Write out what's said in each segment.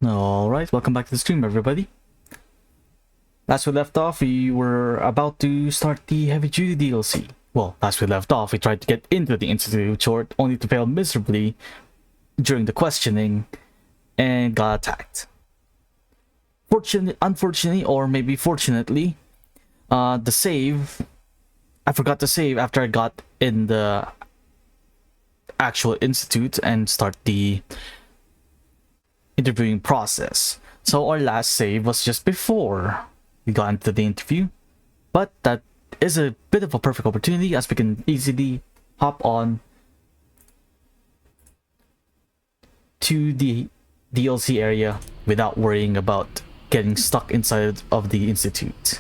Alright, welcome back to the stream, everybody. Last we left off, we were about to start the heavy duty DLC. Well, last we left off, we tried to get into the Institute short, only to fail miserably during the questioning and got attacked. Unfortunately, or maybe fortunately, I forgot to save after I got in the actual Institute and start the interviewing process. So our last save was just before we got into the interview, but that is a bit of a perfect opportunity as we can easily hop on to the DLC area without worrying about getting stuck inside of the Institute.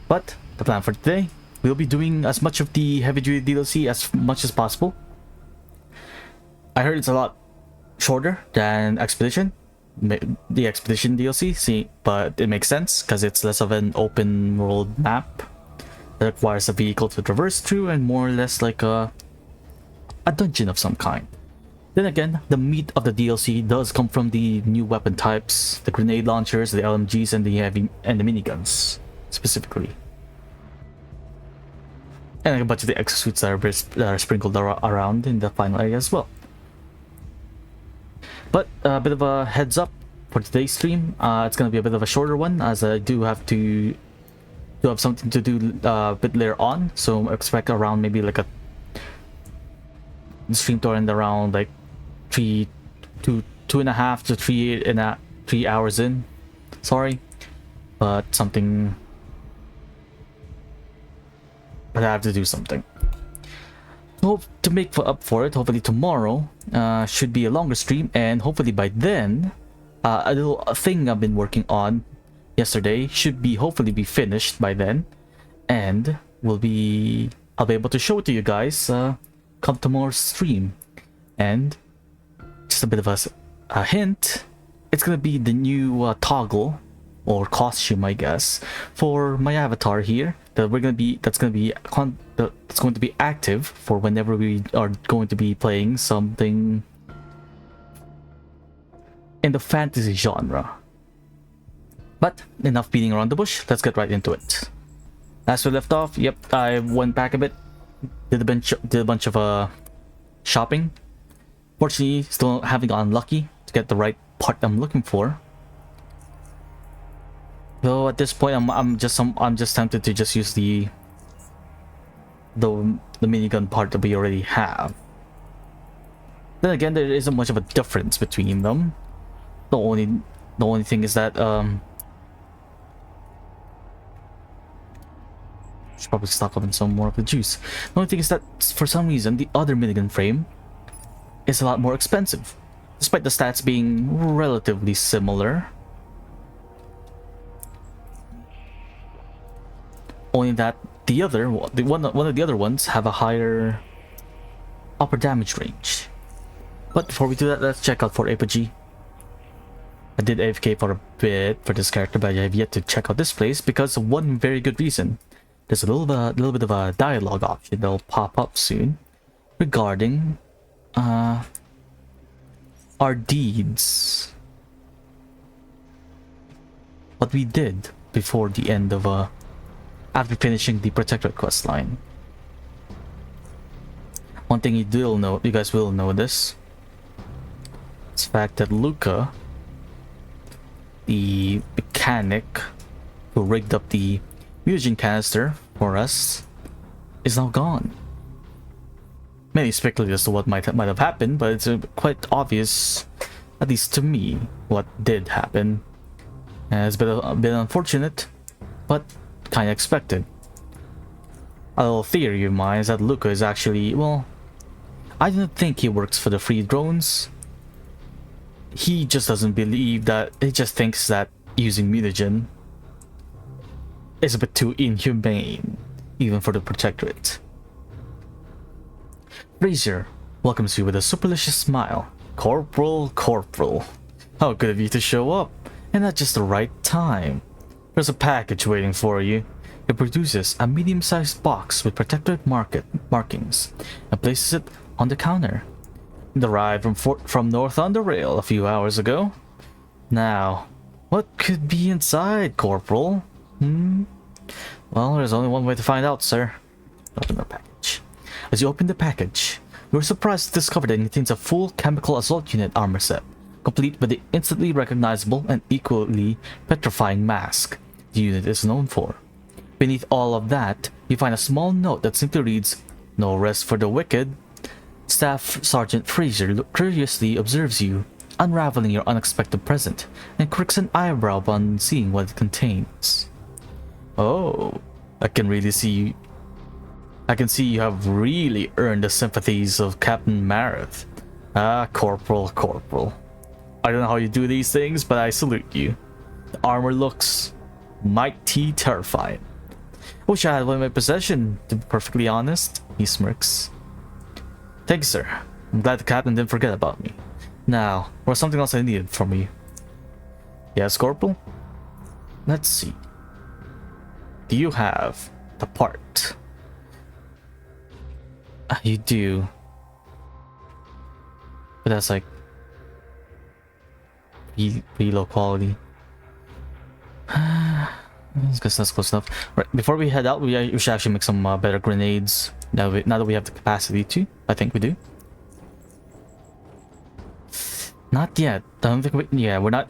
But the plan for today, we'll be doing as much of the heavy duty DLC as much as possible. I heard it's a lot shorter than Expedition, the Expedition DLC, but it makes sense because it's less of an open world map that requires a vehicle to traverse through and more or less like a dungeon of some kind. Then again, the meat of the DLC does come from the new weapon types, the grenade launchers, the LMGs, and the miniguns specifically, and a bunch of the exosuits that are sprinkled around in the final area as well. But a bit of a heads up for today's stream, it's going to be a bit of a shorter one as I do have something to do a bit later on, so expect around maybe like the stream to end around like 2.5 to 3 hours in. Sorry, but I have to do something. Hope to make up for it. Hopefully tomorrow should be a longer stream, and hopefully by then a little thing I've been working on yesterday should hopefully be finished by then, and I'll be able to show it to you guys come tomorrow's stream. And just a bit of a hint, it's gonna be the new toggle or costume, I guess, for my avatar here that's going to be active for whenever we are going to be playing something in the fantasy genre. But enough beating around the bush, let's get right into it. As we left off, yep, I went back a bit, did a bunch of shopping. Fortunately, still haven't gotten lucky to get the right part I'm looking for. Though at this point, I'm just tempted to just use the minigun part that we already have. Then again, there isn't much of a difference between them. The only thing is that should probably stock up on some more of the juice. The only thing is that for some reason the other minigun frame is a lot more expensive, despite the stats being relatively similar. Only that one of the other ones have a higher upper damage range. But before we do that, let's check out for Apogee. I did AFK for a bit for this character, but I have yet to check out this place because of one very good reason. There's a little bit of a dialogue option that'll pop up soon regarding our deeds. What we did before the end of after finishing the Protectorate quest line. One thing you guys will notice, is the fact that Luca, the mechanic who rigged up the mutagen canister for us, is now gone. Many speculate as to what might have happened, but it's quite obvious, at least to me, what did happen. It's been a bit unfortunate, but kind of expected. A little theory of mine is that Luca is actually, well, I don't think he works for the free drones. He just doesn't believe that, he just thinks that using mutagen is a bit too inhumane, even for the Protectorate. Fraser welcomes you with a superlicious smile. Corporal. How good of you to show up, and at just the right time. There's a package waiting for you. It produces a medium-sized box with Protectorate markings and places it on the counter. It arrived from North Underrail a few hours ago. Now, what could be inside, Corporal? Well, there's only one way to find out, sir. Open the package. As you open the package, you are surprised to discover that it contains a full chemical assault unit armor set, complete with the instantly recognizable and equally petrifying mask the unit is known for. Beneath all of that, you find a small note that simply reads, "No rest for the wicked." Staff Sergeant Fraser curiously observes you, unraveling your unexpected present, and quirks an eyebrow upon seeing what it contains. Oh, I can see you have really earned the sympathies of Captain Mareth. Ah, Corporal. I don't know how you do these things, but I salute you. The armor looks mighty terrifying. I wish I had one in my possession, to be perfectly honest. He smirks. Thank you, sir. I'm glad the captain didn't forget about me. Now, there's something else I needed from you. Yes, Corporal? Let's see. Do you have the part? You do. But that's like pretty low quality. I guess that's close enough. Right, before we head out, we should actually make some better grenades. Now that we have the capacity to. I think we do. Not yet. I don't think we're not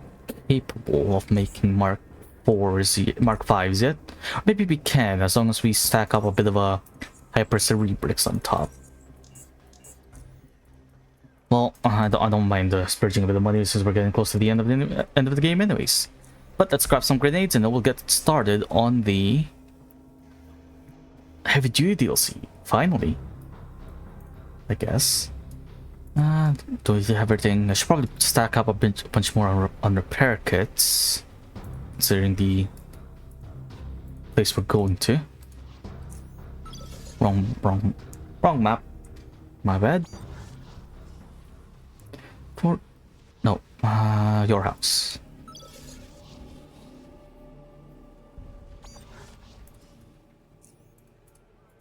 capable of making Mark 5s yet. Maybe we can, as long as we stack up a bit of a Hyper Cerebrix on top. Well, I don't mind splurging a bit of money since we're getting close to the end of the game anyways. But let's grab some grenades and then we'll get started on the heavy duty DLC. Finally, I guess. Do we have everything? I should probably stack up a bunch more on repair kits, considering the place we're going to. Wrong map. My bad. Your house.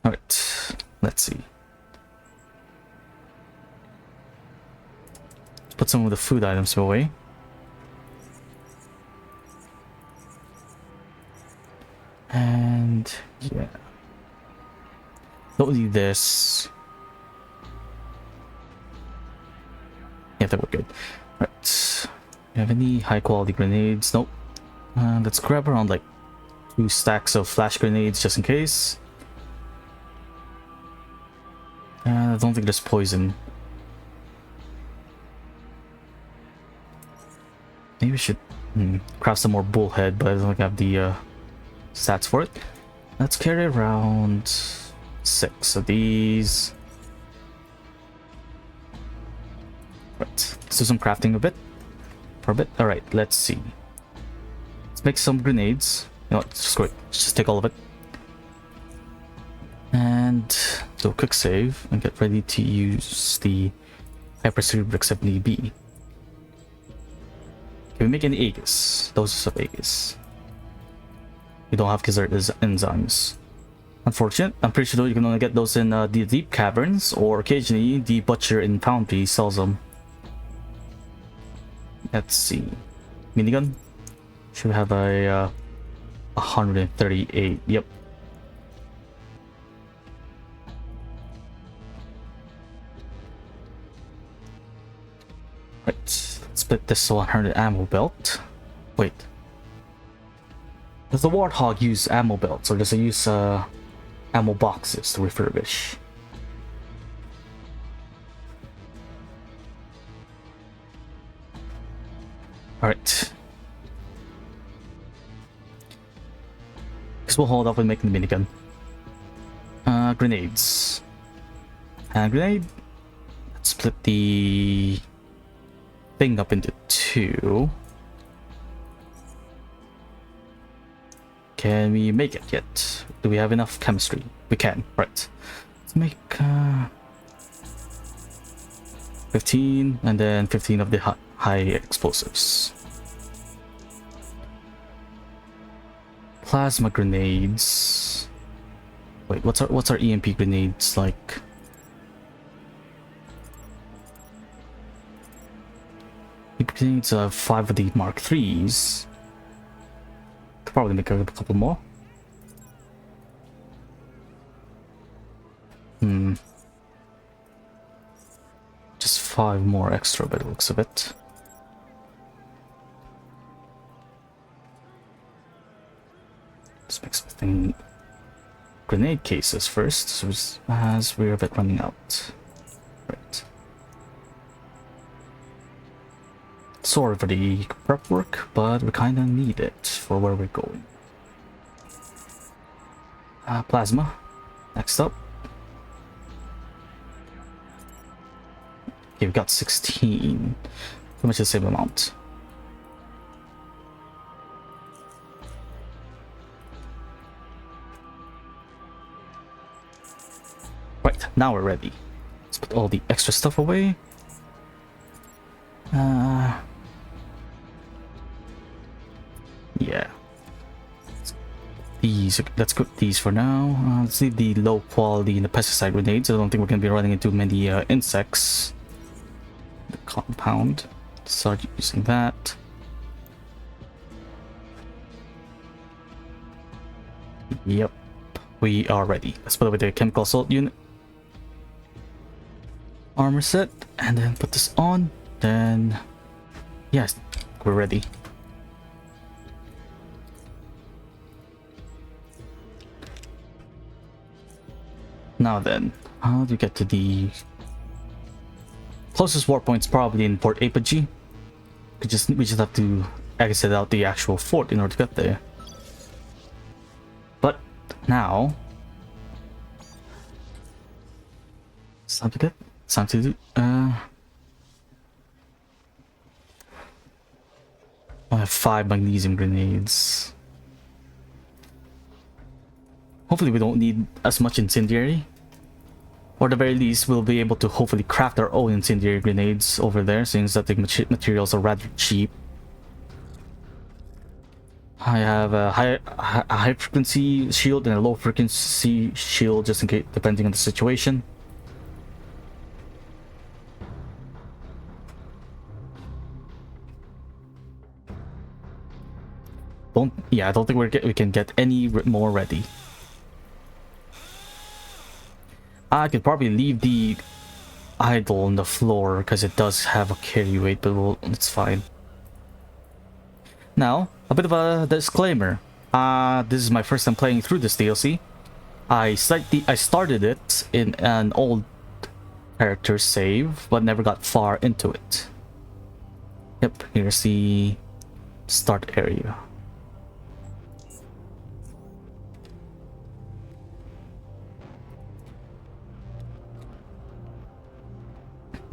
Alright, let's see. Put some of the food items away. And yeah. Don't need this. Yeah, that we're good. Right. You have any high quality grenades? Nope. Let's grab around like 2 stacks of flash grenades just in case. I don't think there's poison. Maybe we should craft some more bullhead, but I don't think I have the stats for it. Let's carry around 6 of these. Right, let's do some crafting for a bit. Alright, let's see. Let's make some grenades. You know what, screw it. Let's just take all of it. And do a quick save and get ready to use the Hyper Cerebrix if need be. Can we make any Aegis? Doses of Aegis. We don't have Gizzard enzymes. Unfortunate. I'm pretty sure you can only get those in the deep caverns, or occasionally the butcher in Foundry sells them. Let's see. Minigun? Should have a 138. Yep. Right, let's split this 100 ammo belt. Wait. Does the Warthog use ammo belts, or does it use ammo boxes to refurbish? Alright. Guess we'll hold off on making the minigun. Grenades. Grenade. Let's split the thing up into 2. Can we make it yet? Do we have enough chemistry? We can. Right. Let's make 15 and then 15 of the high explosives. Plasma grenades. Wait, what's our EMP grenades like? It's 5 of the Mark IIIs. Could probably make a couple more. Just 5 more extra by the looks of it. Let's make something. Grenade cases first, so as we're a bit running out. Right. Sorry for the prep work, but we kinda need it for where we're going. Plasma. Next up. Okay, we got 16. Pretty much the same amount. Right, now we're ready. Let's put all the extra stuff away. Yeah. Let's cook these for now. Let's leave the low quality in the pesticide grenades. I don't think we're gonna be running into many insects. The compound. Start using that. Yep, we are ready. Let's put away the chemical assault unit. Armor set, and then put this on. Then, yes, we're ready. Now then, how do we get to the closest war point's probably in Port Apogee. We just have to exit out the actual fort in order to get there. But now, it's time to get. It's time to do. I have 5 magnesium grenades. Hopefully we don't need as much incendiary. Or at the very least, we'll be able to hopefully craft our own incendiary grenades over there, since that the materials are rather cheap. I have a high frequency shield and a low frequency shield, just in case, depending on the situation. I don't think we can get any more ready. I could probably leave the idol on the floor because it does have a carry weight, but it's fine. Now, a bit of a disclaimer. This is my first time playing through this DLC. I started it in an old character save, but never got far into it. Yep, here's the start area.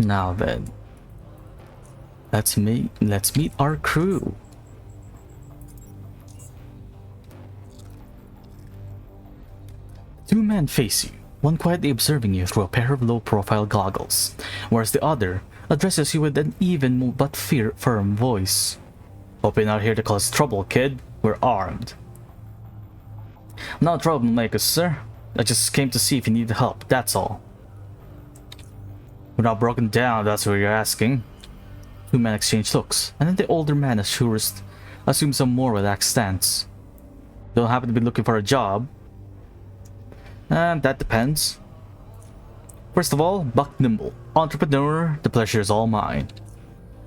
Now then, let's meet our crew. Two men face you, one quietly observing you through a pair of low-profile goggles, whereas the other addresses you with an even but firm voice. Hope you're not here to cause trouble, kid. We're armed. Not a troublemaker, sir. I just came to see if you need help, that's all. We're not broken down, that's what you're asking. Two men exchange looks, and then the older man assumes a more relaxed stance. Don't happen to be looking for a job? That depends. First of all, Buck Nimble, entrepreneur, the pleasure is all mine.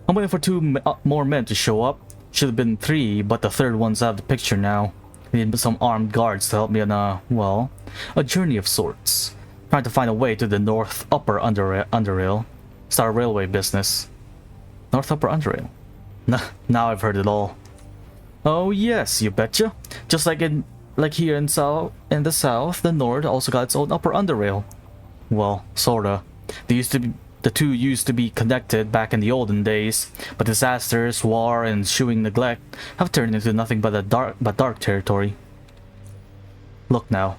I'm waiting for 2 more men to show up. Should have been 3, but the third one's out of the picture now. I need some armed guards to help me on a journey of sorts. Trying to find a way to the North Upper Underrail. Start a railway business. North Upper Underrail. Now I've heard it all. Oh yes, you betcha. Just like here in the south, the North also got its own Upper Underrail. Well, sorta. The two used to be connected back in the olden days, but disasters, war, and ensuing neglect have turned into nothing but dark territory. Look now.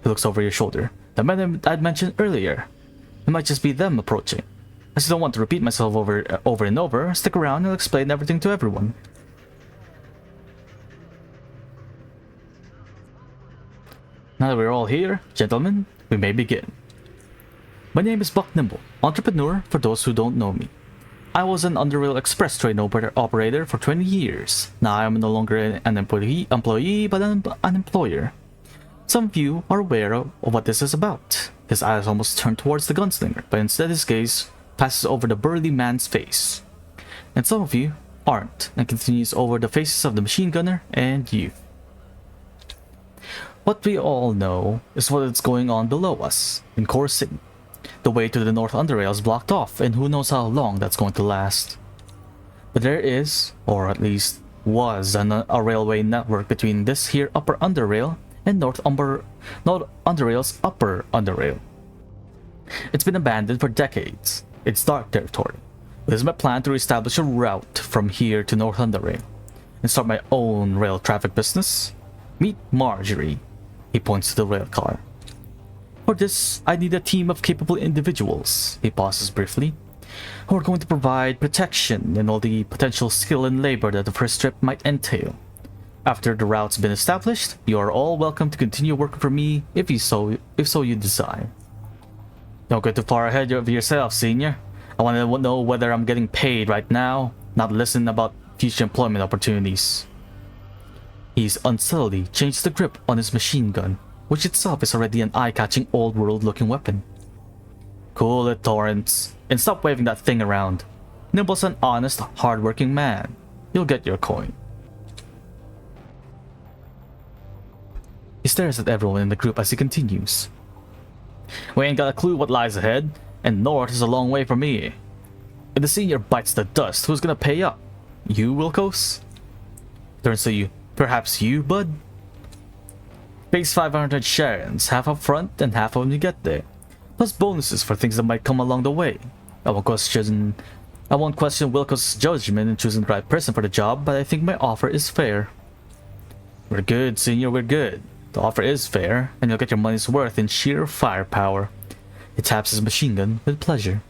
He looks over your shoulder. The men I'd mentioned earlier. It might just be them approaching. I just don't want to repeat myself over and over. Stick around and I'll explain everything to everyone. Now that we're all here, gentlemen, we may begin. My name is Buck Nimble, entrepreneur for those who don't know me. I was an Underrail Express train operator for 20 years. Now I am no longer an employee but an employer. Some of you are aware of what this is about. His eyes almost turn towards the gunslinger, but instead his gaze passes over the burly man's face. And some of you aren't, and continues over the faces of the machine gunner and you. What we all know is what is going on below us, in Core City. The way to the North Underrail is blocked off, and who knows how long that's going to last. But there is, or at least was, a railway network between this here Upper Underrail and North Underrail's Upper Underrail. It's been abandoned for decades. It's dark territory. It is my plan to establish a route from here to North Underrail and start my own rail traffic business. Meet Marjorie. He points to the rail car. For this, I need a team of capable individuals, he pauses briefly, who are going to provide protection and all the potential skill and labor that the first trip might entail. After the route's been established, you are all welcome to continue working for me if so you desire. Don't get too far ahead of yourself, senior. I want to know whether I'm getting paid right now, not listen about future employment opportunities. He's unsteadily changed the grip on his machine gun, which itself is already an eye-catching old-world looking weapon. Cool it, Torrance, and stop waving that thing around. Nimble's an honest, hard-working man. You'll get your coin. He stares at everyone in the group as he continues. We ain't got a clue what lies ahead, and north is a long way from me. If the senior bites the dust, who's gonna pay up? You, Wilkos? Turns to you. Perhaps you, bud? Pays 500 Sharons, half up front and half when you get there. Plus bonuses for things that might come along the way. I won't question Wilkos' judgment in choosing the right person for the job, but I think my offer is fair. We're good, senior, we're good. The offer is fair, and you'll get your money's worth in sheer firepower. He taps his machine gun with pleasure.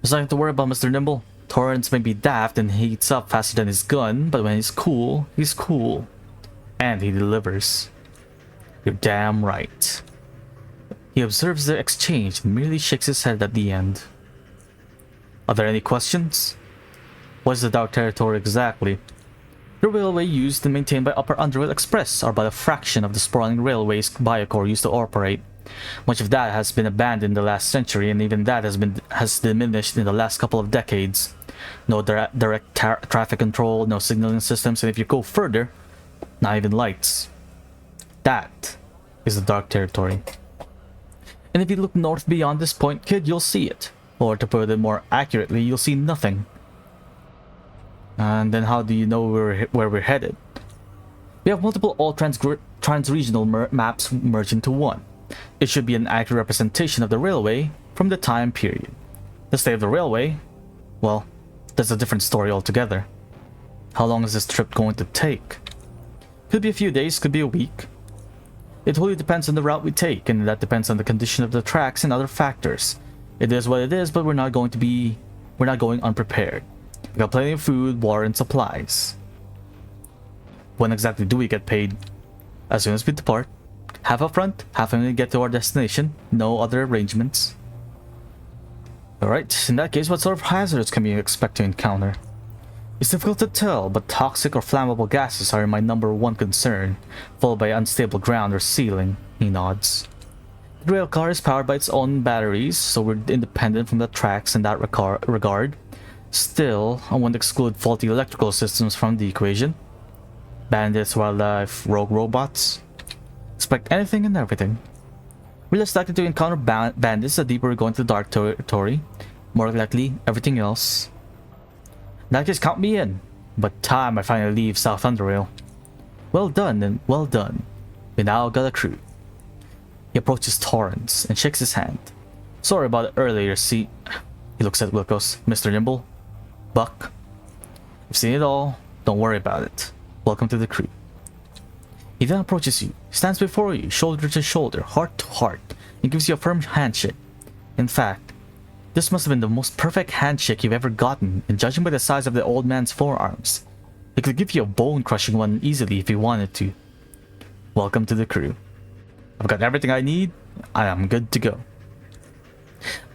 There's nothing to worry about, Mr. Nimble. Torrance may be daft and heats up faster than his gun, but when he's cool, he's cool. And he delivers. You're damn right. He observes the exchange and merely shakes his head at the end. Are there any questions? What is the dark territory exactly? The railway used and maintained by Upper Underrail Express are but a fraction of the sprawling railways Biocore used to operate. Much of that has been abandoned in the last century, and even that has diminished in the last couple of decades. No direct traffic control, no signaling systems, and if you go further, not even lights. That is the dark territory. And if you look north beyond this point, kid, you'll see it. Or to put it more accurately, you'll see nothing. And then how do you know where we're headed? We have multiple all trans-regional maps merged into one. It should be an accurate representation of the railway from the time period. The state of the railway, well, that's a different story altogether. How long is this trip going to take? Could be a few days, could be a week. It totally depends on the route we take, and that depends on the condition of the tracks and other factors. It is what it is, but we're not going unprepared. We got plenty of food, water, and supplies. When exactly do we get paid? As soon as we depart. Half up front, half when we get to our destination. No other arrangements. Alright, in that case, what sort of hazards can we expect to encounter? It's difficult to tell, but toxic or flammable gases are my #1 concern, followed by unstable ground or ceiling. He nods. The rail car is powered by its own batteries, so we're independent from the tracks in that regard. Still, I won't exclude faulty electrical systems from the equation. Bandits, wildlife, rogue robots. Expect anything and everything. We're less likely to encounter bandits the deeper we go into the dark territory. More likely, everything else. In that case, count me in. But time I finally leave South Underrail. Well done, and well done. We now got a crew. He approaches Torrance and shakes his hand. Sorry about it earlier, see... He looks at Wilkos. Mr. Nimble. Buck. You've seen it all. Don't worry about it. Welcome to the crew. He then approaches you, stands before you, shoulder to shoulder, heart to heart, and gives you a firm handshake. In fact, this must have been the most perfect handshake you've ever gotten, and judging by the size of the old man's forearms, he could give you a bone-crushing one easily if he wanted to. Welcome to the crew. I've got everything I need, and I'm good to go.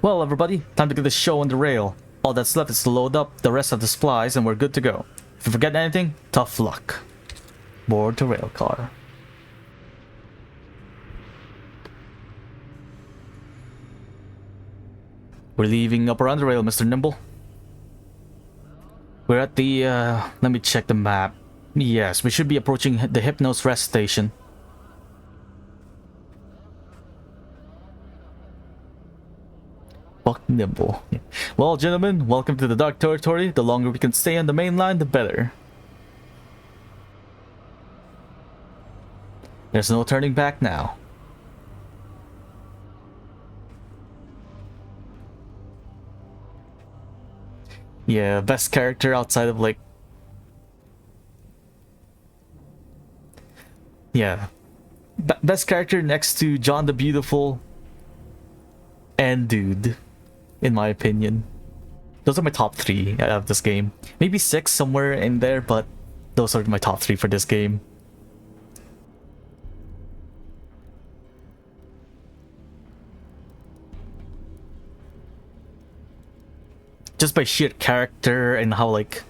Well, everybody, time to get the show on the rail. All that's left is to load up the rest of the supplies and we're good to go. If you forget anything, tough luck. Board the rail car. We're leaving Upper Underrail, Mr. Nimble. We're at the, let me check the map. Yes, we should be approaching the Hypnos rest station. Fuck Nimble. Well, gentlemen, welcome to the Dark Territory. The longer we can stay on the main line, the better. There's no turning back now. Yeah, best character outside of like... Yeah. Best character next to John the Beautiful and Dude, in my opinion. Those are my top 3 of this game. Maybe 6 somewhere in there, but those are my top 3 for this game. Just by sheer character and how, like,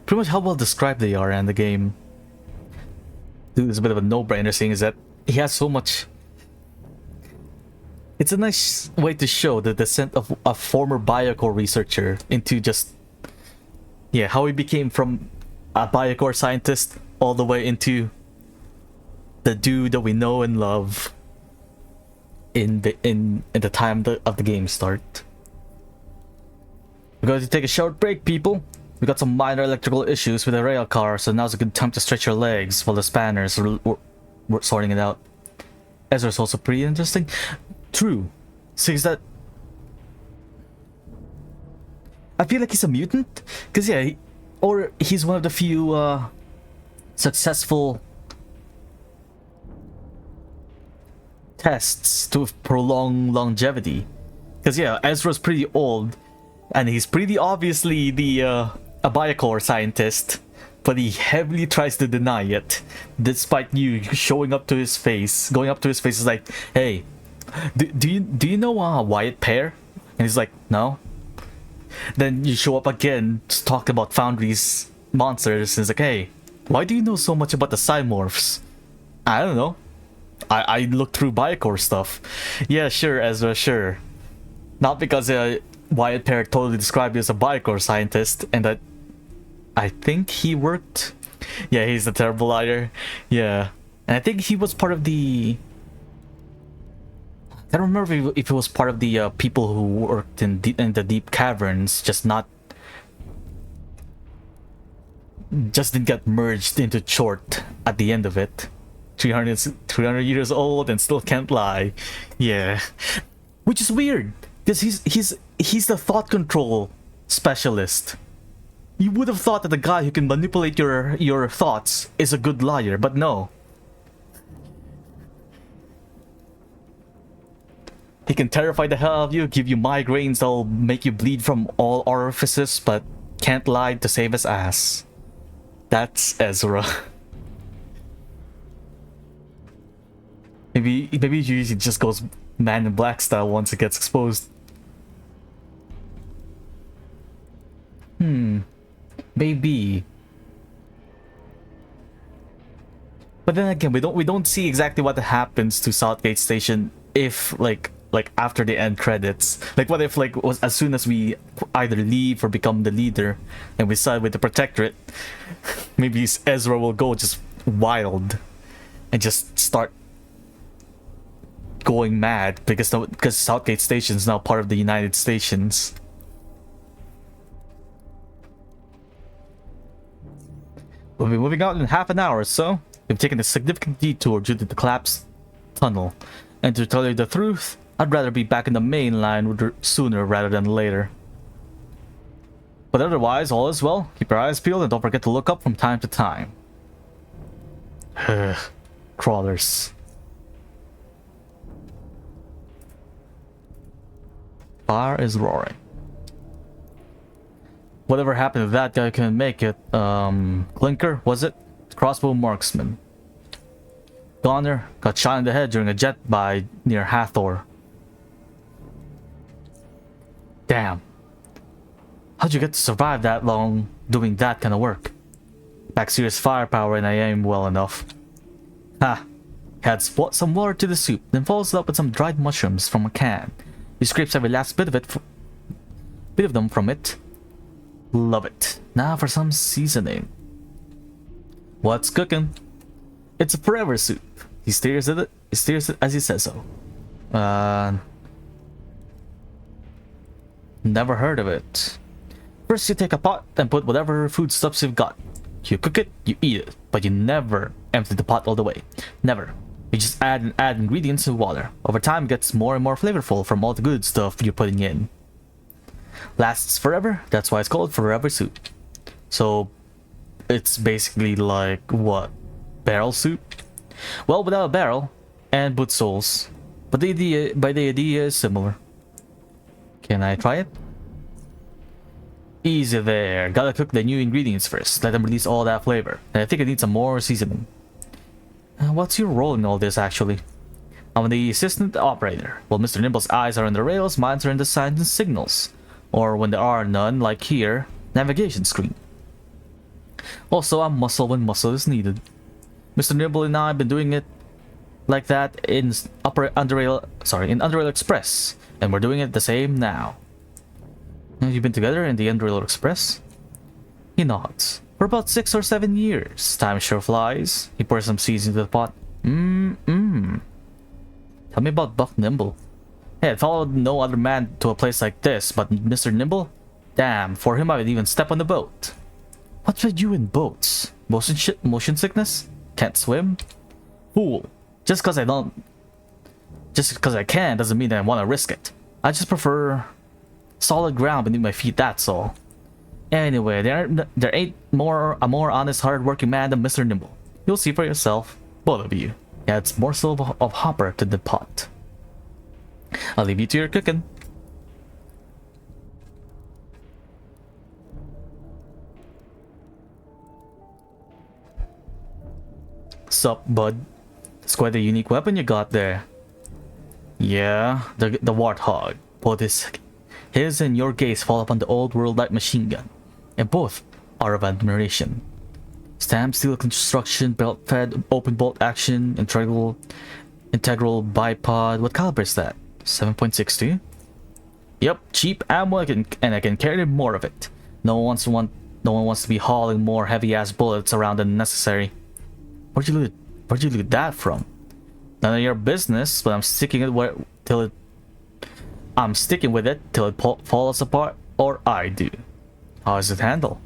pretty much how well described they are in the game. Dude, it's a bit of a no-brainer seeing is that he has so much. It's a nice way to show the descent of a former Biocore researcher into just, yeah, how he became from a Biocore scientist all the way into the dude that we know and love in the time of the game start. We're going to take a short break, people. We got some minor electrical issues with the rail car, so now's a good time to stretch your legs while the spanners we're sorting it out. Ezra's also pretty interesting. True. Seems that... I feel like he's a mutant. Because yeah, or he's one of the few successful tests to prolong longevity. Because yeah, Ezra's pretty old. And he's pretty obviously a Biocore scientist. But he heavily tries to deny it. Despite you showing up to his face. Going up to his face is like, hey, do you know Wyatt Pear? And he's like, no. Then you show up again to talk about Foundry's monsters. And it's like, hey, why do you know so much about the Cymorphs? I don't know. I looked through Biocore stuff. Yeah, sure, Ezra, sure. Not because Wyatt Pear totally described you as a Biocore scientist, and that I think he worked. Yeah, he's a terrible liar. Yeah, and I think he was part of the. I don't remember if it was part of the people who worked in the deep caverns, just didn't get merged into Chort at the end of it. 300 years old and still can't lie. Yeah, which is weird because he's the thought control specialist. You would have thought that the guy who can manipulate your thoughts is a good liar, but no. He can terrify the hell out of you, give you migraines that'll make you bleed from all orifices, but can't lie to save his ass. That's Ezra. Maybe he just goes Man in Black style once it gets exposed. Maybe. But then again, we don't see exactly what happens to Southgate Station if like after the end credits. Like what if as soon as we either leave or become the leader and we side with the Protectorate, maybe Ezra will go just wild and just start going mad because Southgate Station is now part of the United Stations. We'll be moving out in half an hour or so. We've taken a significant detour due to the collapsed tunnel. And to tell you the truth, I'd rather be back in the main line sooner rather than later. But otherwise, all is well. Keep your eyes peeled and don't forget to look up from time to time. Crawlers. Fire is roaring. Whatever happened to that guy couldn't make it. Clinker, was it? Crossbow marksman. Goner got shot in the head during a jet by near Hathor. Damn. How'd you get to survive that long doing that kind of work? Pack serious firepower and I aim well enough. Ha! Adds some water to the soup, then follows it up with some dried mushrooms from a can. He scrapes every last bit of them from it. Love it. Now for some seasoning. What's cooking? It's a forever soup. He stares at it. He stares at it as he says so. Never heard of it. First you take a pot and put whatever foodstuffs you've got. You cook it, you eat it, but you never empty the pot all the way. Never. You just add and add ingredients and water. Over time it gets more and more flavorful from all the good stuff you're putting in. Lasts forever, that's why it's called forever soup. So it's basically like what? Barrel soup? Well, without a barrel and boot soles. But the idea is similar. Can I try it? Easy there. Gotta cook the new ingredients first. Let them release all that flavor. And I think it needs some more seasoning. What's your role in all this, actually? I'm the assistant operator. While Mr. Nimble's eyes are on the rails, mine are in the signs and signals. Or when there are none, like here, navigation screen. Also, I'm muscle when muscle is needed. Mr. Nimble and I have been doing it like that in Underrail Express. And we're doing it the same now. Have you been together in the Underrail Express? He nods. For about 6 or 7 years. Time sure flies. He pours some seasoning into the pot. Tell me about Buck Nimble. Hey, I followed no other man to a place like this, but Mr. Nimble? Damn, for him I would even step on the boat. What's with you in boats? Motion sickness? Can't swim? Fool. Just because I can doesn't mean that I want to risk it. I just prefer solid ground beneath my feet, that's all. Anyway, there ain't a more honest, hard-working man than Mr. Nimble. You'll see for yourself, both of you. Yeah, it's more so of hopper to the pot. I'll leave you to your cooking. Sup, bud? It's quite a unique weapon you got there. Yeah, the warthog. Both his and your gaze fall upon the old world light machine gun, and both are of admiration. Stamp steel construction, belt fed, open bolt action, integral bipod. What caliber is that? 7.62? Yep, cheap ammo, and I can carry more of it. No one wants to be hauling more heavy ass bullets around than necessary. Where'd you loot that from? None of your business, but I'm sticking with it till it falls apart, or I do. How does it handle?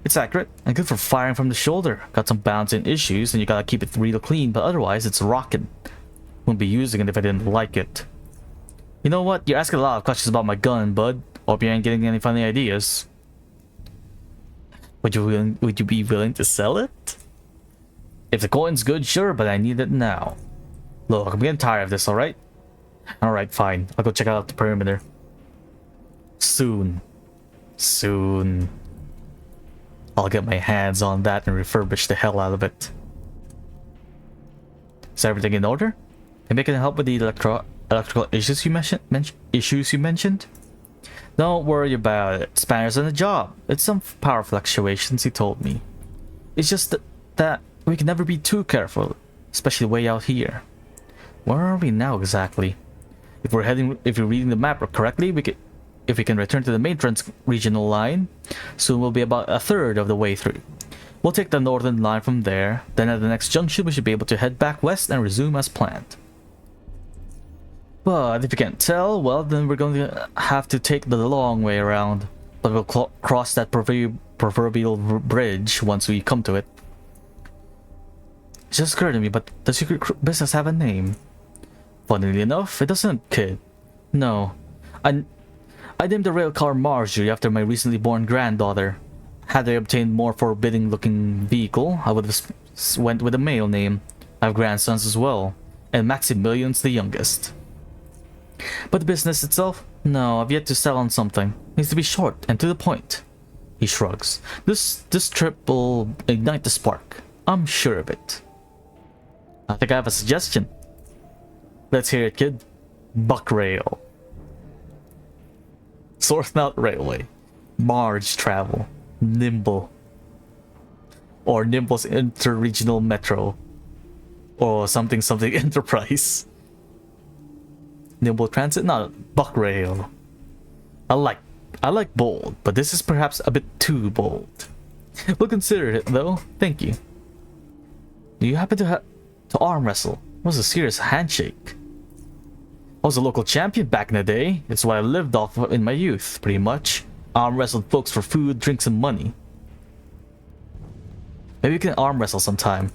It's accurate and good for firing from the shoulder. Got some bouncing issues and you gotta keep it real clean, but otherwise it's rockin'. Wouldn't be using it if I didn't like it. You know what? You're asking a lot of questions about my gun, bud. Hope you ain't getting any funny ideas. Would you be willing to sell it? If the coin's good, sure, but I need it now. Look, I'm getting tired of this, alright? Alright, fine. I'll go check out the perimeter. Soon. I'll get my hands on that and refurbish the hell out of it. Is everything in order? Maybe I can help with the electrical issues you mentioned? Don't worry about it. Spanner's on the job. It's some power fluctuations, he told me. It's just that we can never be too careful, especially way out here. Where are we now exactly? If you're reading the map correctly, if we can return to the main trans-regional line, soon we'll be about a third of the way through. We'll take the northern line from there, then at the next junction we should be able to head back west and resume as planned. But if you can't tell, well then we're going to have to take the long way around. But we'll cross that proverbial bridge once we come to it. It just occurred to me, but does your business have a name? Funnily enough, it doesn't, kid. No. I named the railcar Marjorie after my recently born granddaughter. Had I obtained more forbidding looking vehicle, I would have went with a male name. I have grandsons as well, and Maximilian's the youngest. But the business itself? No, I've yet to sell on something. Needs to be short and to the point. He shrugs. This trip will ignite the spark. I'm sure of it. I think I have a suggestion. Let's hear it, kid. Buck Rail. Source Knot Railway. Barge travel. Nimble. Or Nimble's interregional metro. Or something enterprise. Nimble transit, not buck rail. I like bold, but this is perhaps a bit too bold. We'll consider it though, thank you. Do you happen to arm wrestle? It was a serious handshake. I was a local champion back in the day. It's what I lived off of in my youth, pretty much. Arm wrestled folks for food, drinks, and money. Maybe you can arm wrestle sometime.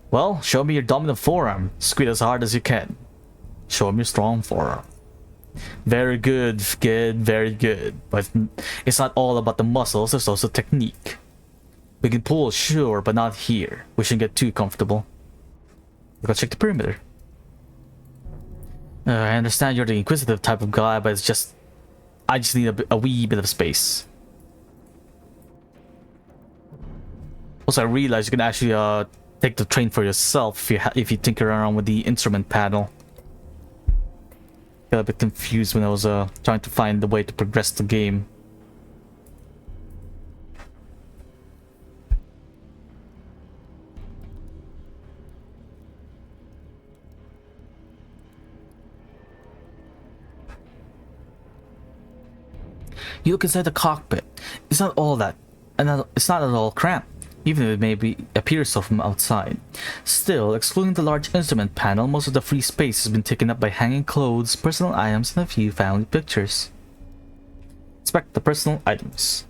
Well, show me your dominant forearm. Squeeze as hard as you can. Show me your strong forearm. Very good, kid, very good. But it's not all about the muscles, there's also technique. We can pull, sure, but not here. We shouldn't get too comfortable. Go check the perimeter. I understand you're the inquisitive type of guy, but I just need a wee bit of space. Also, I realize you can actually take the train for yourself if you tinker around with the instrument panel. Got a bit confused when I was trying to find the way to progress the game. You look inside the cockpit. It's not all that, and it's not at all cramped, even if it appears so from outside. Still, excluding the large instrument panel, most of the free space has been taken up by hanging clothes, personal items, and a few family pictures. Inspect the personal items.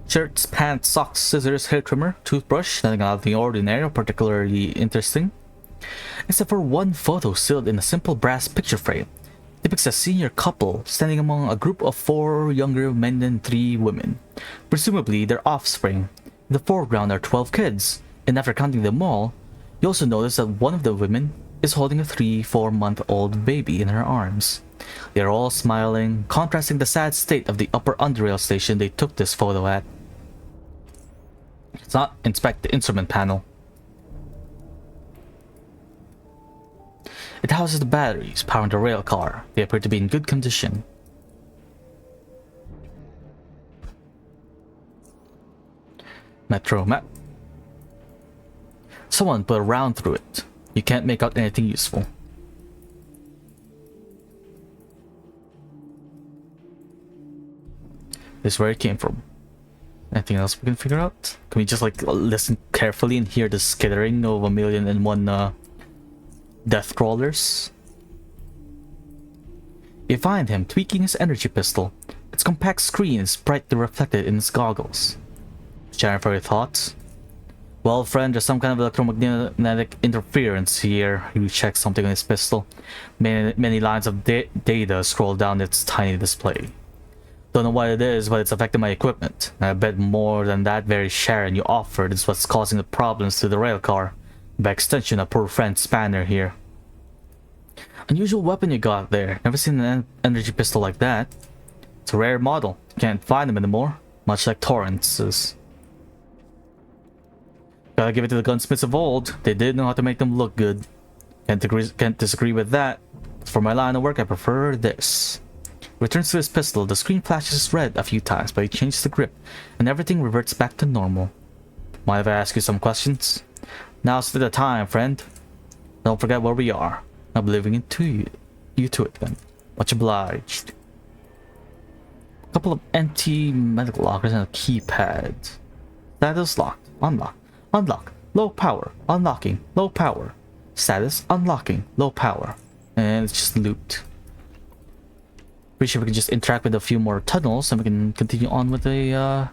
Shirts, pants, socks, scissors, hair trimmer, toothbrush, nothing out of the ordinary or particularly interesting. Except for one photo sealed in a simple brass picture frame. Depicts a senior couple standing among a group of 4 younger men and 3 women, presumably their offspring. In the foreground are 12 kids, and after counting them all, you also notice that one of the women is holding a 3-4-month-old baby in her arms. They are all smiling, contrasting the sad state of the upper Underrail station they took this photo at. Let's not inspect the instrument panel. It houses the batteries powering the rail car. They appear to be in good condition. Metro map. Someone put a round through it. You can't make out anything useful. This is where it came from. Anything else we can figure out? Can we just like listen carefully and hear the skittering of 1,000,001 death crawlers? You find him tweaking his energy pistol. Its compact screen is brightly reflected in his goggles. Sharing for your thoughts? Well, friend, there's some kind of electromagnetic interference here. You check something on his pistol. Many lines of data scroll down its tiny display. Don't know what it is, but it's affecting my equipment. I bet more than that very Sharon you offered is what's causing the problems to the rail car. By extension, a poor friend Spanner here. Unusual weapon you got there. Never seen an energy pistol like that. It's a rare model. Can't find them anymore. Much like Torrance's. Gotta give it to the gunsmiths of old. They did know how to make them look good. Can't disagree with that. For my line of work, I prefer this. Returns to his pistol. The screen flashes red a few times, but he changes the grip, and everything reverts back to normal. Mind if I ask you some questions? Now's the time, friend. Don't forget where we are. I'll be leaving it to you to it then. Much obliged. A couple of empty medical lockers and a keypad. Status locked. Unlock. Unlock. Low power. Unlocking. Low power. Status unlocking. Low power. And it's just looped. Pretty sure we can just interact with a few more tunnels and we can continue on with the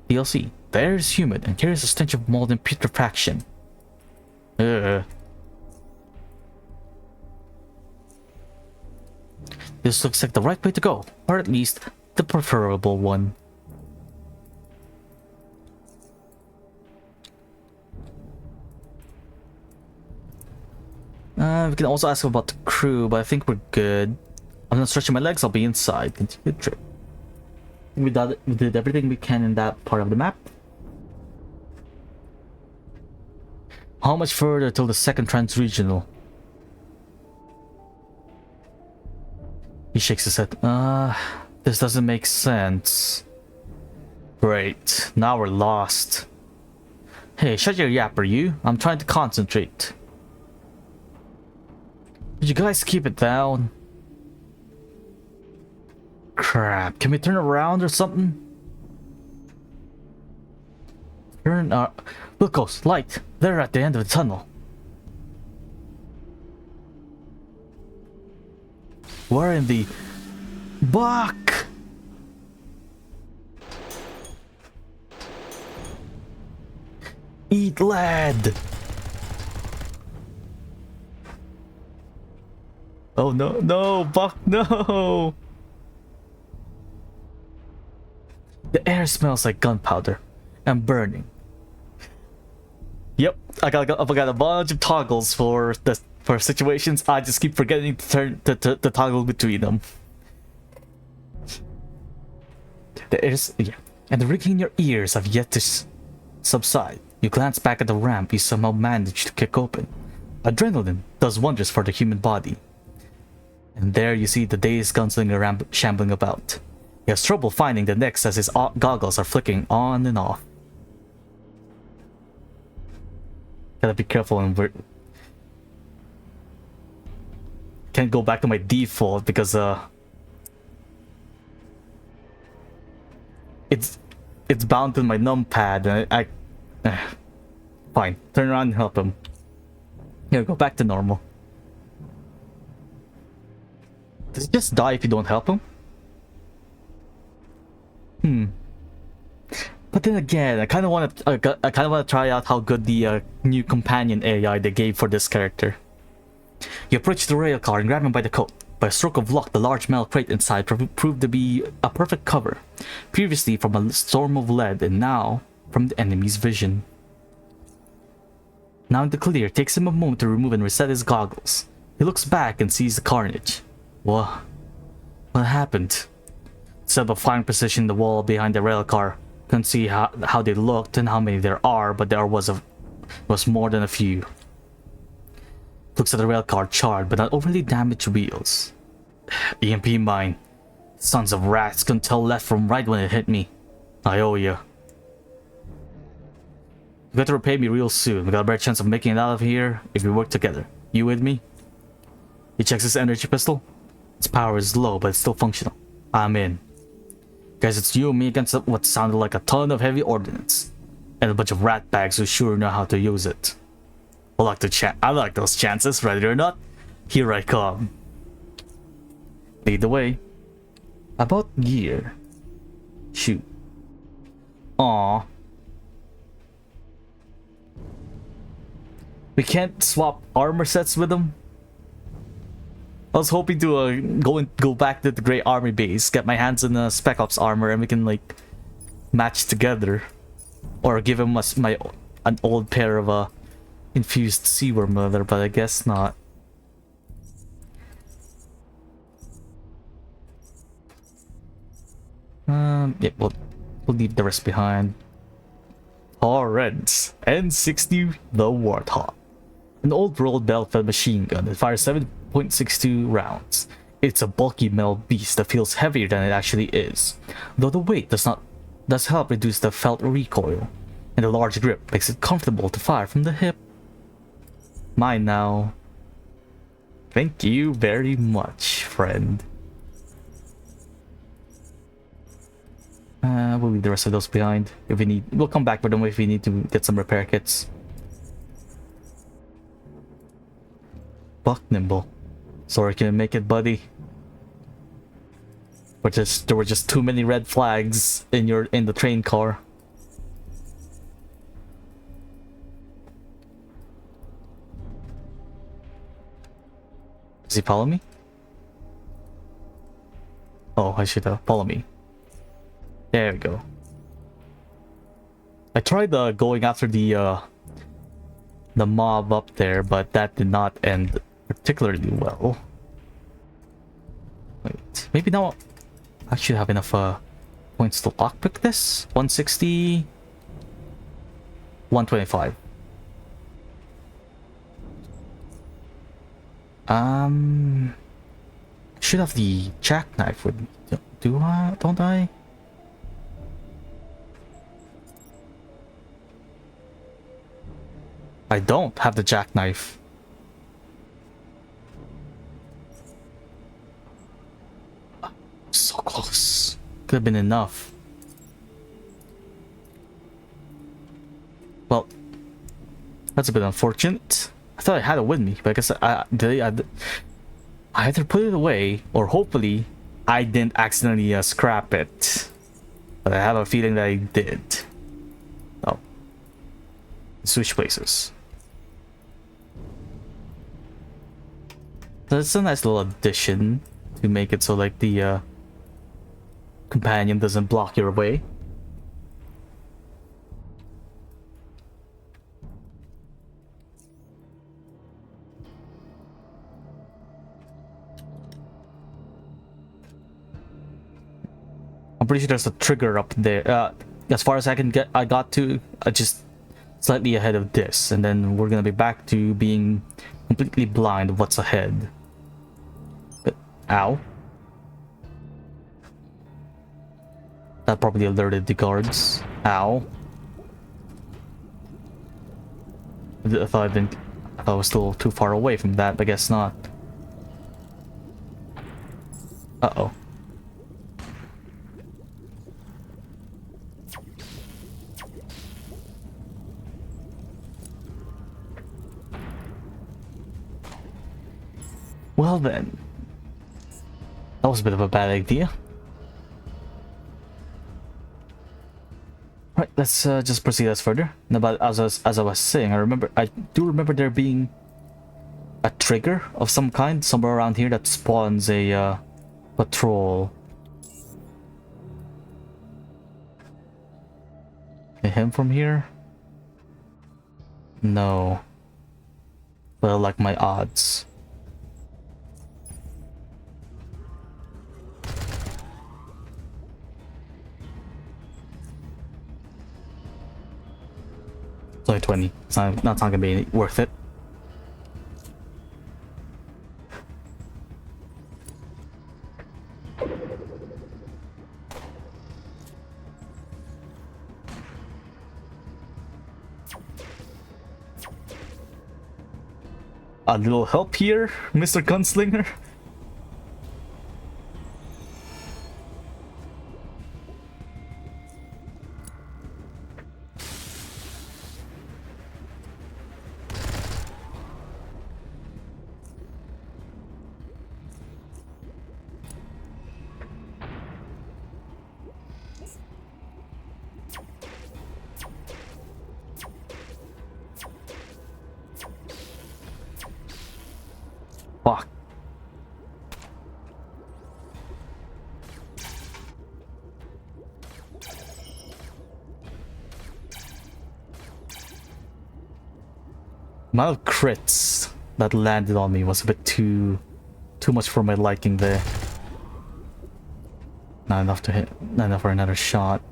DLC. The air is humid and carries a stench of mold and putrefaction. This looks like the right way to go, or at least the preferable one. We can also ask about the crew, but I think we're good. I'm not stretching my legs, I'll be inside. Continue the trip. We did everything we can in that part of the map. How much further till the second transregional? He shakes his head. This doesn't make sense. Great, now we're lost. Hey, shut your yapper, you. I'm trying to concentrate. Could you guys keep it down? Crap, can we turn around or something? Turn, look, Ghost, light. They're at the end of the tunnel. We're in the... Buck! Eat lead! Oh no, no, Buck, no! The air smells like gunpowder and burning. Yep, I got a bunch of toggles for situations. I just keep forgetting to turn to toggle between them. The air's, yeah, and the ringing in your ears have yet to subside. You glance back at the ramp you somehow managed to kick open. Adrenaline does wonders for the human body. And there you see the dazed gunslinger shambling about. He has trouble finding the next as his goggles are flicking on and off. Gotta be careful and can't go back to my default because it's bound to my numpad and fine, turn around and help him. Yeah, go back to normal. Does he just die if you don't help him? But then again, I kind of want to try out how good the new companion AI they gave for this character. You approach the rail car and grab him by the coat. By a stroke of luck, the large metal crate inside proved to be a perfect cover, previously from a storm of lead and now from the enemy's vision. Now in the clear, it takes him a moment to remove and reset his goggles. He looks back and sees the carnage. What happened? Set up a flying position in the wall behind the rail car. Couldn't see how they looked and how many there are, but there was more than a few. Looks at the rail car, charred but not overly damaged wheels. EMP mine. Sons of rats couldn't tell left from right when it hit me. I owe you. You got to repay me real soon. We got a better chance of making it out of here if we work together. You with me? He checks his energy pistol. Its power is low, but it's still functional. I'm in. Guys, it's you and me against what sounded like a ton of heavy ordnance. And a bunch of rat bags who sure know how to use it. I like those chances, ready or not. Here I come. Lead the way. About gear. Shoot. Aww. We can't swap armor sets with them. I was hoping to go back to the Grey Army base, get my hands on the Spec Ops armor, and we can like match together, or give him an old pair of infused seaworm leather, but I guess not. Yeah, we'll leave the rest behind. Torrents N60 the Warthog, an old rolled belt-fed machine gun that fires 7.62 rounds. It's a bulky metal beast that feels heavier than it actually is, though the weight does help reduce the felt recoil, and the large grip makes it comfortable to fire from the hip. Mine now. Thank you very much, friend. We'll leave the rest of those behind. If we need, we'll come back for them if we need to get some repair kits. Buck Nimble. Sorry, can I make it, buddy? There were just too many red flags in the train car. Does he follow me? Oh, I should follow me. There we go. I tried going after the mob up there, but that did not end particularly well. Wait, maybe now I should have enough points to lockpick this. 160, 125. Should have the jackknife with me. Do I? Don't I? I don't have the jackknife. So close. Could have been enough. Well, that's a bit unfortunate. I thought I had it with me, but I guess I either put it away or hopefully I didn't accidentally scrap it. But I have a feeling that I did. Oh. Switch places. So it's a nice little addition to make it so like the companion doesn't block your way. I'm pretty sure there's a trigger up there. As far as I can get, I got to just slightly ahead of this, and then we're gonna be back to being completely blind of what's ahead. But, ow. That probably alerted the guards. Ow. I thought I was still too far away from that, but I guess not. Uh-oh. Well then. That was a bit of a bad idea. Right, let's just proceed as further. Now, but as I was saying, I do remember there being a trigger of some kind somewhere around here that spawns a patrol. Hit him from here? No. But I like my odds. It's only 20. It's not gonna be worth it. A little help here, Mr. Gunslinger? Fuck. The amount of crits that landed on me was a bit too much for my liking there. Not enough to hit, not enough for another shot.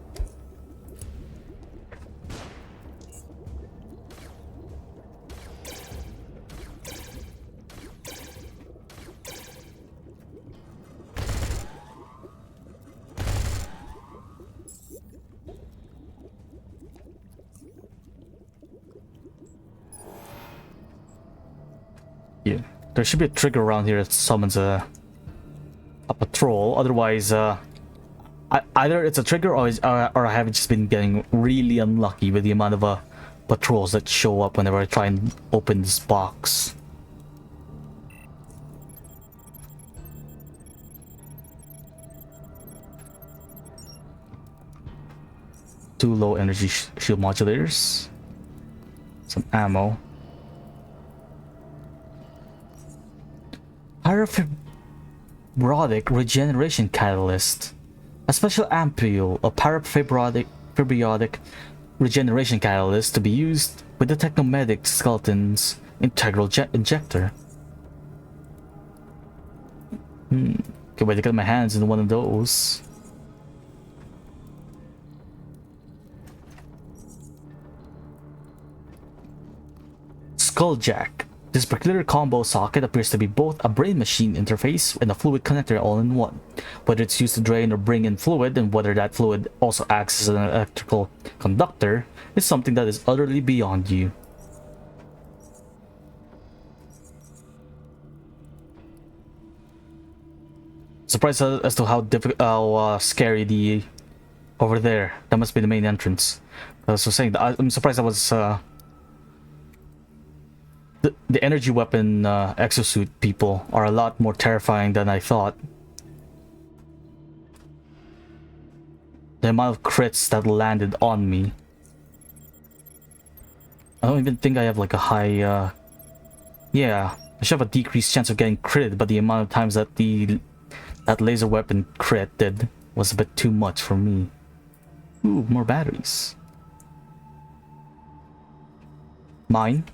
Yeah, there should be a trigger around here that summons a patrol. Otherwise, either it's a trigger or I have just been getting really unlucky with the amount of patrols that show up whenever I try and open this box. Two low energy shield modulators, some ammo. Parafibrodic regeneration catalyst. A special ampule of parafibrodic regeneration catalyst to be used with the Technomedic Skeleton's integral injector. Can't wait to get my hands in one of those. Skulljack. This particular combo socket appears to be both a brain-machine interface and a fluid connector all in one. Whether it's used to drain or bring in fluid, and whether that fluid also acts as an electrical conductor, is something that is utterly beyond you. Surprised as to how scary the over there. That must be the main entrance. I was saying that I'm surprised that was the energy weapon exosuit people are a lot more terrifying than I thought. The amount of crits that landed on me. I don't even think I have like a high yeah, I should have a decreased chance of getting critted, but the amount of times that that laser weapon crit did was a bit too much for me. Ooh, more batteries. Mine.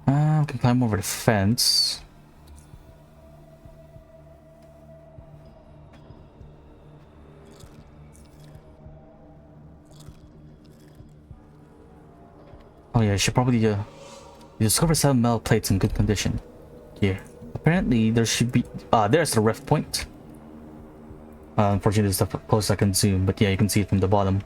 I can climb over the fence. Oh yeah, I should probably you discover 7 metal plates in good condition. Yeah. Apparently there should be there's the ref point. Unfortunately it's the closest I can zoom, but yeah, you can see it from the bottom.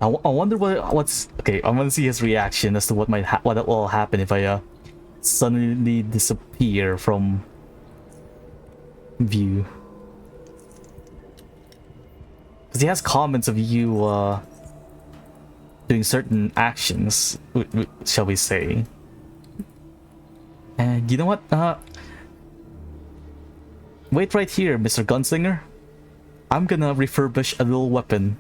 I wonder what's okay. I want to see his reaction as to what will happen if I suddenly disappear from view. Because he has comments of you doing certain actions, shall we say? And you know what? Wait right here, Mr. Gunslinger. I'm gonna refurbish a little weapon.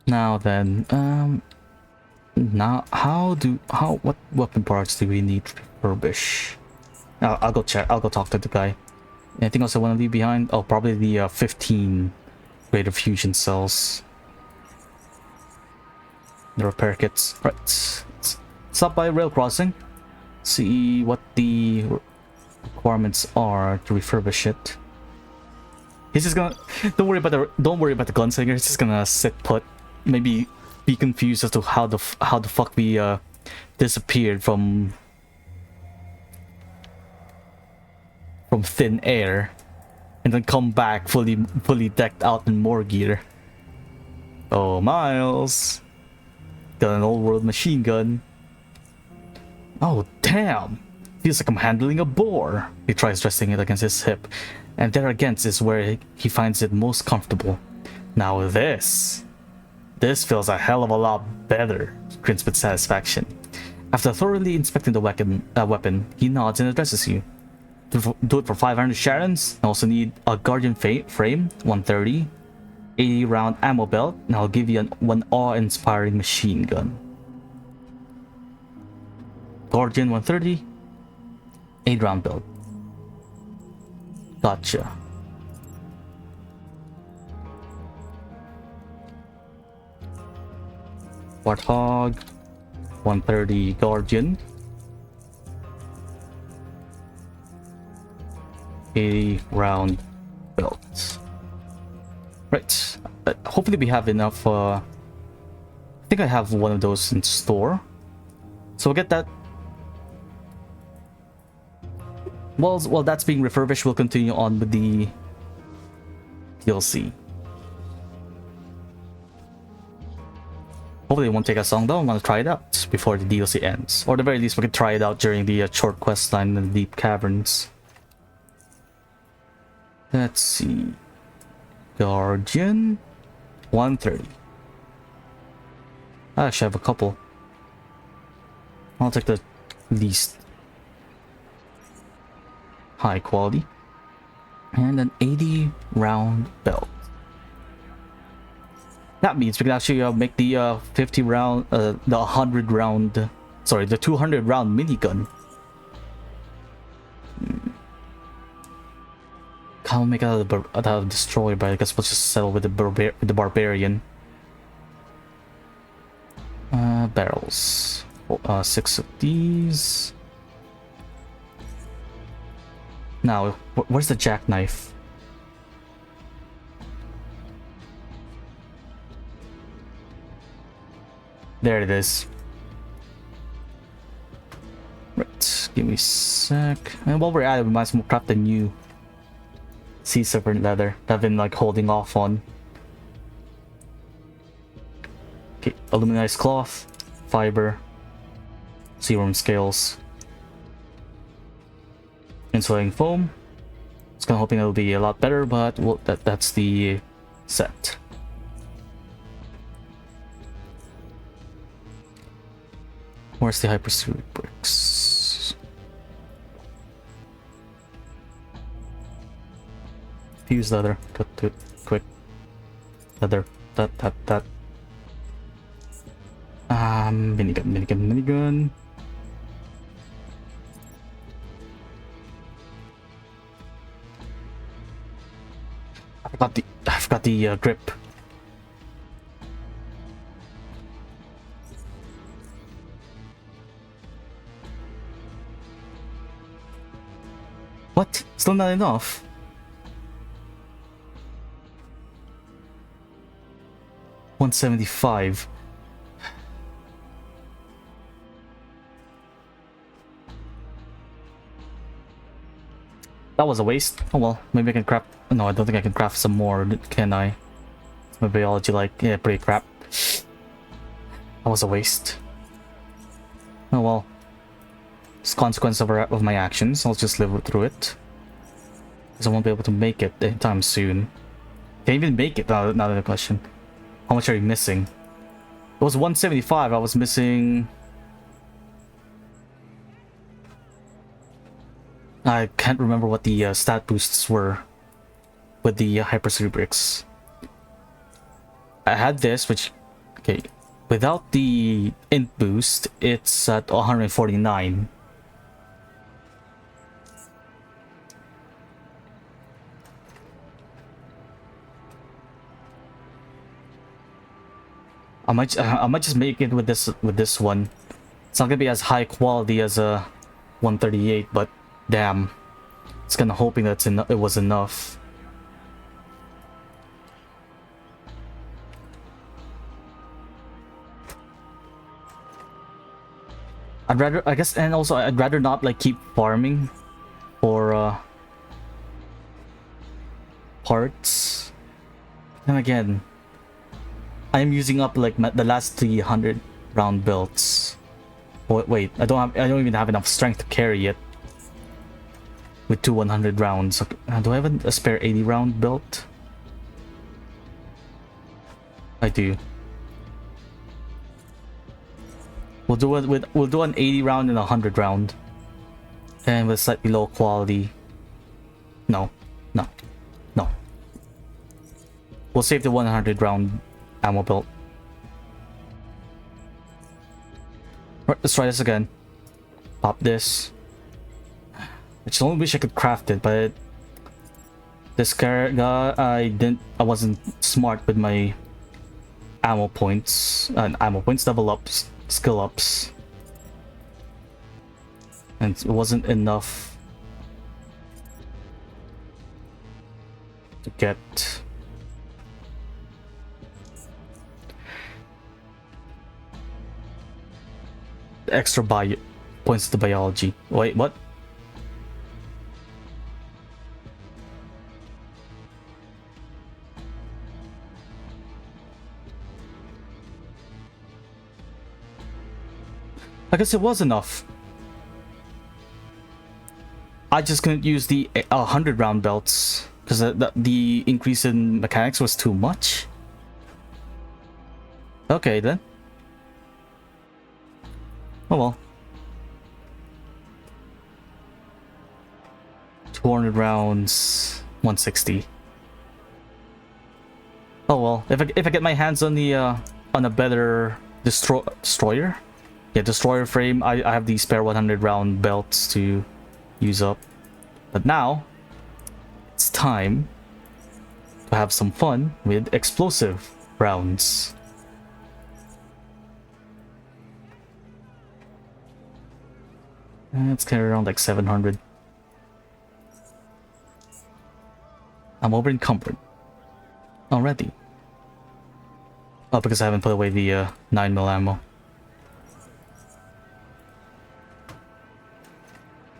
Now then, now what weapon parts do we need to refurbish? I'll go check. I'll go talk to the guy. Anything else I want to leave behind? Oh, probably the 15 greater fusion cells. The repair kits. Right. Let's stop by rail crossing. See what the requirements are to refurbish it. He's just gonna don't worry about the gunslinger. He's just gonna sit put. Maybe be confused as to how the fuck we disappeared from thin air, and then come back fully decked out in more gear. Oh, Miles, got an old world machine gun. Oh damn, feels like I'm handling a boar. He tries resting it against his hip, and there against is where he finds it most comfortable. Now this feels a hell of a lot better, grins with satisfaction. After thoroughly inspecting the weapon, he nods and addresses you. Do it for 500 Sharons. I also need a Guardian frame, 130, 80 round ammo belt, and I'll give you one awe-inspiring machine gun. Guardian 130, 8 round belt. Gotcha. Warthog, 130 Guardian, 80 round belts. Right. Hopefully we have enough. I think I have one of those in store, so we'll get that. While that's being refurbished, we'll continue on with the DLC. Hopefully it won't take us long though. I want to try it out before the DLC ends. Or at the very least we can try it out during the short quest line in the deep caverns. Let's see. Guardian 130. I actually have a couple. I'll take the least high quality. And an 80 round belt. That means we can actually make the 50 round, the 100 round, sorry, the 200 round minigun. Can't make it out of the destroyer, but I guess we'll just settle with the barbarian. Barrels. 6 of these. Now, where's the jackknife? There it is. Right, give me a sec. And while we're at it, we might as well craft a new sea serpent leather that I've been like holding off on. Okay, aluminized cloth, fiber, seaworm scales, insulating foam. I was kind of hoping it'll be a lot better, but well, that's the set. Where's the hypersuit bricks? Fuse leather. Cut to it quick. Leather. That. Minigun. I forgot the grip. What? Still not enough. $175. That was a waste. Oh well, maybe I can craft. No, I don't think I can craft some more, can I? My biology, like, yeah, pretty crap. That was a waste. Oh well. It's consequence of my actions. I'll just live through it. Because I won't be able to make it anytime soon. Can I even make it? Now the question. How much are you missing? It was 175. I was missing. I can't remember what the stat boosts were with the hyper bricks. I had this, which, okay, without the int boost, it's at 149. I might just make it with this one. It's not gonna be as high quality as a 138, but damn, it's kind of hoping that it was enough. I'd rather, I guess, and also I'd rather not like keep farming for parts. And again, I am using up like the last 300 round belts. Wait, I don't even have enough strength to carry it with two 100 rounds. Do I have a spare 80 round belt? I do. We'll do an 80 round and a 100 round, and with slightly low quality. No. We'll save the 100 round ammo belt. Right, let's try this again. Pop this. I just only wish I could craft it, but this guy, I wasn't smart with my ammo points, level ups, skill ups, and it wasn't enough to get extra points to biology. Wait, what? I guess it was enough. I just couldn't use the 100 round belts because the increase in mechanics was too much. Okay then. Oh well. 200 rounds, 160. Oh well, if I get my hands on the on a better destroyer, yeah, destroyer frame, I have the spare 100 round belts to use up. But now it's time to have some fun with explosive rounds. Let's carry around like 700. I'm over encumbered already. Oh, because I haven't put away the 9mm ammo.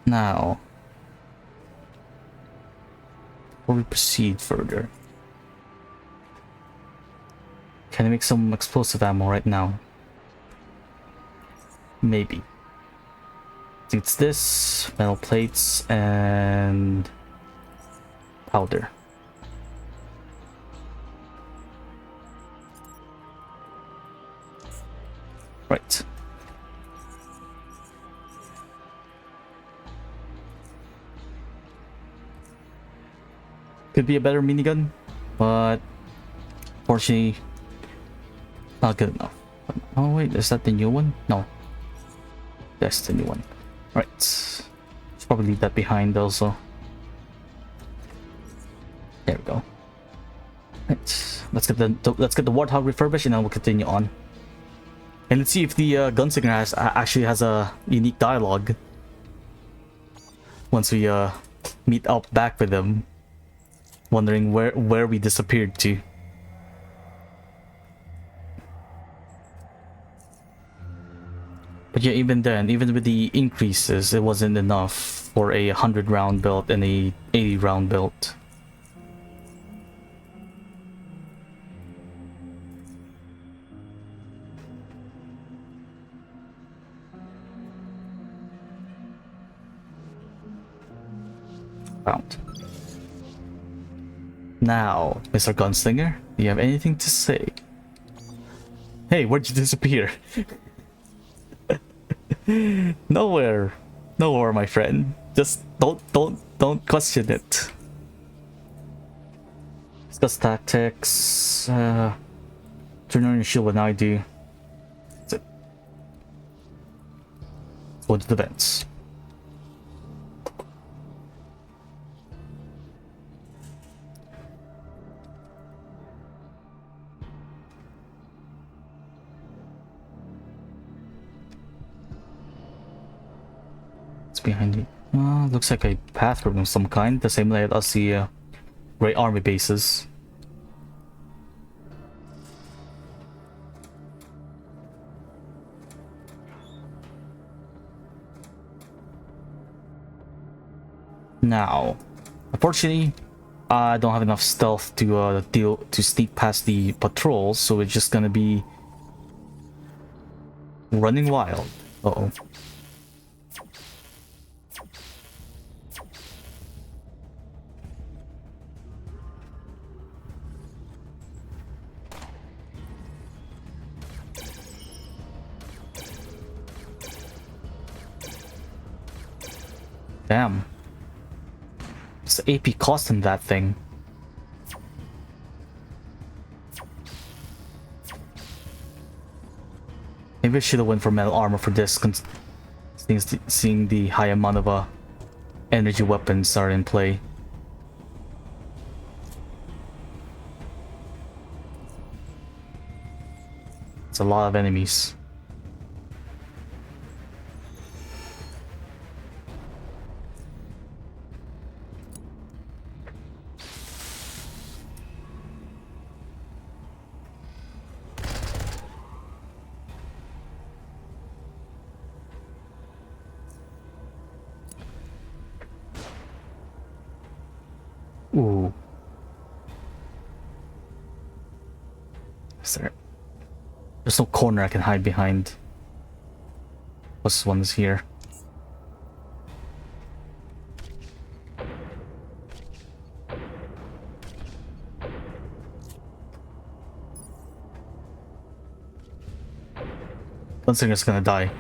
Now, before we proceed further, can I make some explosive ammo right now? Maybe. I think it's this, metal plates, and powder. Right. Could be a better minigun, but fortunately, not good enough. Oh wait, is that the new one? No. That's the new one. Right. Let's probably leave that behind also. There we go. Right. Let's get the Warthog refurbished and then we'll continue on. And let's see if the gunslinger actually has a unique dialogue. Once we meet up back with them, wondering where we disappeared to. But yeah, even then, even with the increases, it wasn't enough for a 100-round belt and a 80-round belt. Found. Now, Mr. Gunslinger, do you have anything to say? Hey, where'd you disappear? Nowhere, my friend. Just don't question it. Discuss tactics. Turn on your shield when I do. That's it. Let's go into the vents. Behind it. Looks like a bathroom of some kind, the same layout as the Great Army bases. Now, unfortunately, I don't have enough stealth to sneak past the patrols, so it's just gonna be running wild. Uh-oh. Damn. What's the AP cost in that thing? Maybe I should have went for metal armor for this, seeing the high amount of energy weapons are in play. It's a lot of enemies. Ooh. Is there... There's no corner I can hide behind. Plus one's here. Gunslinger's gonna die.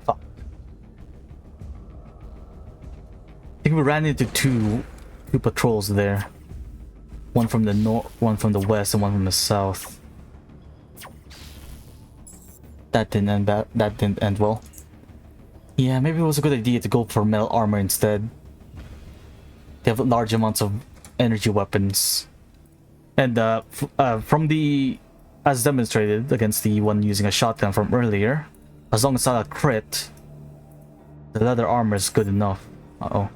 Fuck. I think we ran into two patrols there. One from the north, one from the west, and one from the south. That didn't end well. Yeah, maybe it was a good idea to go for metal armor instead. They have large amounts of energy weapons. And from the... as demonstrated against the one using a shotgun from earlier, as long as it's not a crit, the leather armor is good enough. Uh-oh.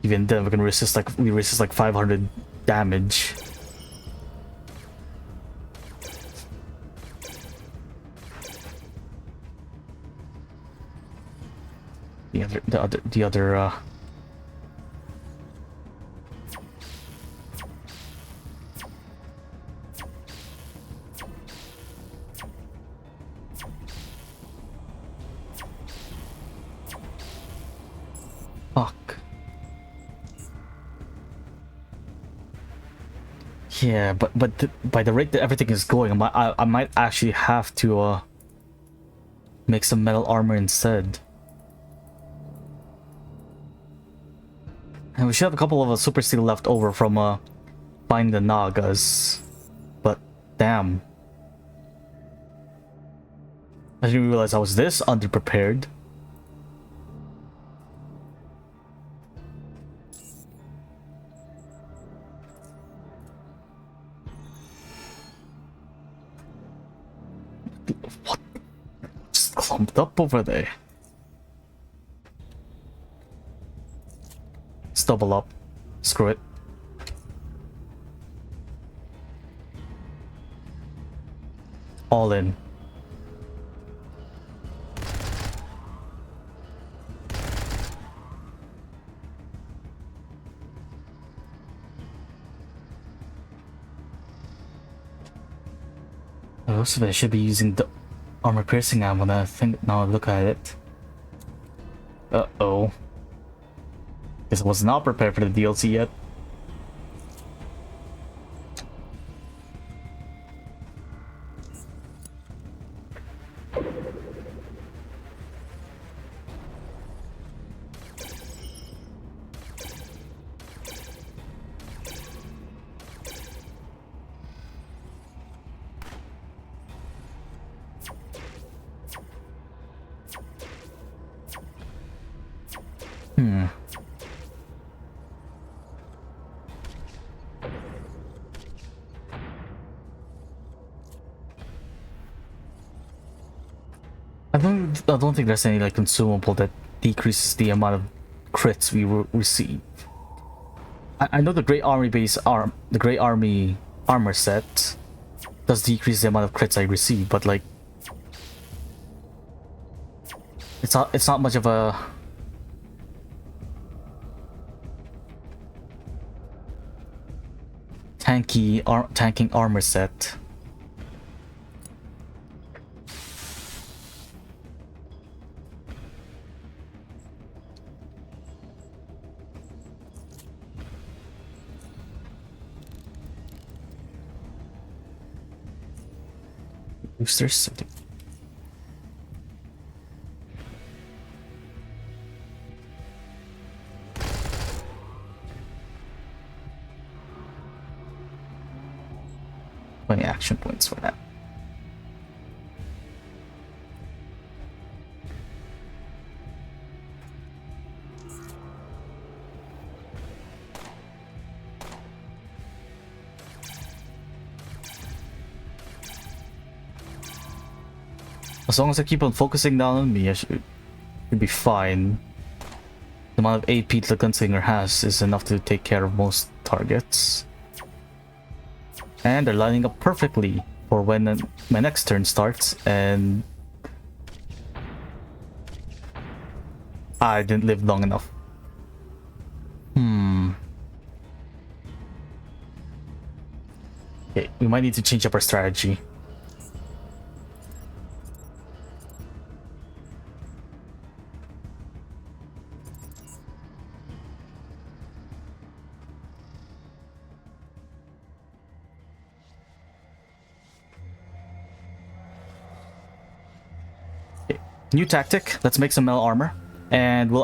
Even then, we resist like 500 damage. The other fuck. Yeah, but by the rate that everything is going, I might actually have to make some metal armor instead. And we should have a couple of super steel left over from finding the Nagas. But damn. I didn't realize I was this underprepared. What? Just clumped up over there. Let's double up. Screw it. All in. Also, I should be using the armor piercing ammo. Now I think, now I look at it. Uh-oh. Guess I was not prepared for the DLC yet. I don't think there's any like consumable that decreases the amount of crits we receive. I know the Great Army the Great Army armor set does decrease the amount of crits I receive, but like it's not much of a tanking armor set. Boosters. Plenty action points for that. As long as I keep on focusing down on me, I should be fine. The amount of AP the gunslinger has is enough to take care of most targets. And they're lining up perfectly for when my next turn starts, and I didn't live long enough. Okay, we might need to change up our strategy. New tactic. Let's make some metal armor, and we'll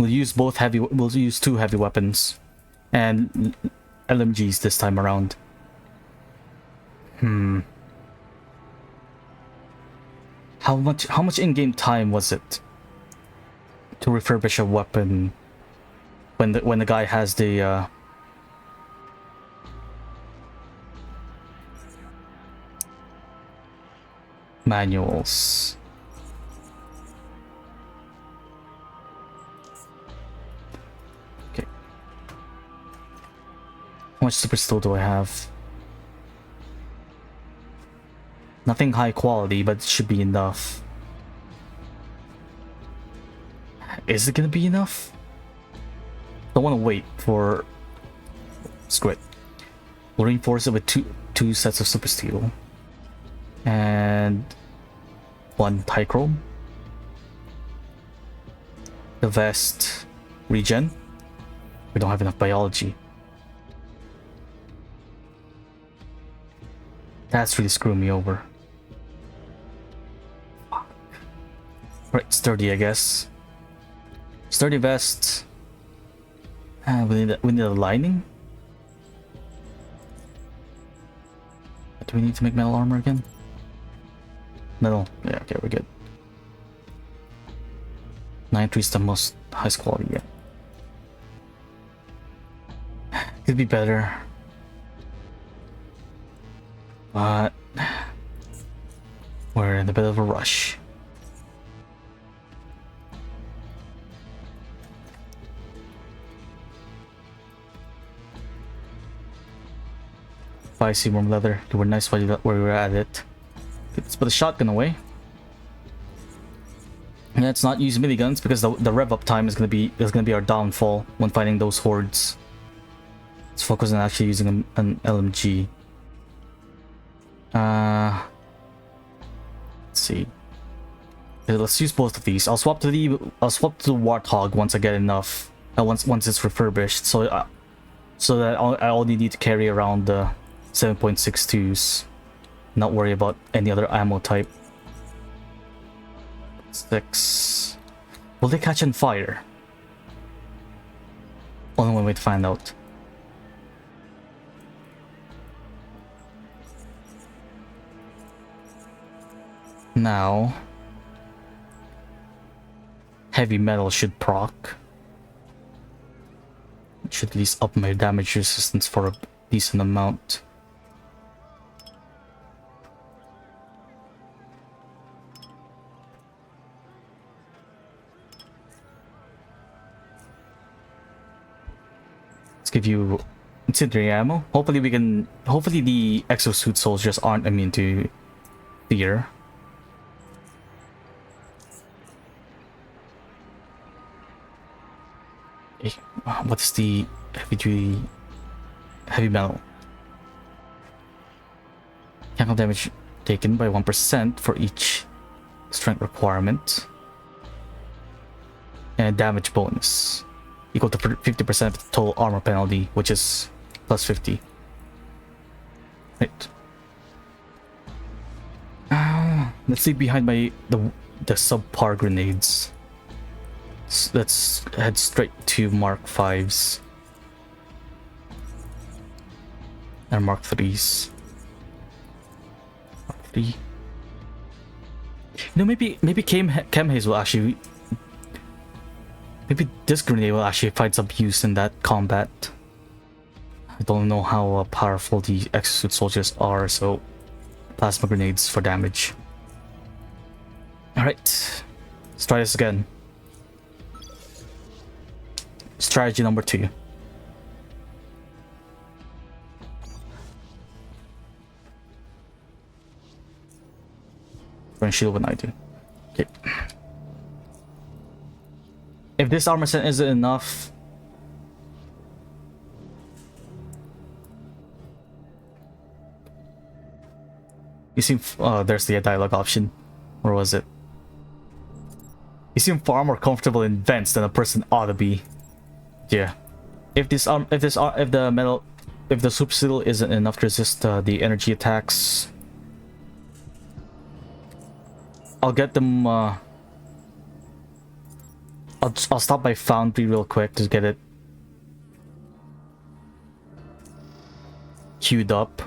use two heavy weapons and LMGs this time around. How much in-game time was it to refurbish a weapon when the guy has the manuals? How much super steel do I have? Nothing high quality, but it should be enough. Is it gonna be enough? Don't want to wait for... Screw it. We'll reinforce it with two sets of super steel. And... one Tychrome. The vest... regen. We don't have enough biology. That's really screwing me over. Fuck. Right, sturdy, I guess. Sturdy vest. We need a lining. Do we need to make metal armor again? Metal. Yeah, okay, we're good. 9.3 is the most highest quality yet. Could be better. But we're in a bit of a rush. If I see warm leather, it would nice while we were at it. Let's put the shotgun away. And let's not use miniguns because the rev up time is gonna be our downfall when fighting those hordes. Let's focus on actually using an LMG. Let's see. Okay, let's use both of these. I'll swap to the Warthog once I get enough. Once it's refurbished, so that I only need to carry around the 7.62s. Not worry about any other ammo type. 6. Will they catch on fire? Only one way to find out. Now, heavy metal should proc. It should at least up my damage resistance for a decent amount. Let's give you incendiary ammo. Hopefully the exosuit soldiers aren't immune to fear. What's the heavy metal? Chemical damage taken by 1% for each strength requirement. And damage bonus equal to 50% of the total armor penalty, which is plus 50. Right. Let's leave behind the subpar grenades. Let's head straight to Mark 5s and Mark 3s. Mark 3. You know, maybe Chemhaze will actually. Maybe this grenade will actually find some use in that combat. I don't know how powerful the exosuit soldiers are, so plasma grenades for damage. Alright, let's try this again. Strategy number 2. Run shield when I do. Okay. If this armor set isn't enough, you seem. There's the dialogue option. Where was it? You seem far more comfortable in vents than a person ought to be. Yeah. If the super steel isn't enough to resist the energy attacks, I'll get them. I'll stop by Foundry real quick to get it queued up,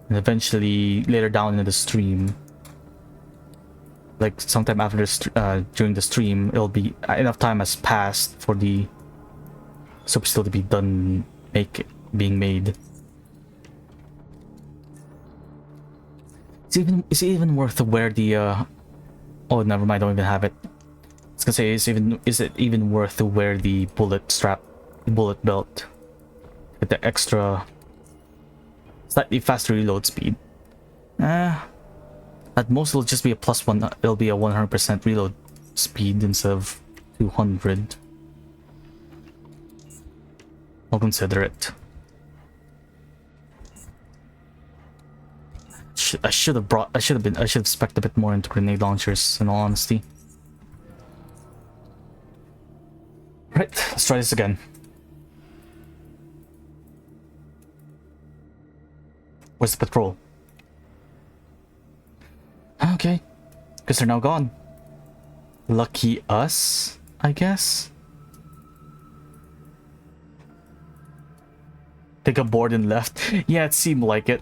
and eventually later down in the stream, like sometime after during the stream, it'll be enough time has passed for the super steel to be done being made. Is it even worth to wear the oh, never mind, I don't even have it. I was gonna say, is it even worth to wear the bullet belt? with the extra slightly faster reload speed. At most it'll just be a +1. It'll be a 100% reload speed instead of 200. I'll consider it. I should have spec'd a bit more into grenade launchers, in all honesty. Right, let's try this again. Where's the patrol? Okay, guess they're now gone. Lucky us, I guess. They got bored and left. Yeah, it seemed like it.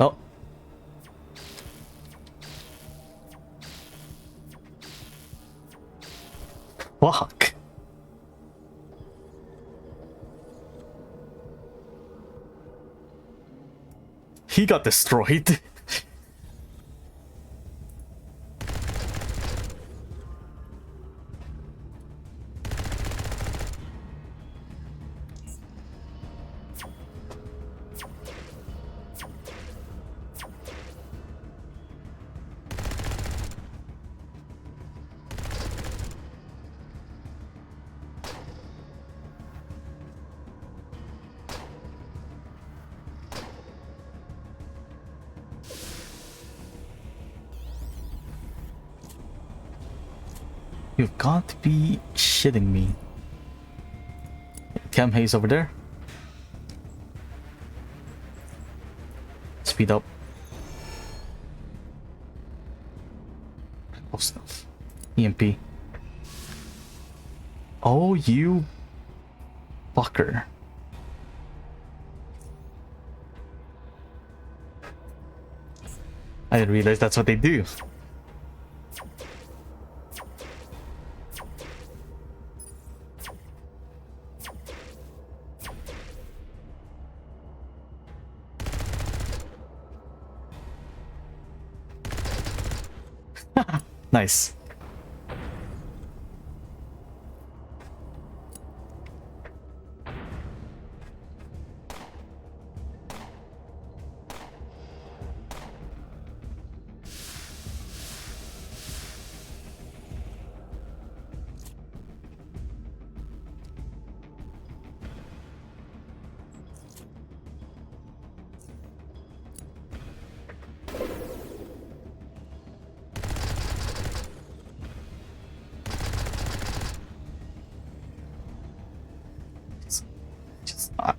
Oh. Fuck. He got destroyed. You've got to be shitting me. Cam Hayes over there. Speed up. Oh, stuff. EMP. Oh, you fucker. I didn't realize that's what they do. Nice.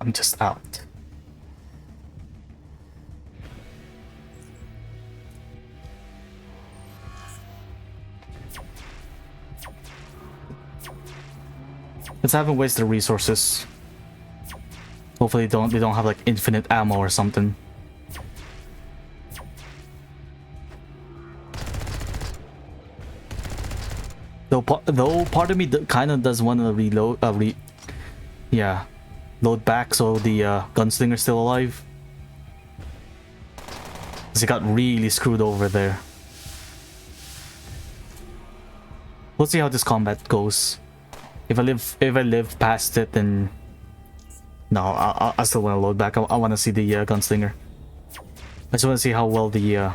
I'm just out. Let's haven't wasted resources. Hopefully they don't have like infinite ammo or something. Though part of me kind of does want to reload yeah, load back so the gunslinger's still alive. Cause he got really screwed over there. We'll see how this combat goes. If I live past it, then no, I still want to load back. I want to see the gunslinger. I just want to see how well the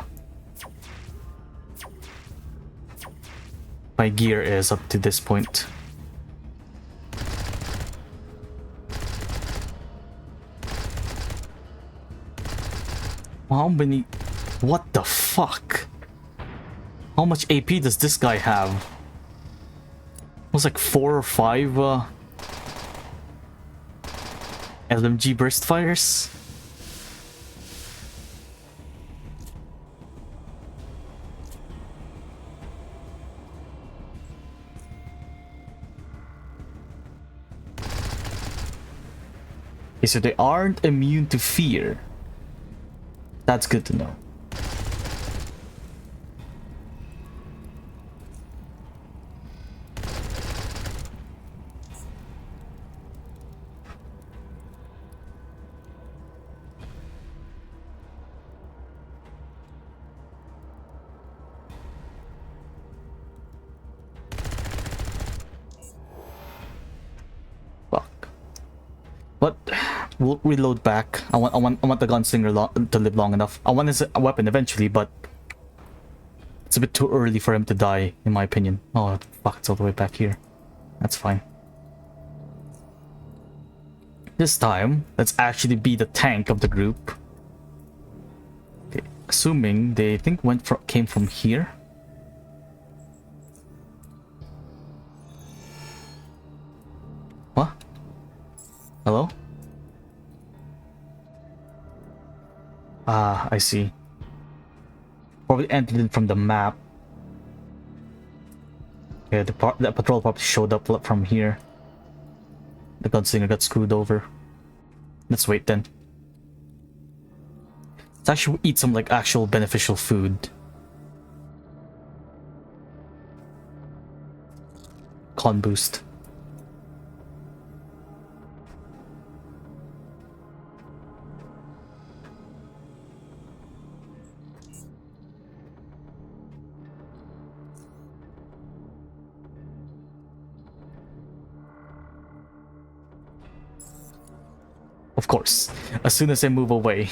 my gear is up to this point. How many? What the fuck? How much AP does this guy have? It was like 4 or 5 LMG burst fires. Okay, so they aren't immune to fear. That's good to know. But we'll reload back. I want the gunslinger to live long enough. I want his weapon eventually, but it's a bit too early for him to die, in my opinion. Oh fuck, it's all the way back here. That's fine. This time, let's actually be the tank of the group. Okay, assuming they came from here. What? Hello? Ah, I see. Probably entered in from the map. Yeah, the patrol probably showed up from here. The gunslinger got screwed over. Let's wait then. Let's actually eat some like actual beneficial food. Con boost. Of course, as soon as I move away.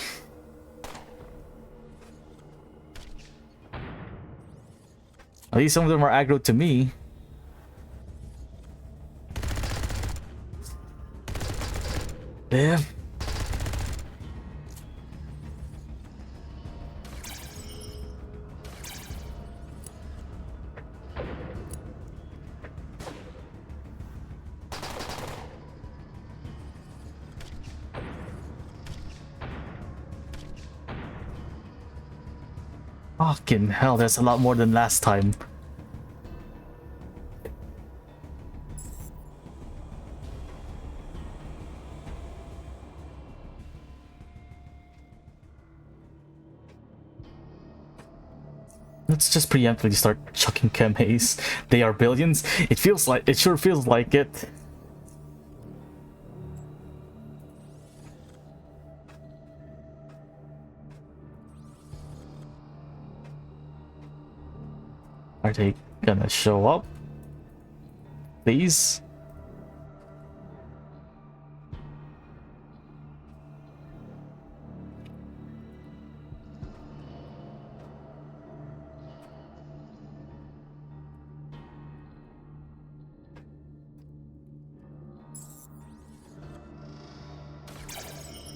At least some of them are aggro to me. Yeah. Fucking hell, there's a lot more than last time. Let's just preemptively start chucking chem haze. They are billions. It sure feels like it. Are they gonna show up? Please?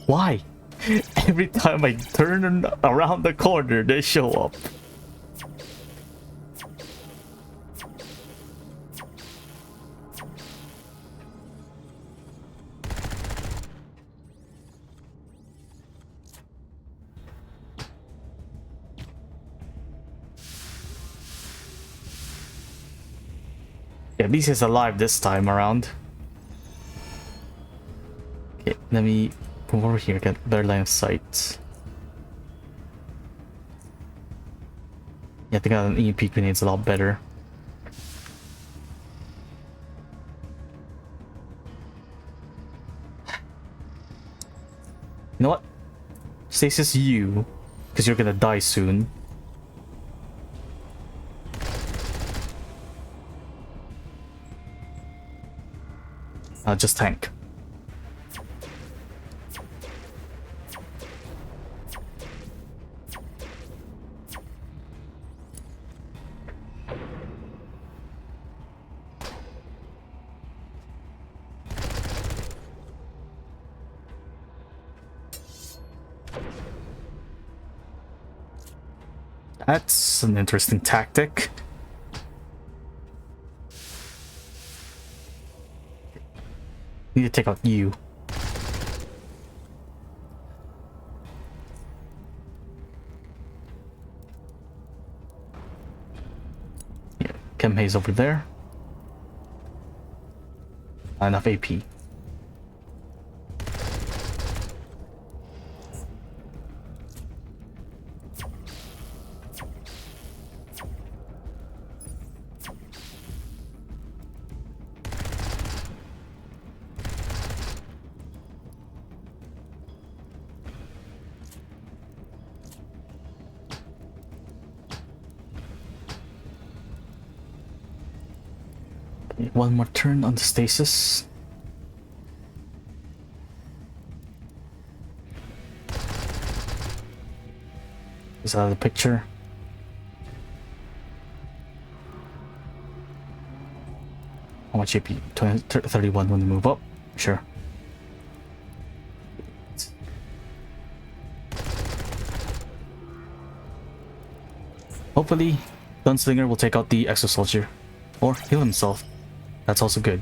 Why? Every time I turn around the corner, they show up. Yeah, at least he's alive this time around. Okay, let me move over here, get better line of sight. Yeah, I think an EMP grenade's a lot better. You know what? Stasis you, because you're gonna die soon. Just tank. That's an interesting tactic. Need to take out you. Yeah, chem haze over there. Not enough AP. One more turn on the stasis. this out of the picture. How much AP? 31 when we move up. Sure. Hopefully, Gunslinger will take out the Exo Soldier. Or heal himself. That's also good.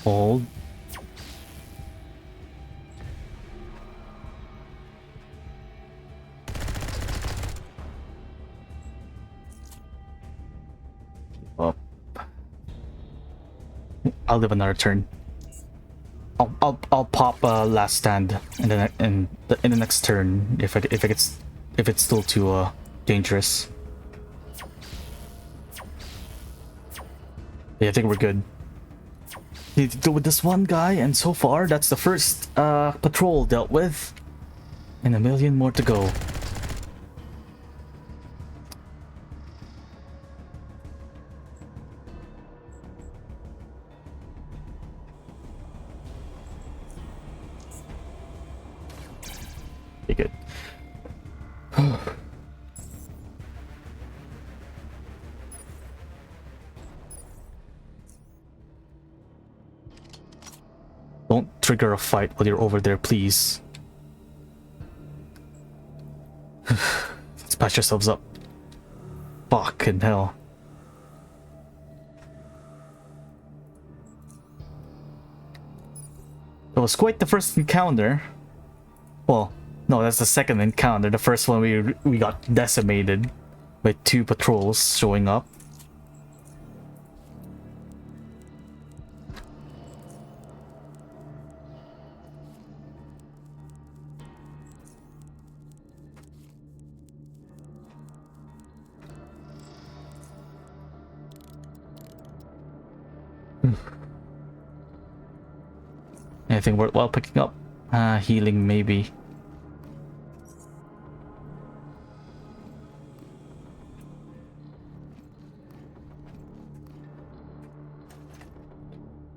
Hold. Up. I'll live another turn. I'll pop last stand in the next turn if it's still too dangerous. Yeah, I think we're good. Need to deal with this one guy, and so far that's the first patrol dealt with, and a million more to go. Be good. Don't trigger a fight while you're over there, please. Let's patch yourselves up. Fucking hell. It was quite the first encounter. Well, no, that's the second encounter. The first one we got decimated with 2 patrols showing up. Anything worthwhile picking up? Healing maybe.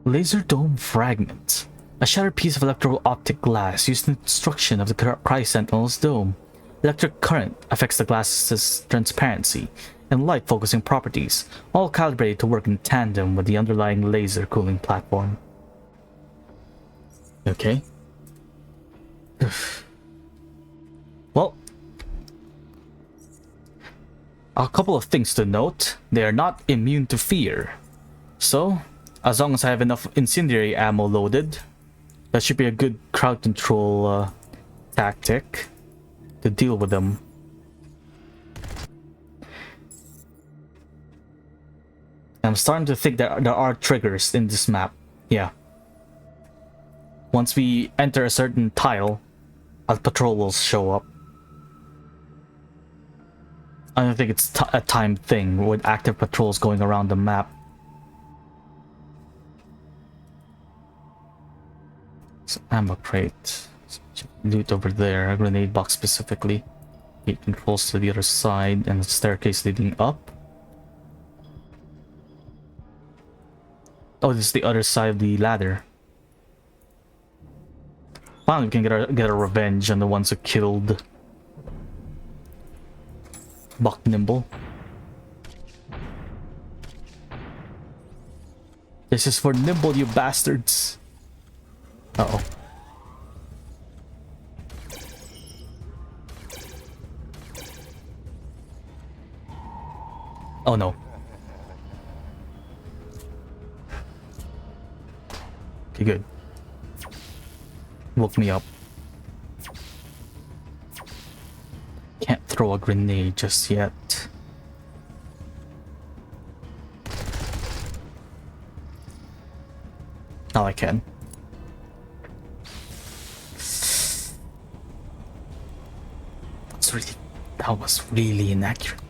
Laser dome fragment. A shattered piece of electro-optic glass used in the destruction of the Cry Sentinel's dome. Electric current affects the glass's transparency and light focusing properties, all calibrated to work in tandem with the underlying laser cooling platform. Okay. Well, a couple of things to note. They are not immune to fear. So, as long as I have enough incendiary ammo loaded, that should be a good crowd control tactic to deal with them. I'm starting to think that there are triggers in this map. Yeah. Once we enter a certain tile, a patrol will show up. I don't think it's a timed thing with active patrols going around the map. So, ammo crate. Loot over there, a grenade box specifically. Gate controls to the other side, and a staircase leading up. Oh, this is the other side of the ladder. Finally, we can get our revenge on the ones who killed Buck Nimble. This is for Nimble, you bastards. Uh-oh. Oh no. Okay, good. Woke me up. Can't throw a grenade just yet. Now I can. That was really inaccurate.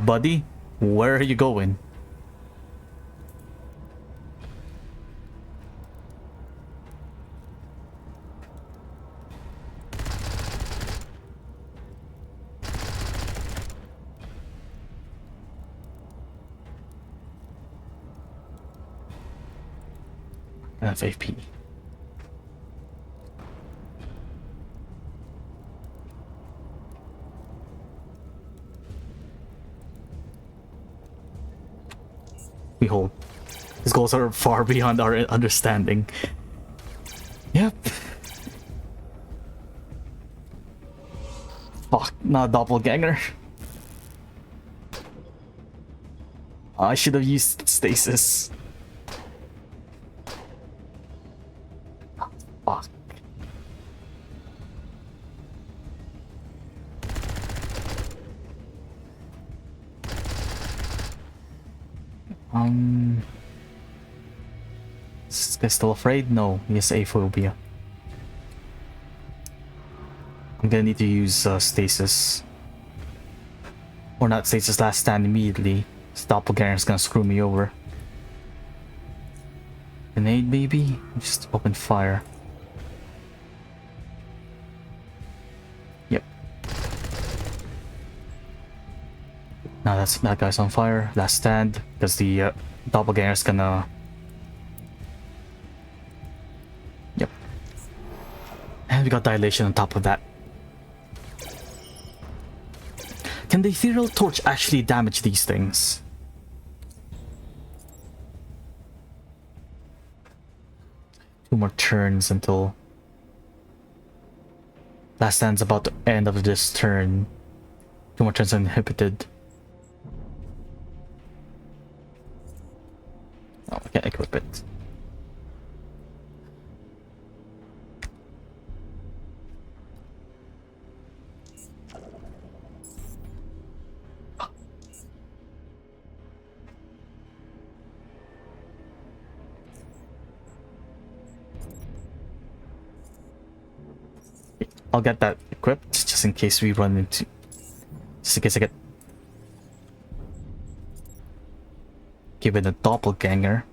Buddy, where are you going? FAP. Behold, his goals are far beyond our understanding. Yep. Fuck, not a doppelganger. I should have used stasis. Fuck. Is this guy still afraid? No, he has aphobia. I'm gonna need to use stasis. Or not stasis, last stand immediately. This doppelganger's gonna screw me over. Grenade maybe? Just open fire. Yep. Now that guy's on fire. Last stand, because the doppelganger's gonna... Yep. And we got dilation on top of that. Can the ethereal torch actually damage these things? Two more turns until last stand's about to end of this turn. Two more turns uninhibited. Oh, I can't equip it. I'll get that equipped just in case we run into... Just in case I get... given a doppelganger.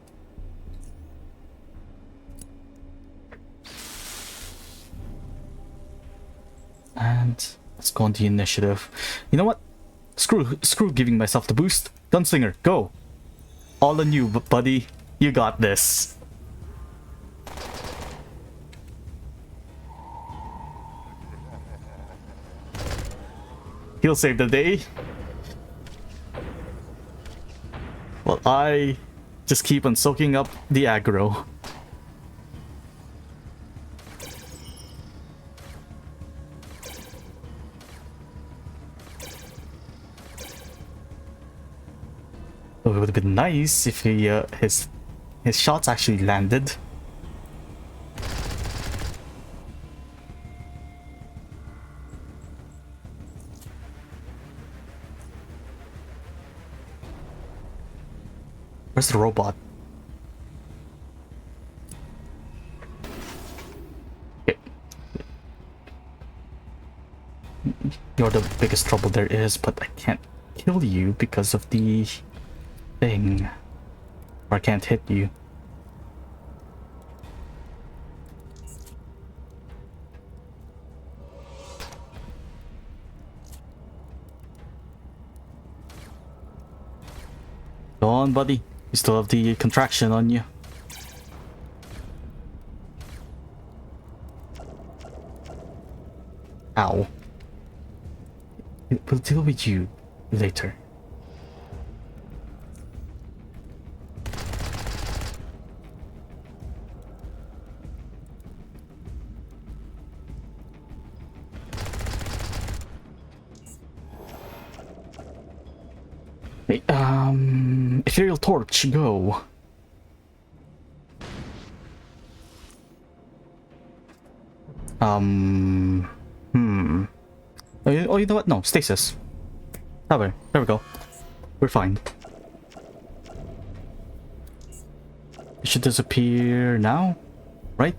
And let's go on the initiative. You know what? Screw giving myself the boost. Gunslinger, go! All on you, buddy. You got this. He'll save the day. Well, I just keep on soaking up the aggro. It would have been nice if he, his shots actually landed. Where's the robot? Okay. You're the biggest trouble there is, but I can't kill you because of the thing. Or I can't hit you. Go on, buddy. You still have the contraction on you. Ow. We'll deal with you later. Hey, ethereal torch, go. Oh, you know what? No, stasis. There we go. We're fine. It should disappear now, right?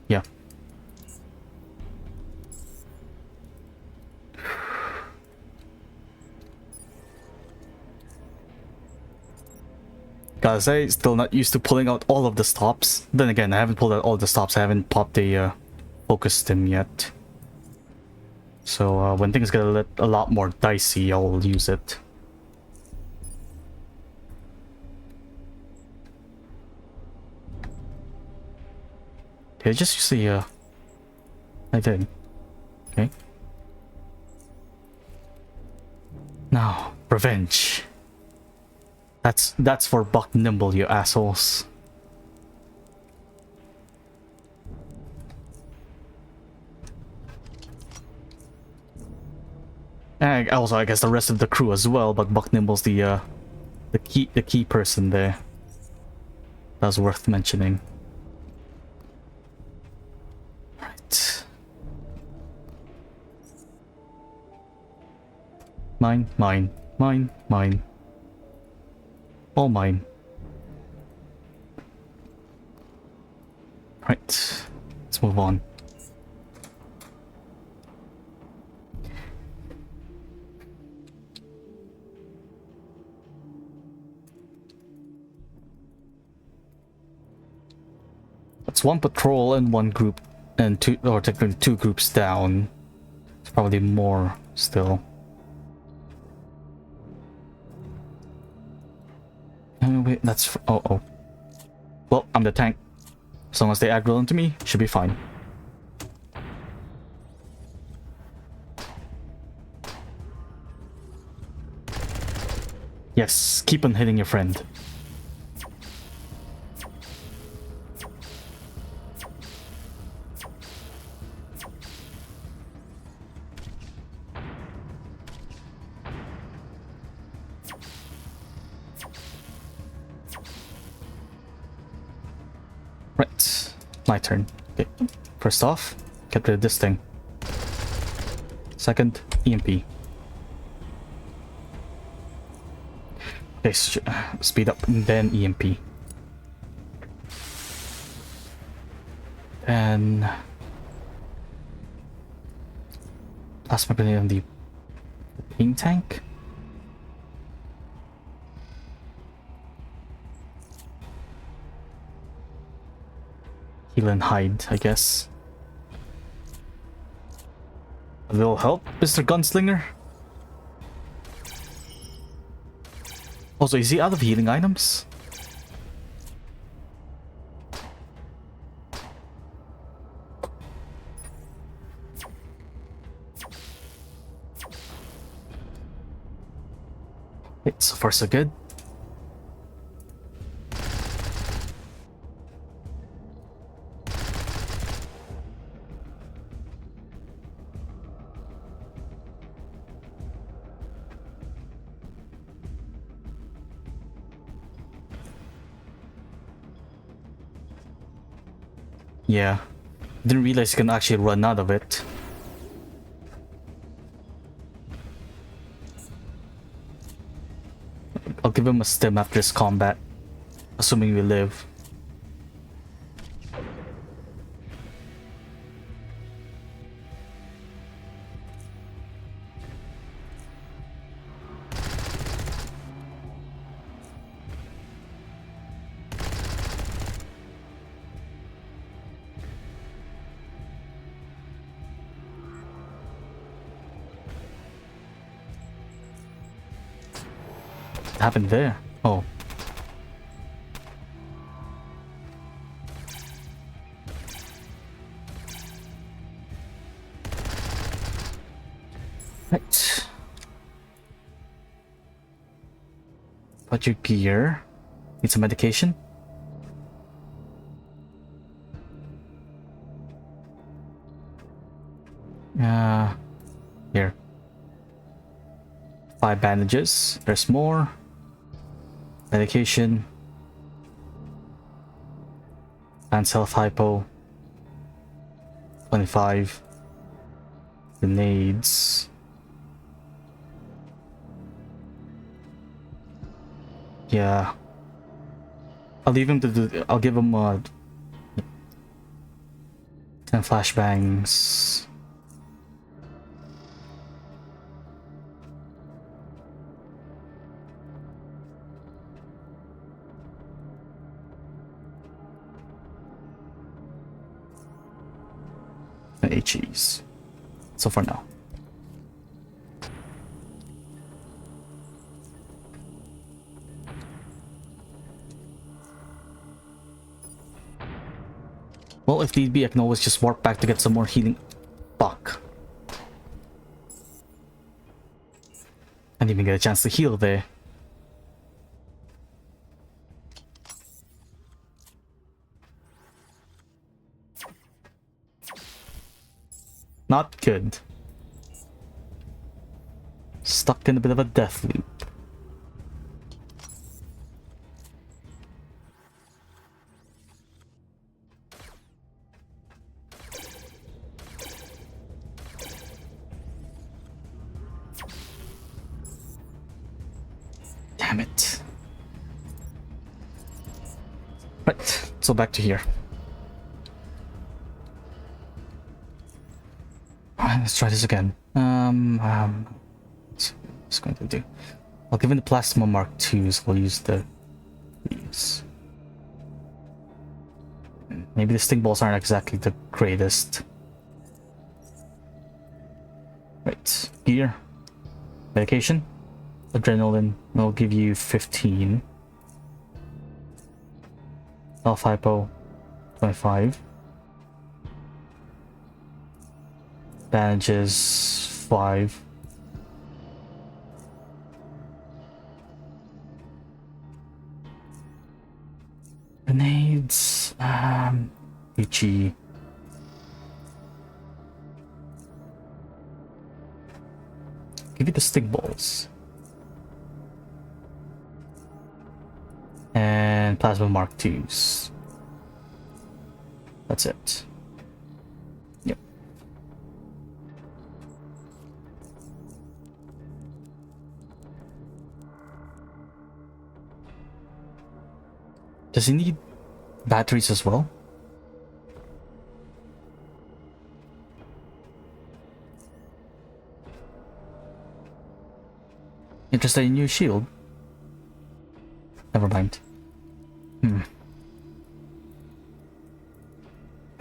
Yeah. Gotta say, still not used to pulling out all of the stops. Then again, I haven't pulled out all the stops. I haven't popped the focus stim yet. So when things get a lot more dicey, I'll use it. Okay, just see. I did. Okay. Now, revenge. That's for Buck Nimble, you assholes. And also, I guess the rest of the crew as well, but Buck Nimble's the key person there. That's worth mentioning. Right. Mine. All mine. Right. Let's move on. It's one patrol and one group, and two, or technically two groups down. It's probably more still. Wait, that's oh. Well, I'm the tank. As long as they aggro into me, should be fine. Yes, keep on hitting your friend. Right, my turn. Okay, first off, get rid of this thing. Second, EMP. Okay, speed up, and then EMP. And plasma grenade on the ping tank. Heal and hide, I guess. A little help, Mr. Gunslinger. Also, is he out of healing items? Okay, so far so good. Yeah, didn't realize you can actually run out of it. I'll give him a stim after this combat, assuming we live. What happened there? Oh. Right. Put your gear. Need some medication? Here. 5 bandages. There's more. Medication. And self hypo. 25. Grenades. Yeah. I'll leave him to do. I'll give him 10 flashbangs. And HEs. So for now. Well, if need be, I can always just warp back to get some more healing. Fuck. I didn't even get a chance to heal there. Not good. Stuck in a bit of a death loop. Damn it. Right, so back to here. Alright, let's try this again. What's it's going to do? I'll give him the plasma mark 2, so we'll use these. Maybe the sting balls aren't exactly the greatest. Right, gear. Medication. Adrenaline will give you 15. Health hypo 25. Bandages 5. Grenades, HE. Give you the stick balls. And plasma mark 2s. That's it. Yep. Does he need batteries as well? Interested in new shield? Never mind.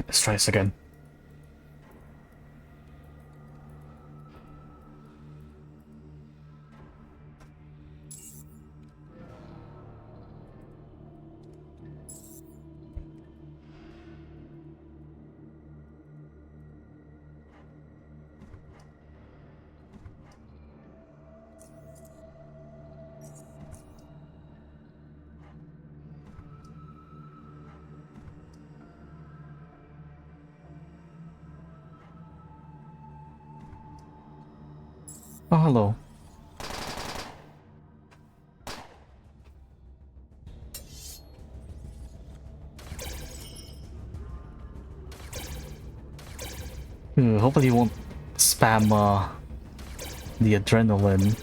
Let's try this again. Oh, hello. Hopefully you won't spam the adrenaline.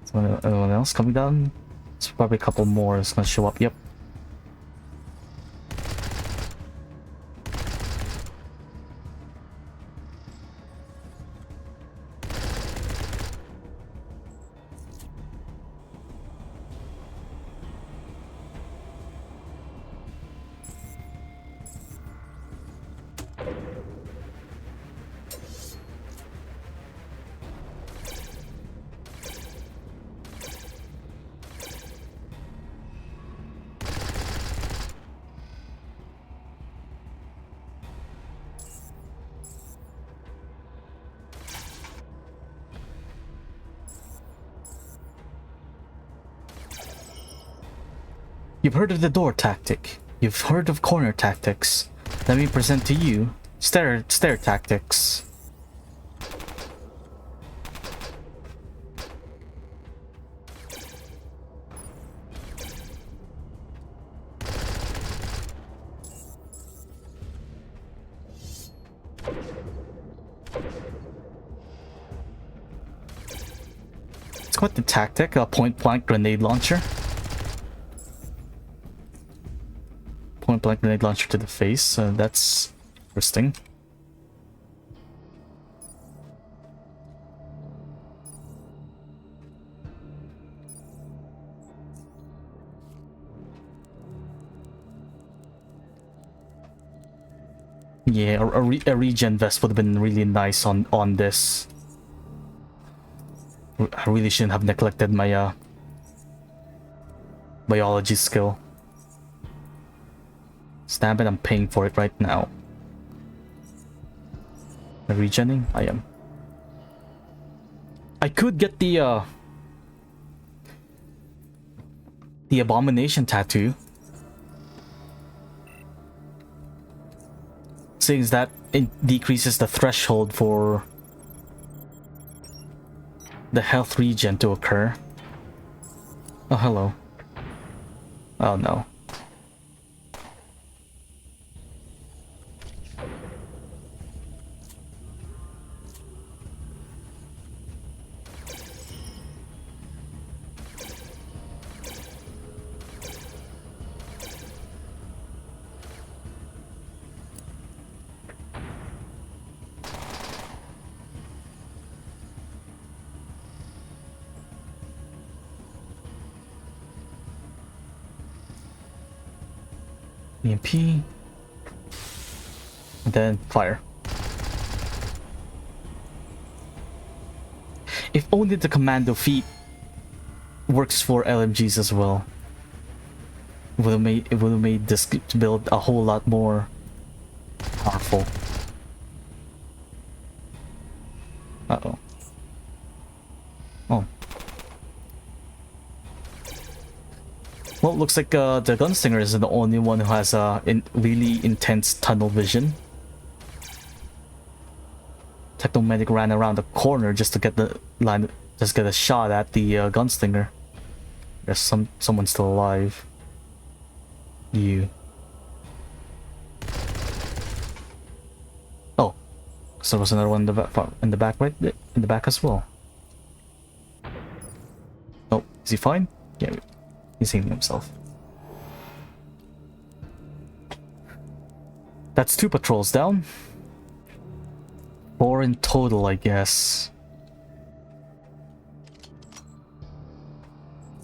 Is anyone else coming down? There's probably a couple more is gonna show up. Yep. You've heard of the door tactic. You've heard of corner tactics. Let me present to you stair tactics. It's quite the tactic, a point-blank grenade launcher. Point-blank grenade launcher to the face, that's interesting. Yeah, a regen vest would have been really nice on this. I really shouldn't have neglected my biology skill. Stab it, I'm paying for it right now. Am I regening? I am. I could get the abomination tattoo. Since that it decreases the threshold for the health regen to occur. Oh, hello. Oh no. EMP. And then fire. If only the commando feat works for LMGs as well. It would have made this build a whole lot more powerful. Uh-oh. Oh. Well, looks like the gunslinger is the only one who has really intense tunnel vision. Technomedic ran around the corner just to get the line, just get a shot at the gunslinger. There's someone still alive. You. Oh, so there was another one in the back, right? In the back as well. Oh, is he fine? Yeah. He's healing himself. That's 2 patrols down. 4 in total, I guess.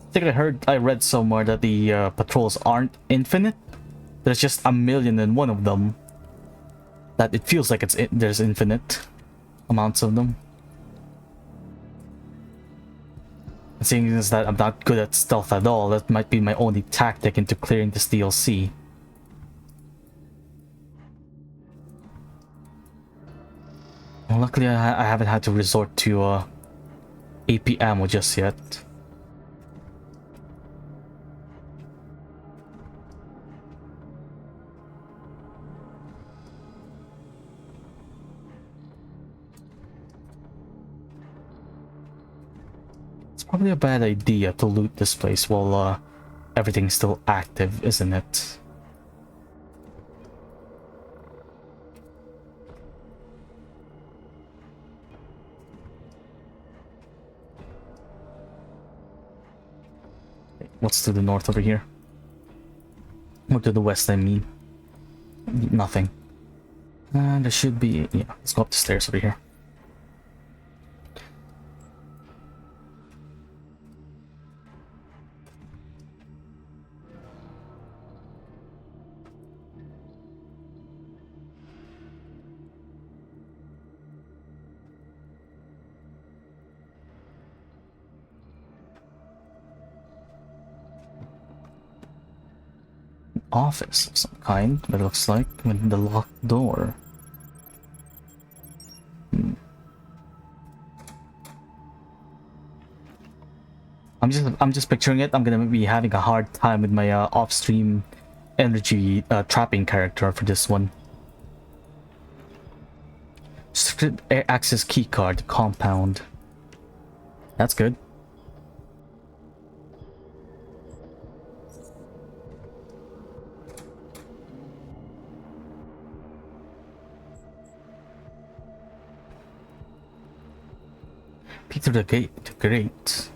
I think I read somewhere that the patrols aren't infinite. There's just 1,000,001 of them. That it feels like there's infinite amounts of them. Seeing as that I'm not good at stealth at all, that might be my only tactic into clearing this DLC. Well, luckily I haven't had to resort to AP ammo just yet. Probably a bad idea to loot this place while everything's still active, isn't it? What's to the north over here? Or to the west, I mean. Nothing. And there should be... yeah, let's go up the stairs over here. Office of some kind, it looks like, with the locked door. I'm just picturing it. I'm gonna be having a hard time with my off-stream energy trapping character for this one. Secret access keycard compound. That's good. Peek through the gate. Great.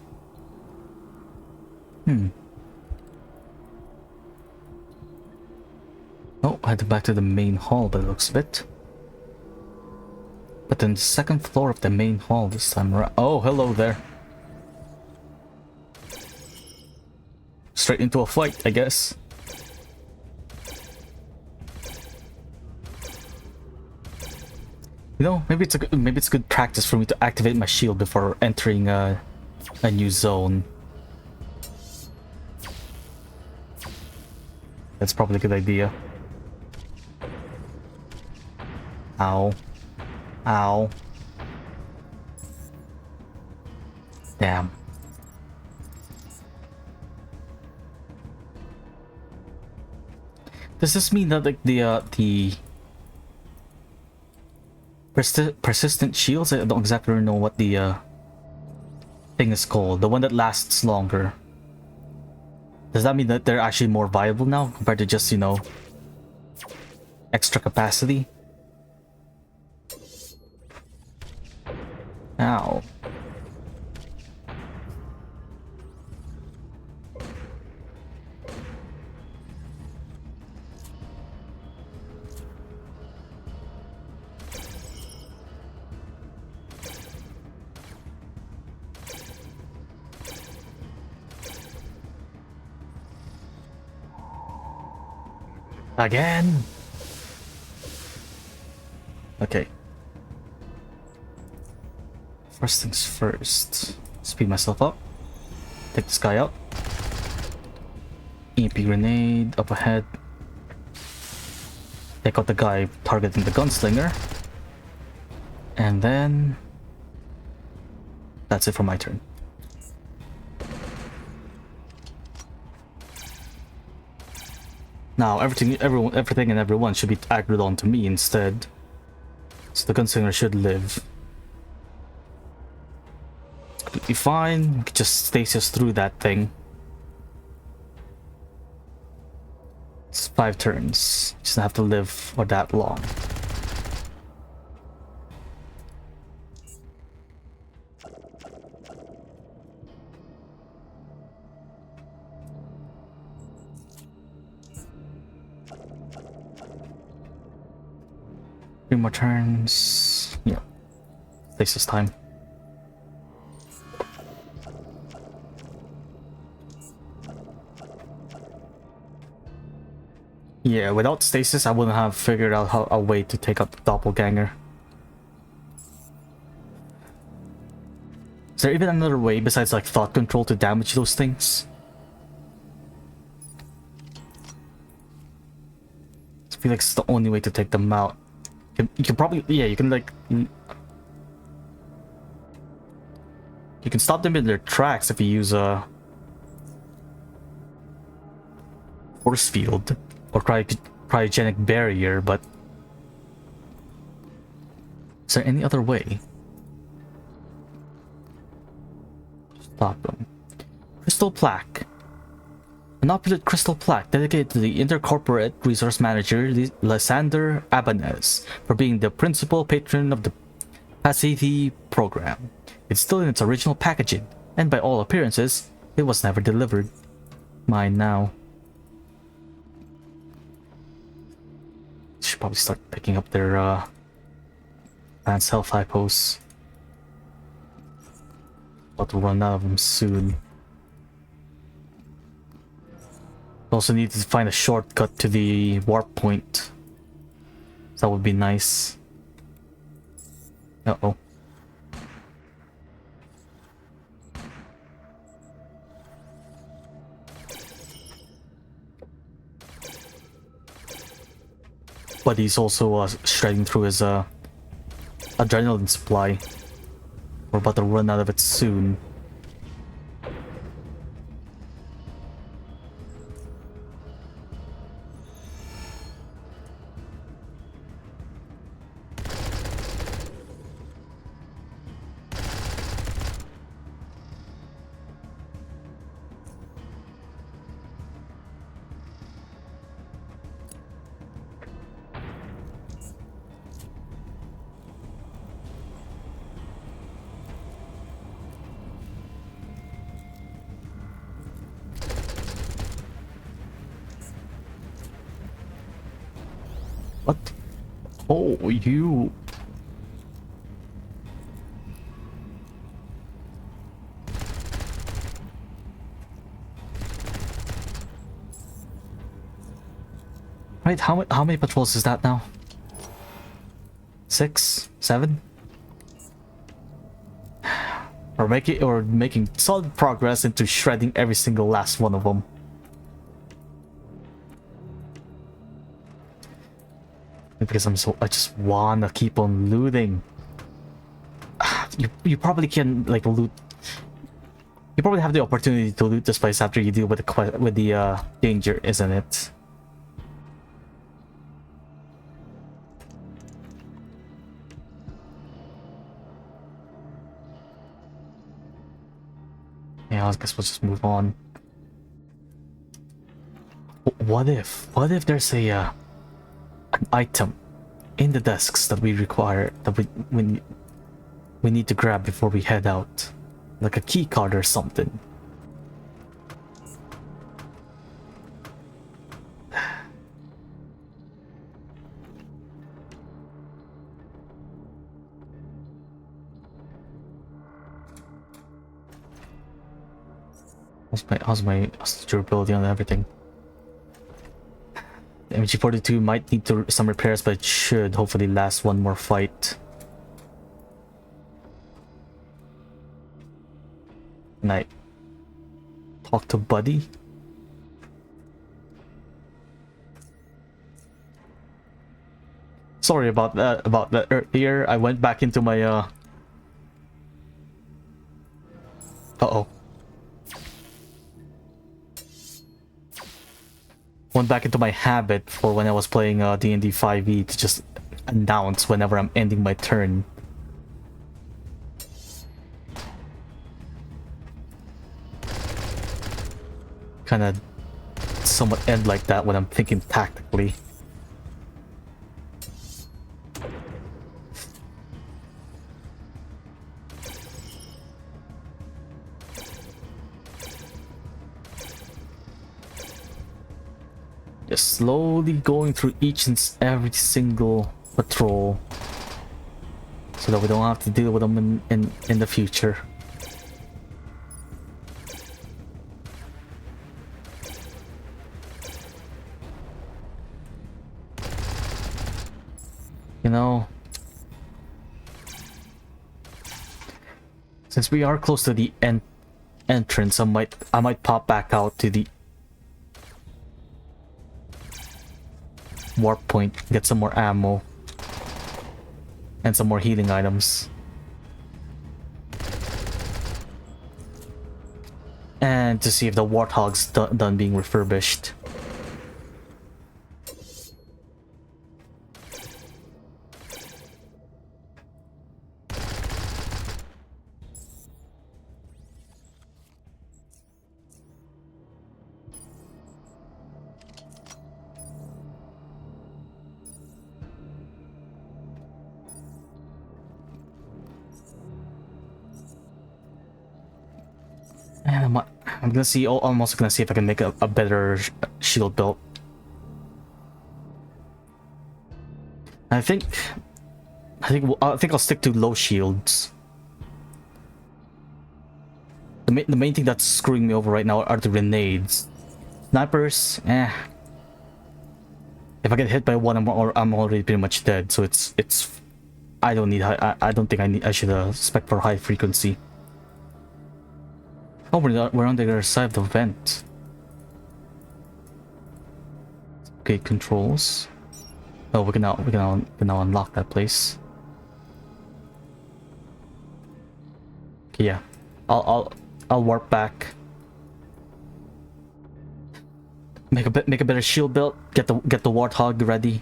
Oh, I head back to the main hall by the looks of it. But then the second floor of the main hall this time around. Oh, hello there. Straight into a fight, I guess. You know, maybe it's good practice for me to activate my shield before entering a new zone. That's probably a good idea. Ow. Ow. Damn. Does this mean that like the persistent shields? I don't exactly know what the thing is called. The one that lasts longer. Does that mean that they're actually more viable now compared to just, you know, extra capacity? Ow. Again? Okay. First things first. Speed myself up. Take this guy out. EMP grenade up ahead. Take out the guy targeting the gunslinger. And then... that's it for my turn. Now everything and everyone should be aggroed onto me instead. So the gunslinger should live. It's completely fine. We can just stasis through that thing. It's 5 turns. Just don't have to live for that long. Three more turns. Yeah. Stasis time. Yeah, without stasis, I wouldn't have figured out a way to take out the doppelganger. Is there even another way besides like thought control to damage those things? I feel like it's the only way to take them out. You can probably, yeah, you can like... you can stop them in their tracks if you use a... force field or cryogenic barrier, but... is there any other way? Stop them. Crystal plaque. An opulent crystal plaque dedicated to the Intercorporate Resource Manager, Lysander Abanez, for being the principal patron of the Pacithi program. It's still in its original packaging, and by all appearances, it was never delivered. Mine now. Should probably start picking up their advanced health hypos. About to run out of them soon. Also need to find a shortcut to the warp point. That would be nice. Uh-oh. But he's also shredding through his adrenaline supply. We're about to run out of it soon. What? Oh, you... Right, how many patrols is that now? 6? 7? We're making solid progress into shredding every single last one of them. Because I just wanna keep on looting. You probably can like loot. You probably have the opportunity to loot this place after you deal with the danger, isn't it? Yeah, I guess we'll just move on. What if there's a an item in the desks that we require that we need to grab before we head out, like a key card or something. How's my durability on everything? The MG42 might need some repairs, but it should hopefully last one more fight. Can I talk to Buddy? Sorry about that earlier. I went back into my uh-oh. Went back into my habit for when I was playing D&D 5e to just announce whenever I'm ending my turn. Kind of somewhat end like that when I'm thinking tactically. Just slowly going through each and every single patrol so that we don't have to deal with them in the future. You know, since we are close to the entrance, I might pop back out to the warp point, get some more ammo and some more healing items, and to see if the Warthog's done being refurbished. I'm gonna see. Oh, I'm also gonna see if I can make a better shield build. I think I'll stick to low shields. The main thing that's screwing me over right now are the grenades. Snipers, eh. If I get hit by one, I'm already pretty much dead. So it's I don't need. I don't think I should spec for high frequency. Oh, we're on the other side of the vent. Okay, controls. Oh, we can now unlock that place. Okay, yeah, I'll warp back. Make a better shield build. Get the Warthog ready.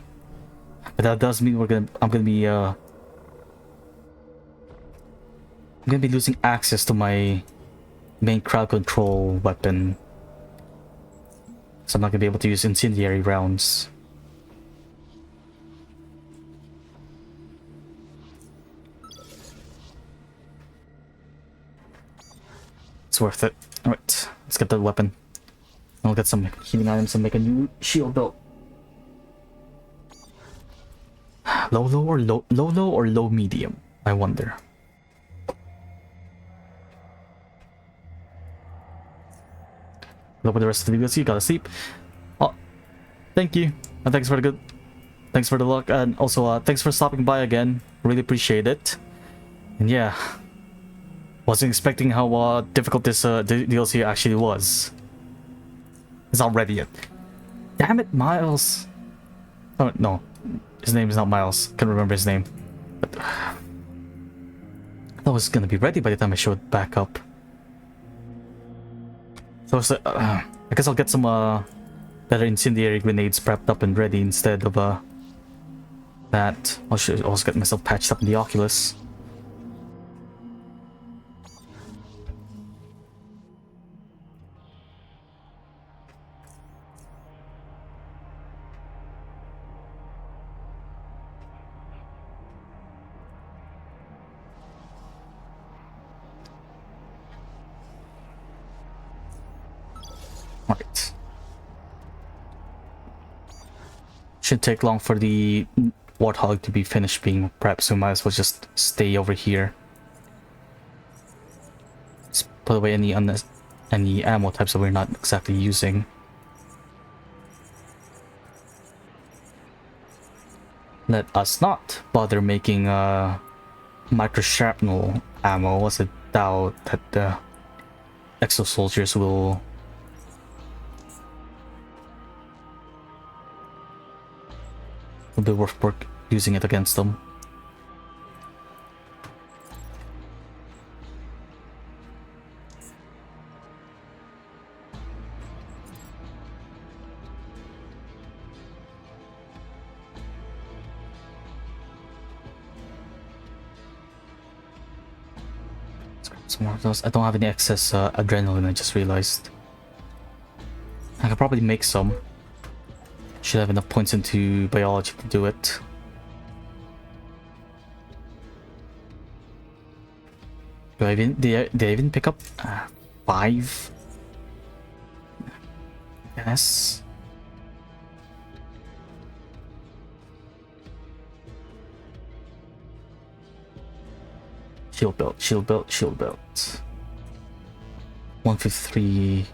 But that does mean I'm gonna be losing access to my main crowd control weapon, so I'm not gonna be able to use incendiary rounds. It's worth it. Alright, let's get the weapon. I'll get some healing items and make a new shield build. Low or low medium, I wonder. Look at the rest of the video. See you gotta sleep. Oh, thank you, and thanks for the luck, and also thanks for stopping by again. Really appreciate it. And yeah, wasn't expecting how difficult this DLC actually was. It's not ready yet. Damn it, Miles. Oh no, his name is not Miles. Can't remember his name. But I was gonna be ready by the time I showed back up. So I guess I'll get some better incendiary grenades prepped up and ready instead of that. I should also get myself patched up in the Oculus. Alright. Shouldn't take long for the Warthog to be finished being prepped, so we might as well just stay over here. Let's put away any ammo types that we're not exactly using. Let us not bother making micro shrapnel ammo, as I doubt that the exo soldiers will be worth using it against them. Some more of those. I don't have any excess adrenaline, I just realized. I could probably make some. Should have enough points into biology to do it. Did I even pick up 5? Yes. Shield belt, shield belt, shield belt. 153.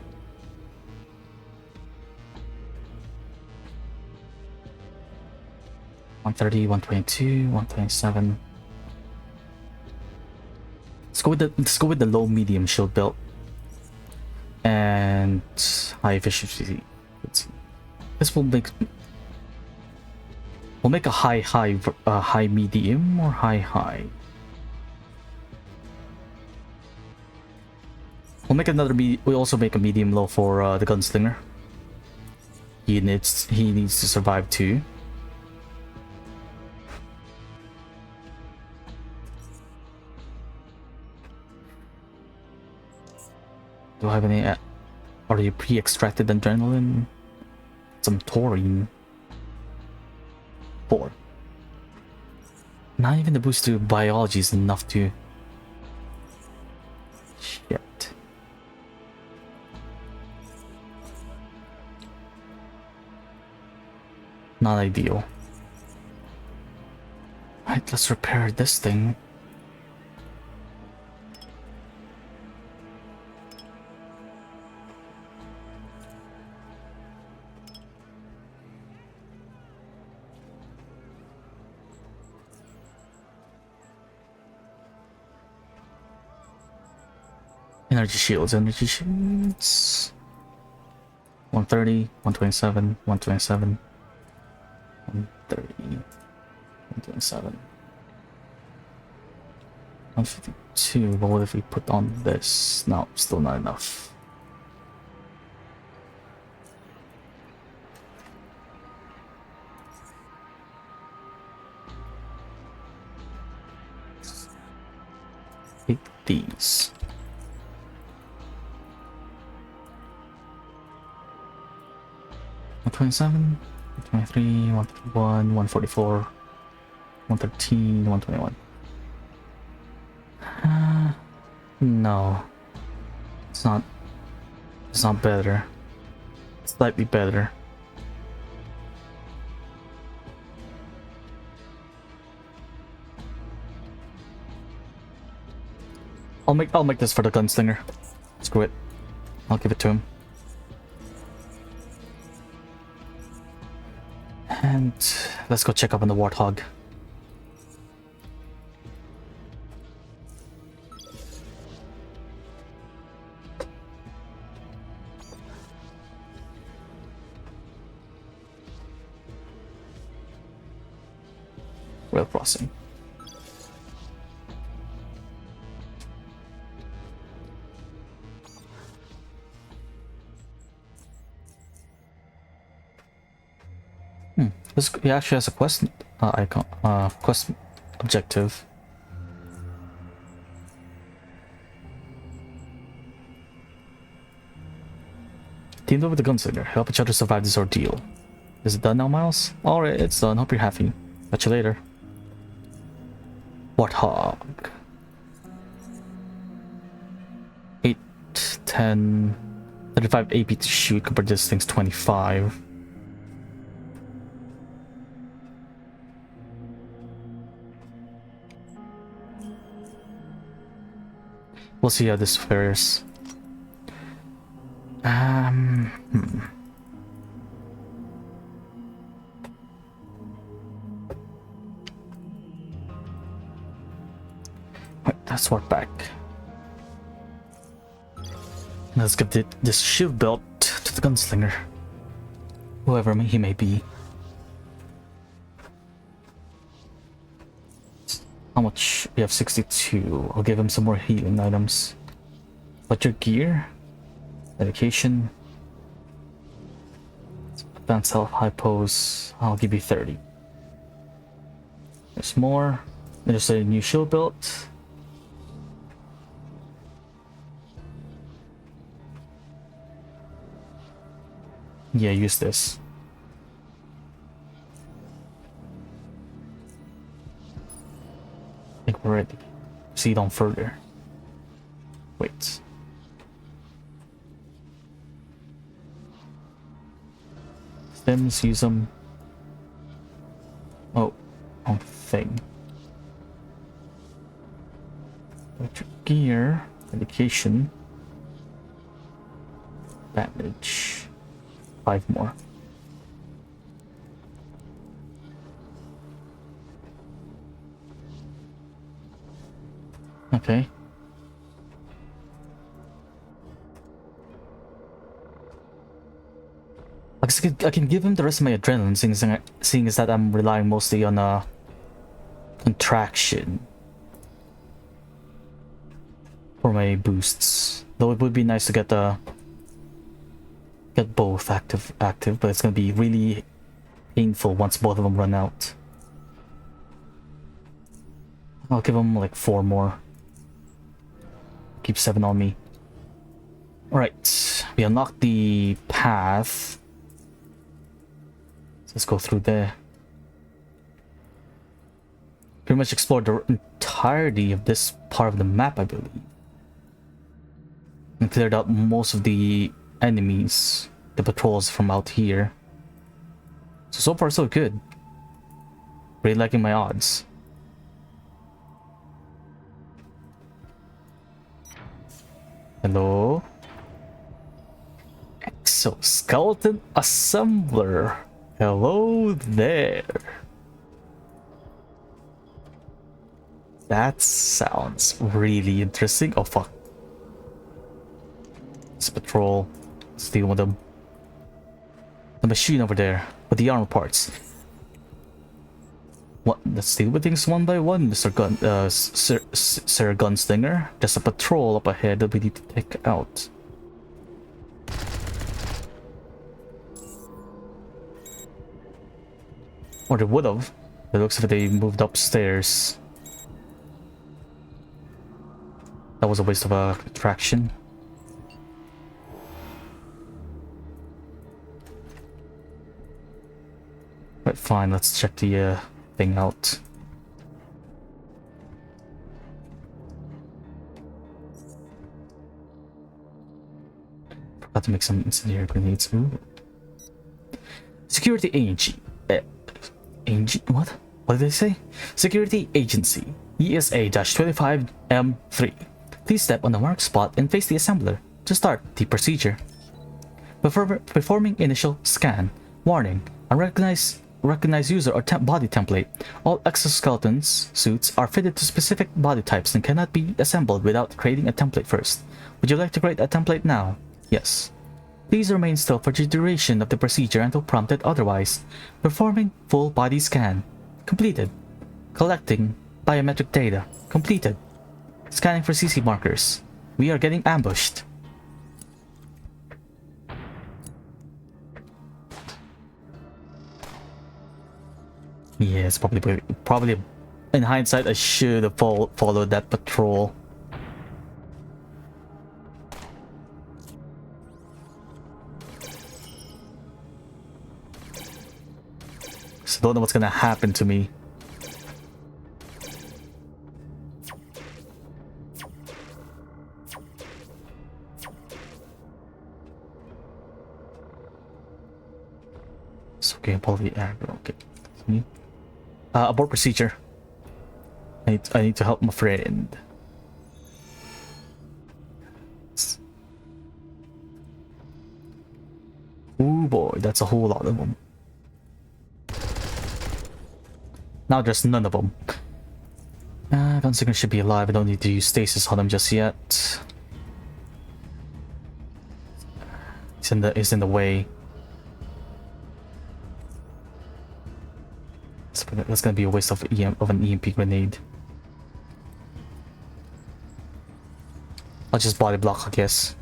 $130, $122, $127. Let's go with the low medium shield belt and high efficiency. Let's see. This will make a high medium or high. We'll also make a medium low for the gunslinger. He needs to survive too. Do I have any already pre-extracted adrenaline? Some taurine. 4. Not even the boost to biology is enough to... Shit. Not ideal. Right, let's repair this thing. Energy shields. 130, 127, 127, 130, 127, 152. But what if we put on this? No, still not enough. Take these. 127, 123, 131, 144, 113, 121. No. It's not better. It's slightly better. I'll make this for the gunslinger. Screw it. I'll give it to him. And let's go check up on the Warthog. rail crossing. He actually has a quest icon, quest objective. Teamed up with the gunslinger. Help each other survive this ordeal. Is it done now, Miles? Alright, it's done. Hope you're happy. Catch you later. Warthog. 8, 10, 35 AP to shoot compared to this thing's 25. We'll see how this fares. Right, let's walk back. Let's give this shield belt to the gunslinger, whoever he may be. How much? We have 62. I'll give him some more healing items. But your gear, medication, advanced health, high pose. I'll give you 30. There's more. There's a new shield belt. Yeah, use this. I think we're ready. Proceed on further. Wait. Stems, use them. Oh, wrong thing. Electric gear, medication, bandage. 5 more. Okay. I can give him the rest of my adrenaline, seeing as that I'm relying mostly on contraction for my boosts. Though it would be nice to get both active, but it's gonna be really painful once both of them run out. I'll give him like 4 more. Keep 7 on me. Alright, we unlocked the path. Let's go through there. Pretty much explored the entirety of this part of the map, I believe. And cleared out most of the enemies, the patrols from out here. So far so good. Really liking my odds. Hello? Exoskeleton assembler. Hello there. That sounds really interesting. Oh fuck. Let's patrol. Let's deal with them. The machine over there with the armor parts. What? Let's deal with things one by one, Mr. Sir Gunslinger. There's a patrol up ahead that we need to take out. Or they would have. It looks like they moved upstairs. That was a waste of a attraction. Right, fine. Let's check the thing out. Forgot to make some incendiary grenades. Ooh. Security agency. What? What did they say? Security Agency, ESA-25M3. Please step on the marked spot and face the assembler to start the procedure. Before performing initial scan. Warning: unrecognized user or body template. All exoskeletons suits are fitted to specific body types and cannot be assembled without creating a template first. Would you like to create a template now? Yes. Please remain still for the duration of the procedure until prompted otherwise. Performing full body scan. Completed. Collecting biometric data. Completed. Scanning for CC markers. We are getting ambushed. Yes, probably in hindsight I should have followed that patrol. So don't know what's gonna happen to me. It's okay, probably aggro. Okay. Abort procedure. I need to help my friend. Oh boy, that's a whole lot of them. Now there's none of them. Gunslinger should be alive. I don't need to use stasis on them just yet. It's in the way. That's gonna be a waste of an EMP grenade. I'll just body block, I guess.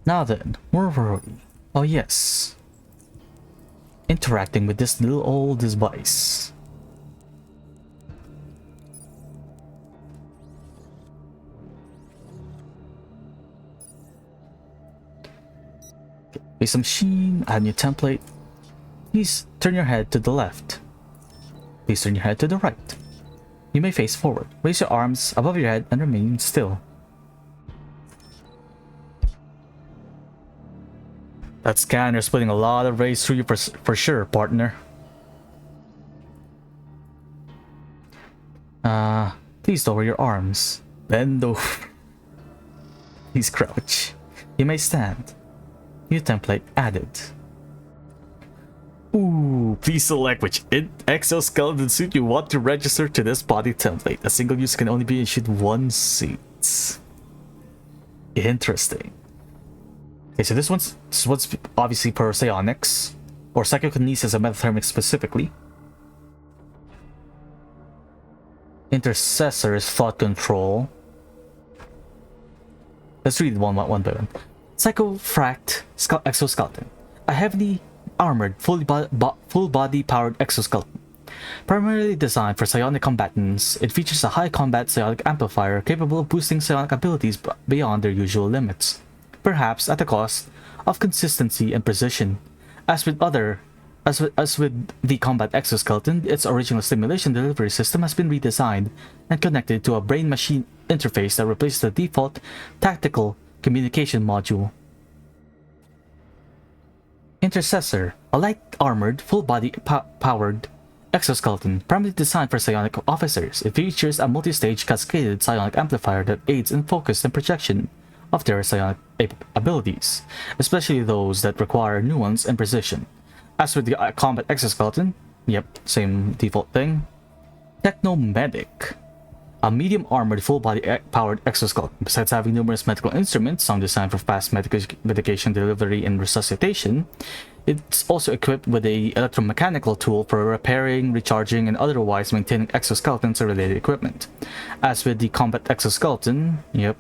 Now then, where were we? Oh yes. Interacting with this little old device. Face machine, add new template. Please turn your head to the left. Please turn your head to the right. You may face forward. Raise your arms above your head and remain still. That scanner's putting a lot of rays through you for sure, partner. Please lower your arms. Bend over. Please crouch. You may stand. New template added. Ooh, please select which exoskeleton suit you want to register to this body template. A single user can only be issued one suit. Interesting. Okay, so this one's obviously per psionics, or psychokinesis and metathermic specifically. Intercessor is thought control. Let's read one by one. Psychofract exoskeleton. A heavily armored, full body powered exoskeleton. Primarily designed for psionic combatants, it features a high combat psionic amplifier capable of boosting psionic abilities beyond their usual limits. Perhaps at the cost of consistency and precision. As with the combat exoskeleton, its original stimulation delivery system has been redesigned and connected to a brain-machine interface that replaces the default tactical communication module. Intercessor, a light-armored, full-body powered exoskeleton primarily designed for psionic officers. It features a multi-stage cascaded psionic amplifier that aids in focus and projection of their psionic abilities, especially those that require nuance and precision. As with the combat exoskeleton, yep, same default thing. Technomedic, a medium-armored, full-body powered exoskeleton. Besides having numerous medical instruments, some designed for fast medication delivery and resuscitation, it's also equipped with a electromechanical tool for repairing, recharging, and otherwise maintaining exoskeletons and related equipment. As with the combat exoskeleton, yep.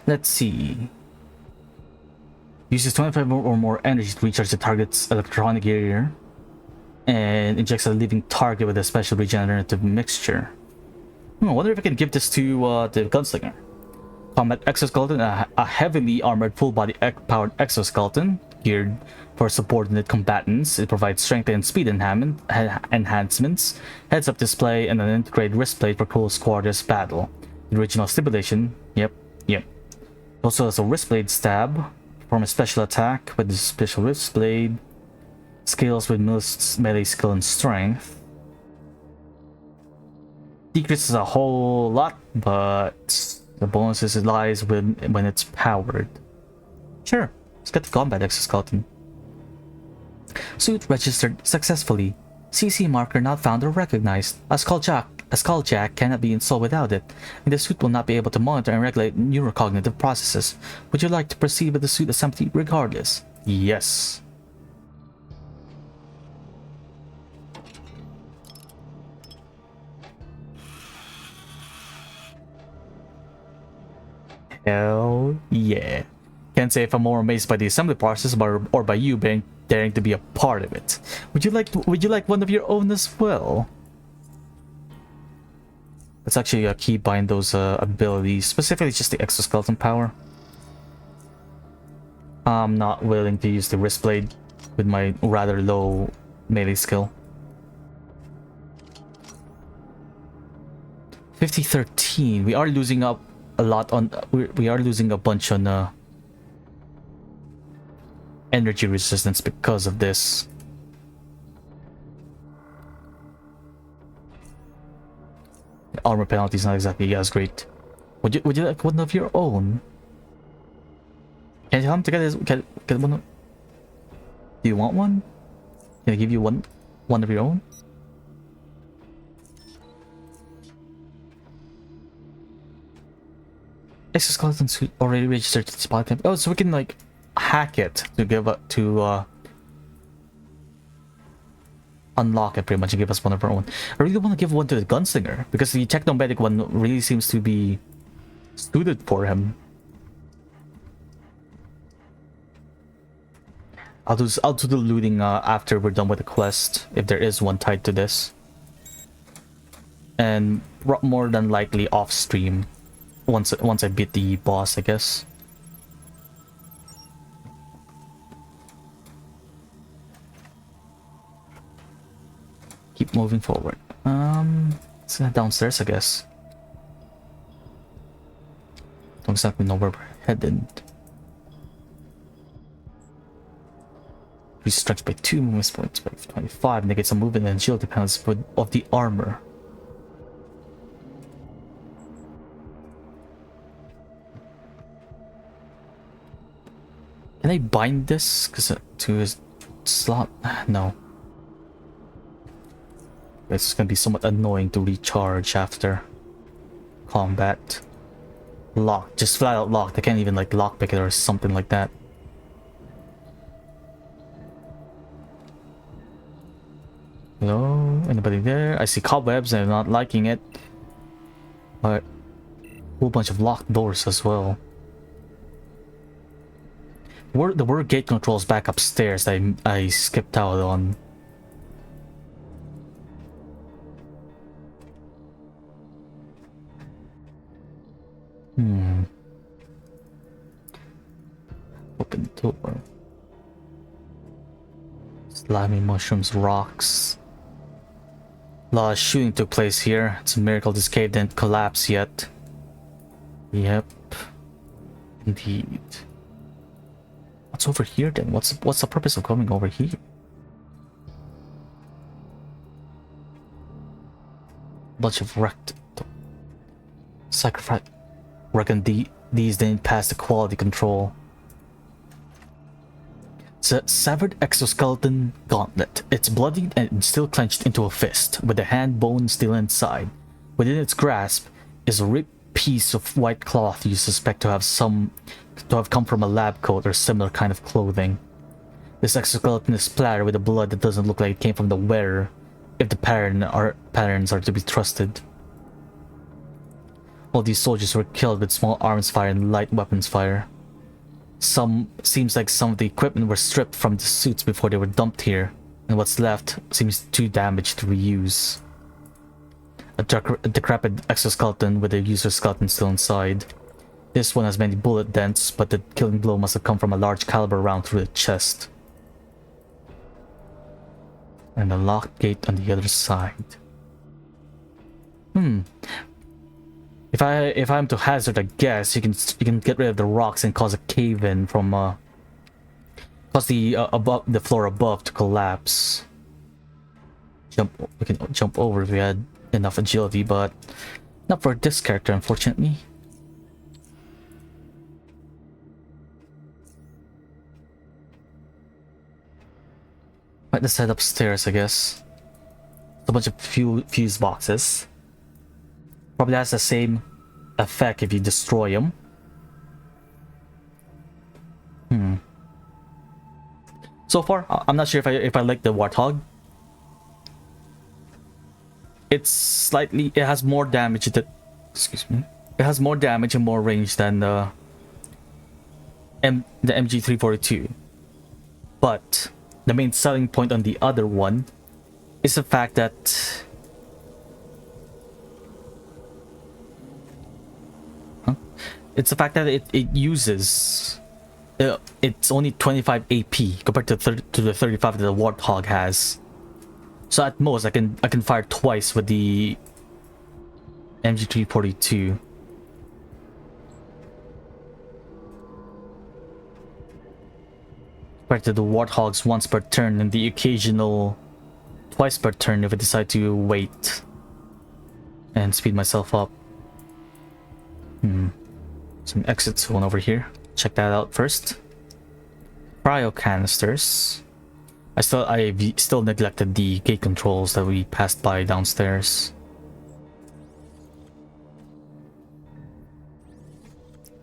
Let's see. Uses 25 or more energy to recharge the target's electronic gear and injects a living target with a special regenerative mixture. I wonder if I can give this to the gunslinger. Combat exoskeleton, a heavily armored full-body powered exoskeleton geared for subordinate combatants. It provides strength and speed enhancements, heads-up display, and an integrated wristplate for close quarters battle. The original stipulation, yep. Also has a wristblade stab, perform a special attack with the special wristblade, scales with melee skill and strength. Decreases a whole lot, but the bonuses it lies when it's powered. Sure, Let's get the combat exoskeleton. Suit registered successfully. CC marker not found or recognized. A skulljack cannot be installed without it, and the suit will not be able to monitor and regulate neurocognitive processes. Would you like to proceed with the suit assembly regardless? Yes. Hell yeah. Can't say if I'm more amazed by the assembly process or by you daring to be a part of it. Would you like one of your own as well? Let's actually keybind those abilities, specifically just the exoskeleton power. I'm not willing to use the wrist blade with my rather low melee skill. 50-13. We are losing up a lot on. We are losing a bunch on energy resistance because of this. The armor penalty is not exactly as great. Would you like one of your own? Can you tell him to get one? Do you want one? Can I give you one of your own? Exoskeleton suit already registered to spot temp. Oh, so we can like hack it to give up to unlock it pretty much and give us one of our own. I really want to give one to the gunslinger because the technomedic one really seems to be suited for him. I'll do the looting after we're done with the quest, if there is one tied to this, and more than likely off stream once I beat the boss, I guess. Keep moving forward. Let's head downstairs, I guess. Don't exactly know where we're headed. Increase strength by 2, movement points by 25, negates some movement and agility penalties of the armor. Can I bind this to his slot? No. It's gonna be somewhat annoying to recharge after combat. Lock, just flat out locked. I can't even like lockpick it or something like that. Hello? Anybody there? I see cobwebs and I'm not liking it. But a whole bunch of locked doors as well. There were gate controls back upstairs that I skipped out on. Open door. Slimy mushrooms, rocks. A lot of shooting took place here. It's a miracle this cave didn't collapse yet. Yep. Indeed. What's over here then? What's the purpose of coming over here? Bunch of wrecked sacrifice. Reckon these didn't pass the quality control. It's a severed exoskeleton gauntlet. It's bloodied and still clenched into a fist, with the hand bone still inside. Within its grasp is a ripped piece of white cloth you suspect to have come from a lab coat or similar kind of clothing. This exoskeleton is splattered with a blood that doesn't look like it came from the wearer, if the patterns are to be trusted. All these soldiers were killed with small arms fire and light weapons fire. Seems like some of the equipment were stripped from the suits before they were dumped here, and what's left seems too damaged to reuse. A decrepit exoskeleton with a user skeleton still inside. This one has many bullet dents, but the killing blow must have come from a large caliber round through the chest. And a locked gate on the other side. If I'm to hazard a guess, you can get rid of the rocks and cause a cave-in from cause the floor above to collapse. We can jump over if we had enough agility, but not for this character, unfortunately. Right, let's head upstairs, I guess. A bunch of fuse boxes. Probably has the same effect if you destroy them. So far, I'm not sure if I like the Warthog. It has more damage that, excuse me. It has more damage and more range than the MG342. But the main selling point on the other one is the fact that it uses it's only 25 AP compared to the 35 that the Warthog has. So at most I can fire twice with the MG342. Compared to the Warthogs once per turn and the occasional twice per turn if I decide to wait and speed myself up. Some exit zone over here. Check that out first. Cryo canisters. I still neglected the gate controls that we passed by downstairs.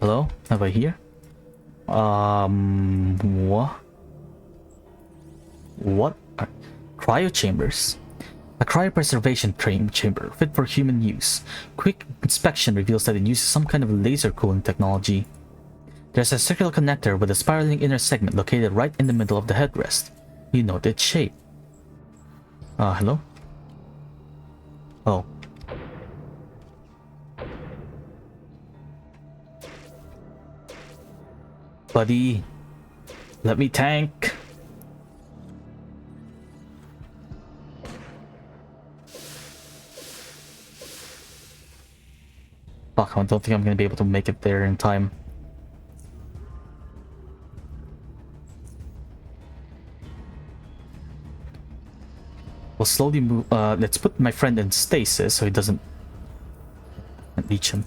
Hello? Am I here? What? Cryo chambers. A cryopreservation chamber fit for human use. Quick inspection reveals that it uses some kind of laser cooling technology. There's a circular connector with a spiraling inner segment located right in the middle of the headrest. You note its shape. Hello? Oh. Buddy, let me tank. Fuck, I don't think I'm gonna be able to make it there in time. We'll slowly move. Let's put my friend in stasis so he doesn't reach him.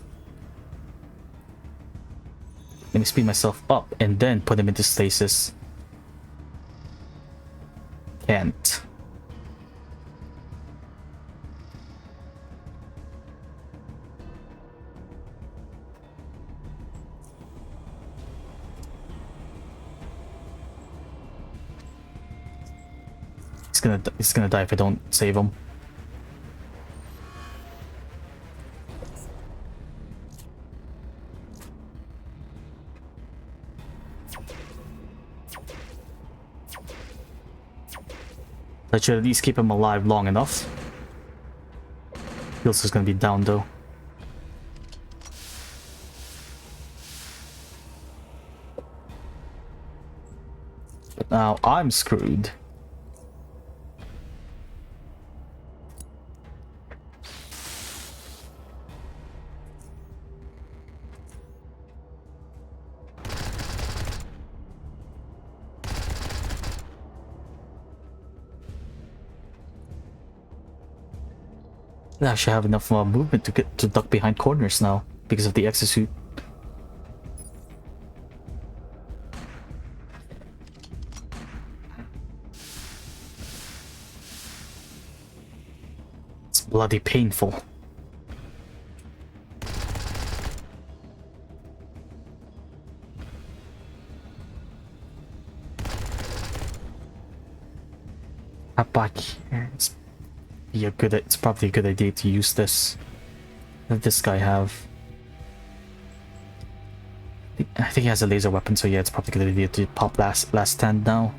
Let me speed myself up and then put him into stasis. Can't. He's gonna die if I don't save him. I should at least keep him alive long enough. Heals is gonna be down though. But now I'm screwed. I should have enough movement to duck behind corners now because of the exosuit. It's bloody painful. Hop back here. It's probably a good idea to use this. What does this guy have? I think he has a laser weapon, so yeah, it's probably a good idea to pop last stand now.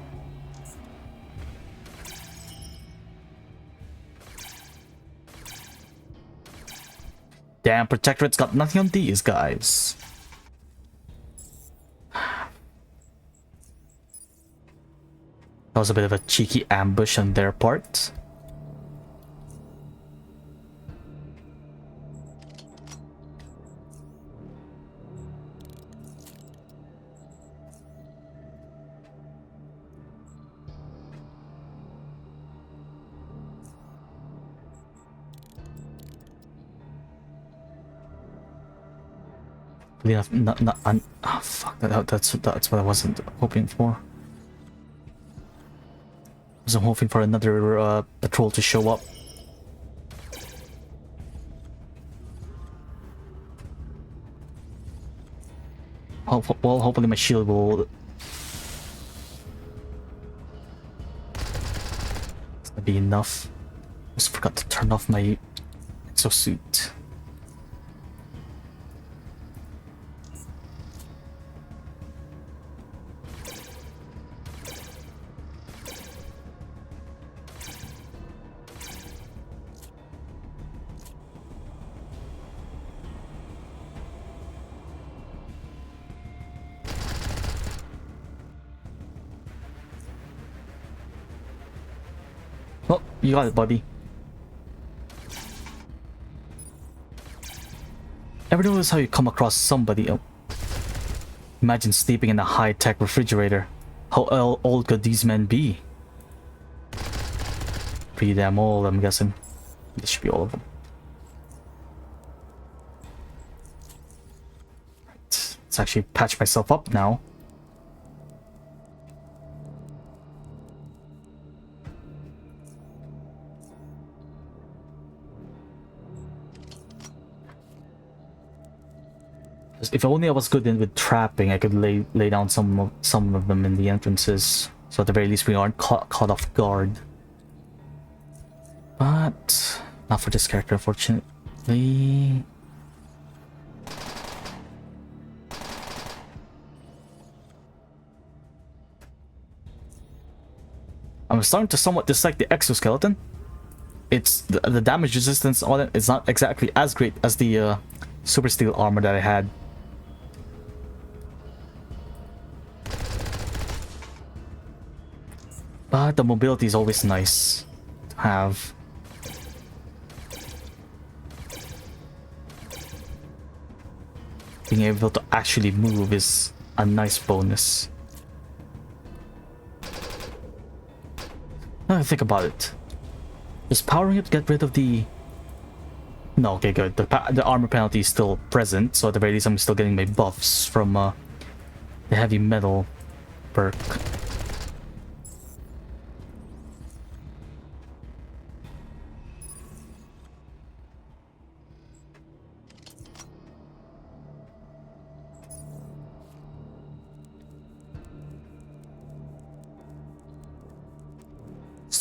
Damn, Protectorate's got nothing on these guys. That was a bit of a cheeky ambush on their part. Oh fuck, that's what I wasn't hoping for. I'm hoping for another patrol to show up. Well, hopefully my shield will... It's gonna be enough. Just forgot to turn off my exosuit. Oh, you got it, buddy. Ever notice how you come across somebody? Oh. Imagine sleeping in a high-tech refrigerator. How old could these men be? Pretty damn old, I'm guessing. This should be all of them. Right. Let's actually patch myself up now. If only I was good in with trapping, I could lay down some of them in the entrances, so at the very least we aren't caught off guard. But not for this character, unfortunately. I'm starting to somewhat dislike the exoskeleton. It's the damage resistance on it is not exactly as great as the super steel armor that I had. But the mobility is always nice to have. Being able to actually move is a nice bonus. Now think about it. Does powering up get rid of the... No, okay, good. The armor penalty is still present, so at the very least I'm still getting my buffs from the heavy metal perk.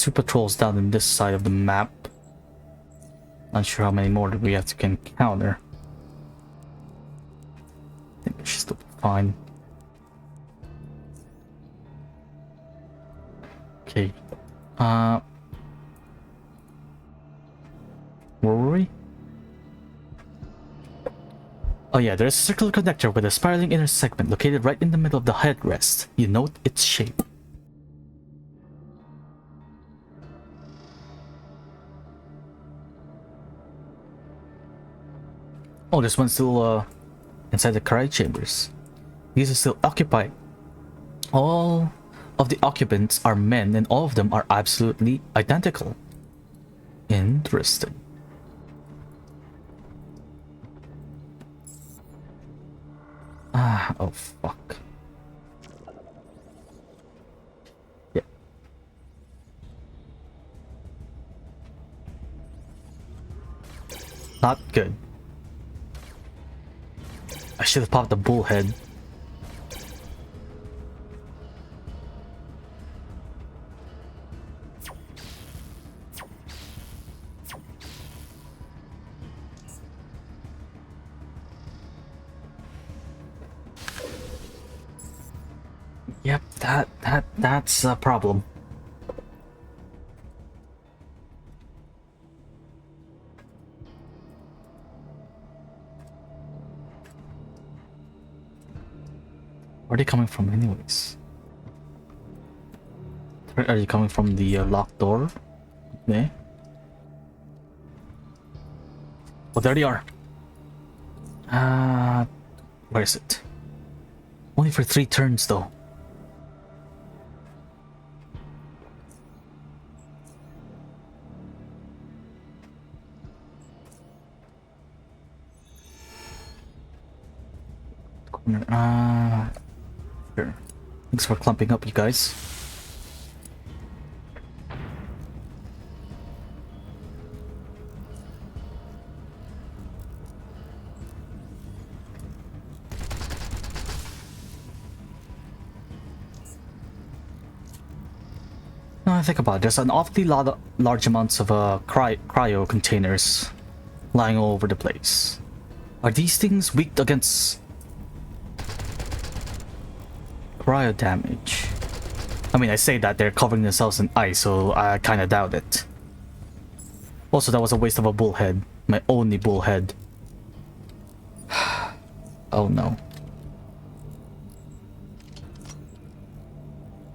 Two patrols down in this side of the map. Not sure how many more we have to encounter. I think we should still be fine. Okay. Where were we? Oh yeah, there's a circular connector with a spiraling inner segment located right in the middle of the headrest. You note its shape. Oh, this one's still inside the cryo chambers. These are still occupied. All of the occupants are men and all of them are absolutely identical. Interesting. Ah, oh fuck. Yeah. Not good. I should have popped the bullhead. Yep, that's a problem. Where are they coming from anyways? Are you coming from the locked door? Okay. Oh, there they are. Where is it? Only for 3 turns though. Sure. Thanks for clumping up, you guys. Now I think about it, there's an awfully large amounts of cryo containers lying all over the place. Are these things weak against cryo damage? I mean, I say that they're covering themselves in ice, so I kind of doubt it. Also, that was a waste of a bullhead. My only bullhead. Oh no.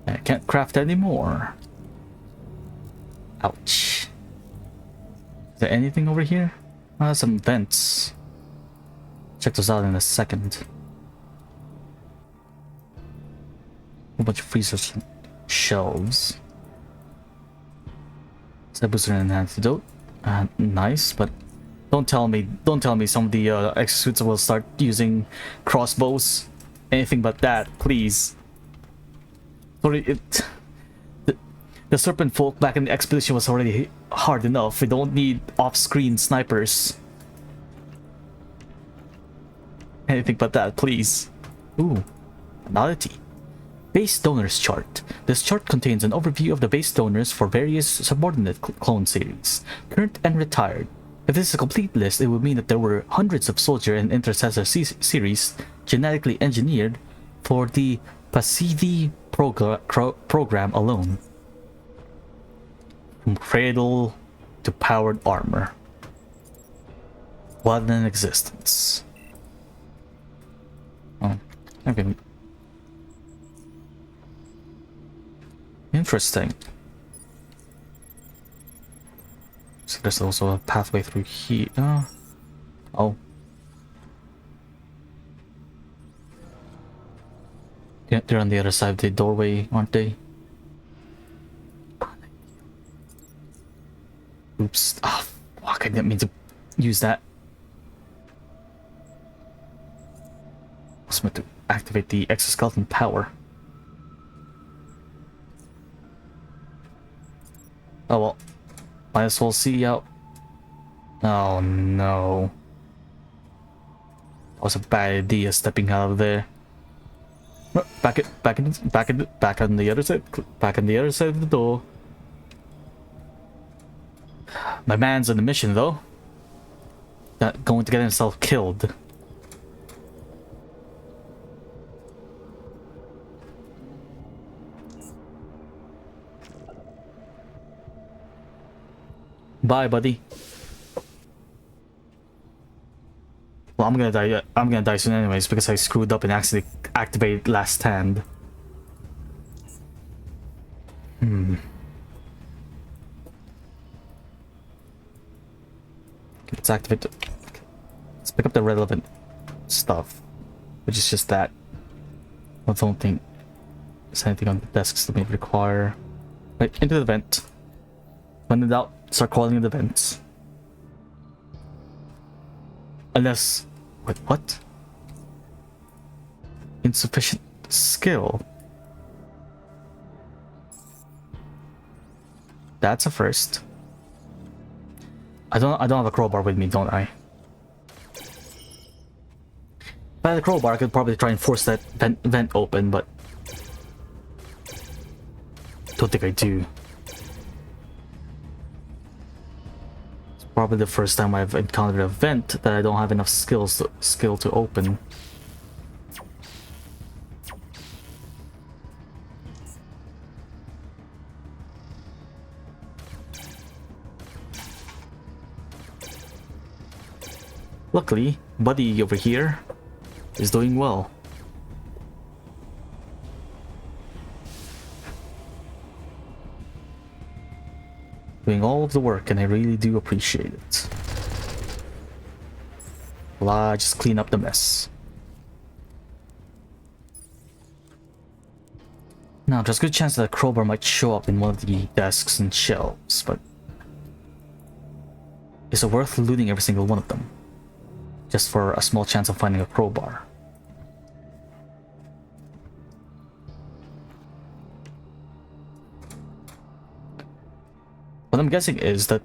I can't craft anymore. Ouch. Is there anything over here? Some vents. Check those out in a second. A bunch of freezers and shelves. Set booster and antidote. Nice, but don't tell me some of the exosuits will start using crossbows. Anything but that, please. Sorry, the serpent folk back in the expedition was already hard enough. We don't need off-screen snipers. Anything but that, please. Ooh, an oddity. Base donors chart. This chart contains an overview of the base donors for various subordinate clone series, current and retired. If this is a complete list, it would mean that there were hundreds of soldier and intercessor series genetically engineered for the Pasidi program alone. From cradle to powered armor. What an existence. Oh, okay. Interesting. So there's also a pathway through here. Oh. Yeah, they're on the other side of the doorway, aren't they? Oops. Ah, fuck, I didn't mean to use that. I was meant to activate the exoskeleton power. Oh well, might as well see out. Oh no. That was a bad idea stepping out of there. Back on the other side. Back on the other side of the door. My man's on a mission though. Not going to get himself killed. Bye, buddy. Well, I'm gonna die. I'm gonna die soon anyways because I screwed up and accidentally activated last stand. Let's activate the... Let's pick up the relevant stuff, which is just that. I don't think there's anything on the desks that may require... Right, into the vent. When in doubt, start calling the vents. Unless... Wait, what? Insufficient skill. That's a first. I don't have a crowbar with me, don't I? If I had a crowbar, I could probably try and force that vent open, but don't think I do. It's probably the first time I've encountered a vent that I don't have enough skill to open. Luckily, Buddy over here is doing well. Doing all of the work, and I really do appreciate it. Well, I just clean up the mess. Now, there's a good chance that a crowbar might show up in one of the desks and shelves, but is it worth looting every single one of them? Just for a small chance of finding a crowbar. What I'm guessing is that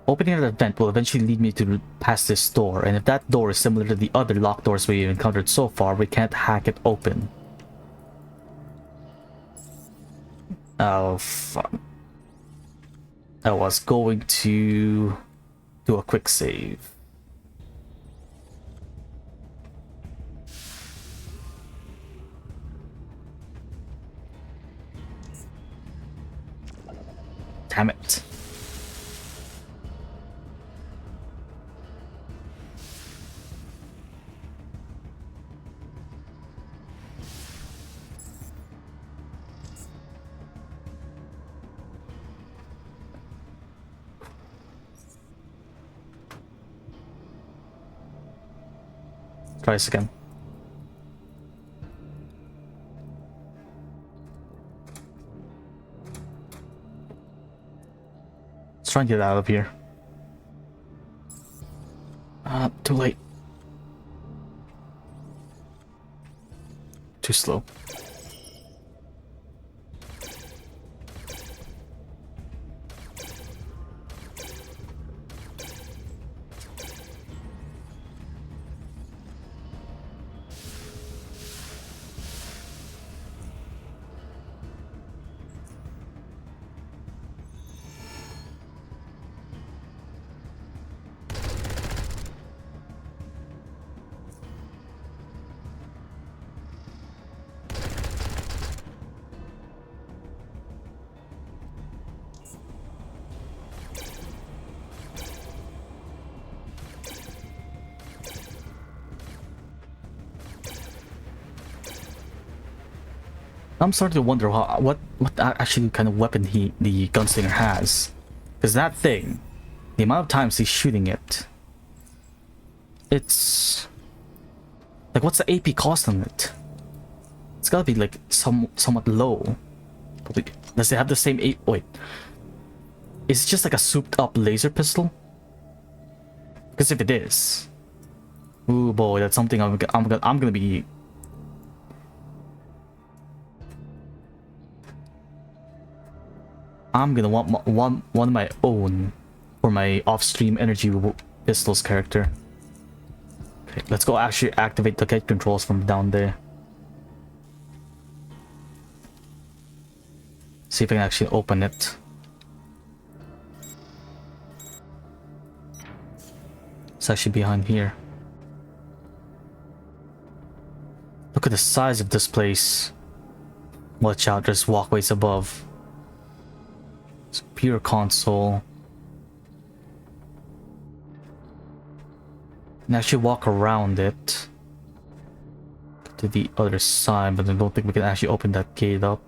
opening another vent will eventually lead me to past this door, and if that door is similar to the other locked doors we've encountered so far, we can't hack it open. Oh, fuck. I was going to do a quick save. Damn it. Try this again. Let's try and get out of here. Too late. Too slow. I'm starting to wonder what actually kind of weapon the gunslinger has, because that thing, the amount of times he's shooting it, it's like, what's the AP cost on it? It's gotta be like somewhat low. Does it have the same AP? Wait, is it just like a souped up laser pistol? Because if it is, ooh boy, that's something I'm gonna be. I'm gonna want one of my own for my off-stream energy pistols character. Okay, let's go actually activate the gate controls from down there. See if I can actually open it. It's actually behind here. Look at the size of this place. Watch out, there's walkways above. It's a pure console. And actually walk around it to the other side, but I don't think we can actually open that gate up.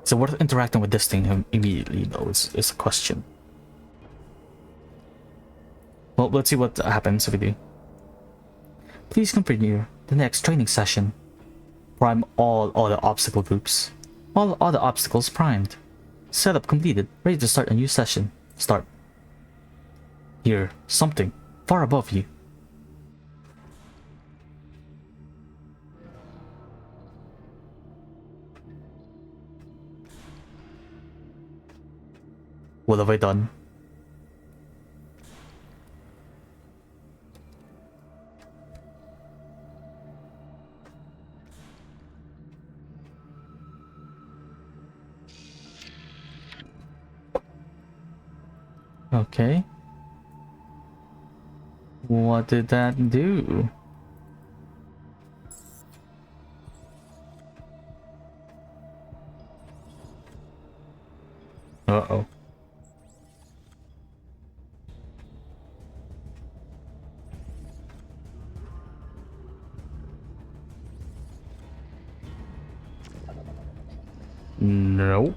Is it worth interacting with this thing immediately though? Is a question. Well, let's see what happens if we do. Please continue the next training session. Prime all other obstacle groups. All other obstacles primed. Setup completed. Ready to start a new session. Start. Here, something far above you. What have I done? Okay. What did that do? Uh-oh. No.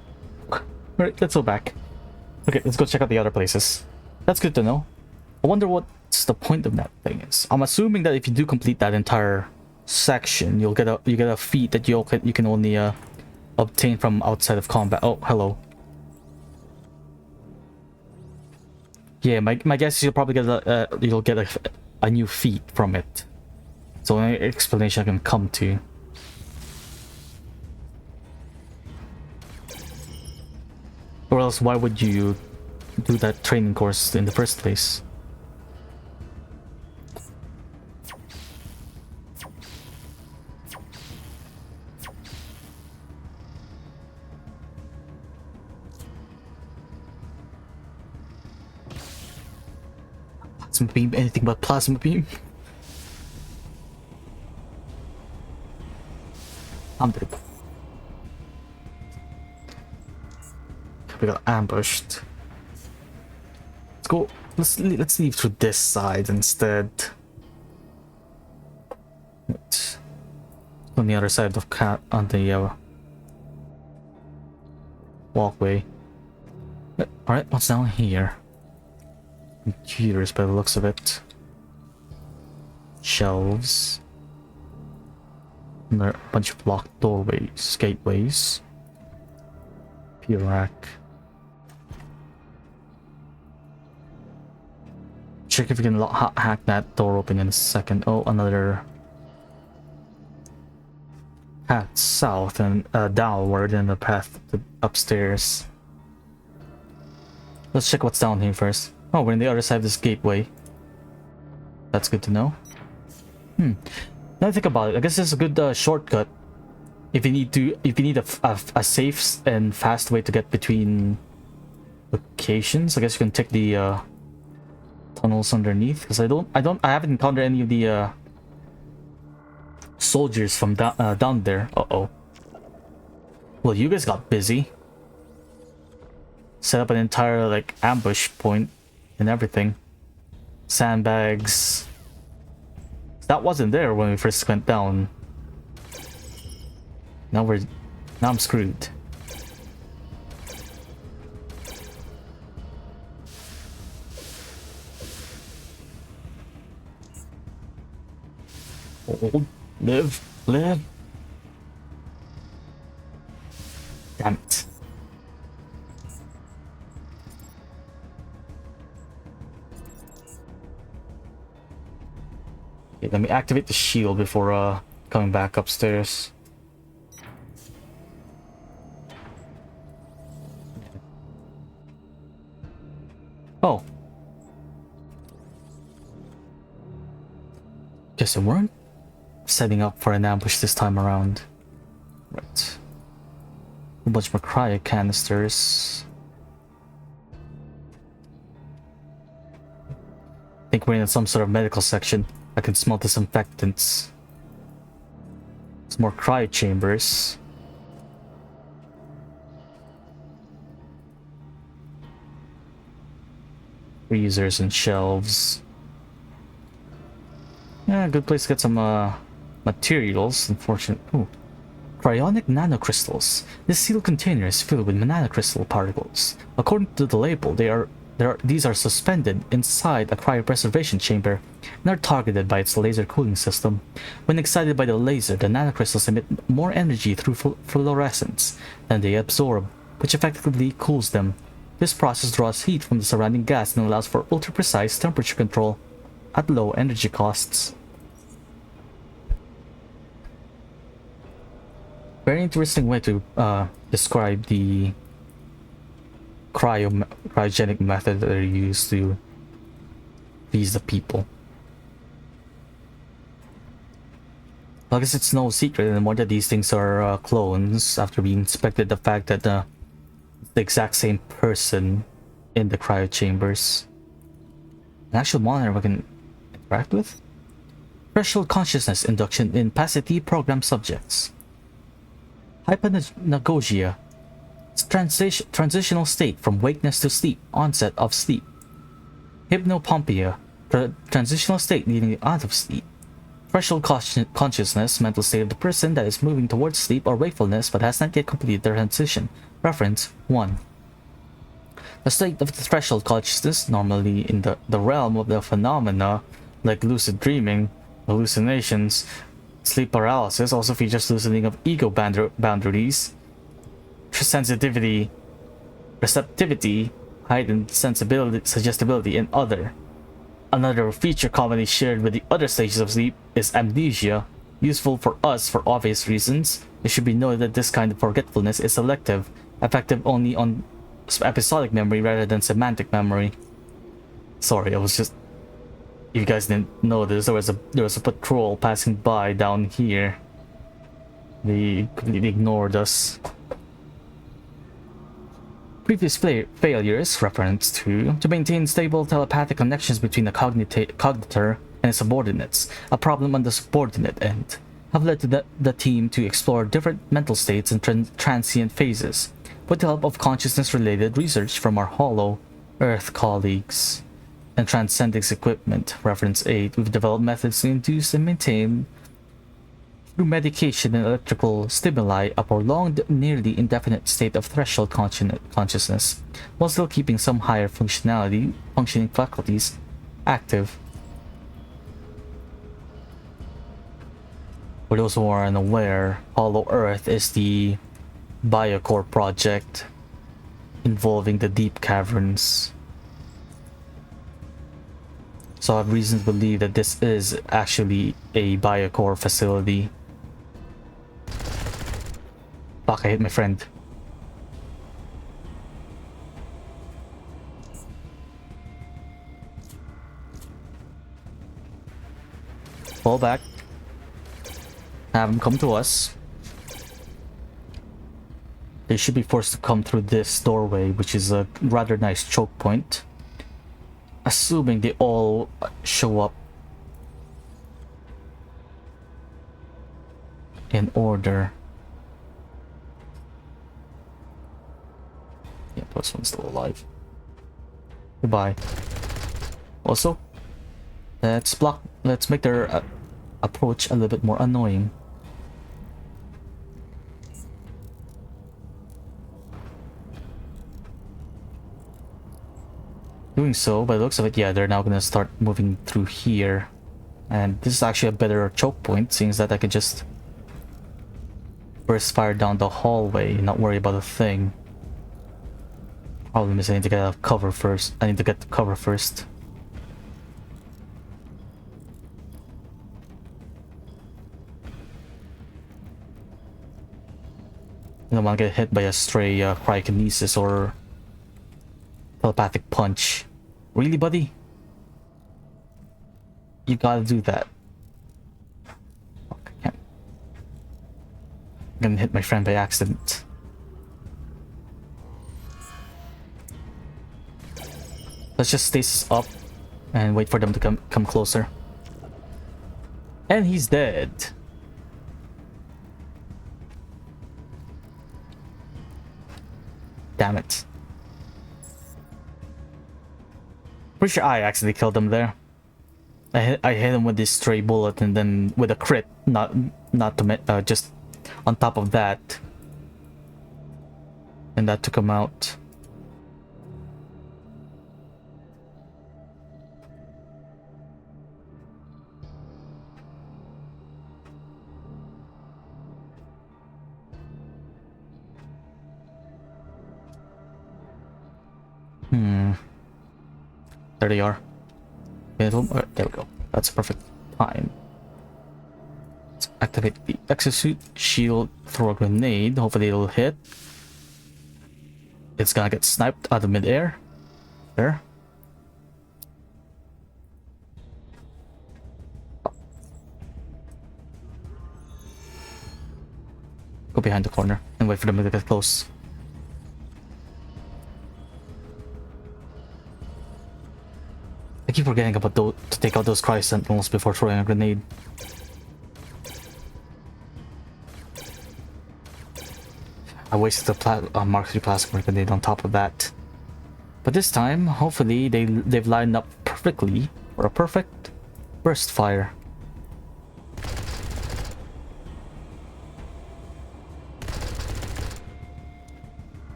Alright, let's go back. Okay, let's go check out the other places. That's good to know. I wonder what's the point of that thing is. I'm assuming that if you do complete that entire section, you get a feat that you can only obtain from outside of combat. Oh, hello. Yeah, my guess is you'll probably get a new feat from it. So any explanation I can come to. Or else, why would you do that training course in the first place? Plasma beam, anything but plasma beam. I'm dead. We got ambushed. Let's go. Let's leave through this side instead. Right. On the other side of cat on the walkway. Alright, what's down here? Computers by the looks of it. Shelves. And there are a bunch of locked doorways, gateways. Pier rack. Check if we can hack that door open in a second. Oh, another path south and downward and the path to upstairs. Let's check what's down here first. Oh, we're on the other side of this gateway. That's good to know. Now I think about it, I guess it's a good shortcut if you need a safe and fast way to get between locations. I guess you can take the tunnels underneath, because I haven't encountered any of the soldiers from down there. Uh-oh. Well, you guys got busy. Set up an entire like ambush point and everything. Sandbags. That wasn't there when we first went down. Now I'm screwed. Oh, live. Damn it. Okay, let me activate the shield before coming back upstairs. Oh. Guess they weren't setting up for an ambush this time around. Right. A bunch more cryo canisters. I think we're in some sort of medical section. I can smell disinfectants. Some more cryo chambers. Freezers and shelves. Yeah, good place to get some materials. Unfortunate. Ooh. Cryonic nanocrystals. This sealed container is filled with nanocrystal particles. According to the label, these are suspended inside a cryopreservation chamber and are targeted by its laser cooling system. When excited by the laser, the nanocrystals emit more energy through fluorescence than they absorb, which effectively cools them. This process draws heat from the surrounding gas and allows for ultra-precise temperature control at low energy costs. Very interesting way to describe the cryogenic method that they use to freeze the people. I guess it's no secret anymore that these things are clones after we inspected the fact that the exact same person in the cryo chambers. An actual monitor we can interact with? Threshold consciousness induction in PACIT program subjects. Hypnagogia. Transitional state from wakeness to sleep. Onset of sleep. Hypnopompia. Transitional state leading out of sleep. Threshold consciousness. Mental state of the person that is moving towards sleep or wakefulness but has not yet completed their transition. Reference 1. The state of the threshold consciousness, normally in the realm of the phenomena like lucid dreaming, hallucinations, sleep paralysis, also features loosening of ego boundaries, sensitivity, receptivity, heightened sensibility, suggestibility, and other. Another feature commonly shared with the other stages of sleep is amnesia, useful for us for obvious reasons. It should be noted that this kind of forgetfulness is selective, effective only on episodic memory rather than semantic memory. Sorry, I was just... If you guys didn't know this, there was a patrol passing by down here. They completely ignored us. Previous failures reference to maintain stable telepathic connections between the cognitor and his subordinates, a problem on the subordinate end, have led to the team to explore different mental states and transient phases, with the help of consciousness-related research from our Hollow Earth colleagues and Transcendix equipment, reference 8, we've developed methods to induce and maintain through medication and electrical stimuli a prolonged, nearly indefinite state of threshold consciousness, while still keeping some higher functioning faculties active. For those who are unaware, Hollow Earth is the biocore project involving the deep caverns. So I have reason to believe that this is actually a biocore facility. Fuck, I hit my friend. Fall back. Have them come to us. They should be forced to come through this doorway, which is a rather nice choke point. Assuming they all show up in order. Yeah, plus one's still alive. Goodbye. Also, let's make their approach a little bit more annoying. Doing so, by the looks of it, yeah, they're now gonna start moving through here. And this is actually a better choke point, seeing that I can just burst fire down the hallway and not worry about a thing. Problem is I need to get out of cover first. I need to get to cover first. I don't want to get hit by a stray cryokinesis or telepathic punch. Really, buddy? You gotta do that. Fuck, I can't. I'm gonna hit my friend by accident. Let's just stasis up and wait for them to come closer. And he's dead. Damn it. Pretty sure I accidentally killed him there. I hit him with this stray bullet and then with a crit, not to just on top of that, and that took him out. There they are. There we go. That's a perfect time. Let's activate the exosuit shield, throw a grenade. Hopefully it'll hit. It's gonna get sniped out of midair. There. Go behind the corner and wait for them to get close. I keep forgetting about to take out those cryo sentinels before throwing a grenade. I wasted the Mark III plasma grenade on top of that. But this time, hopefully they've lined up perfectly for a perfect burst fire.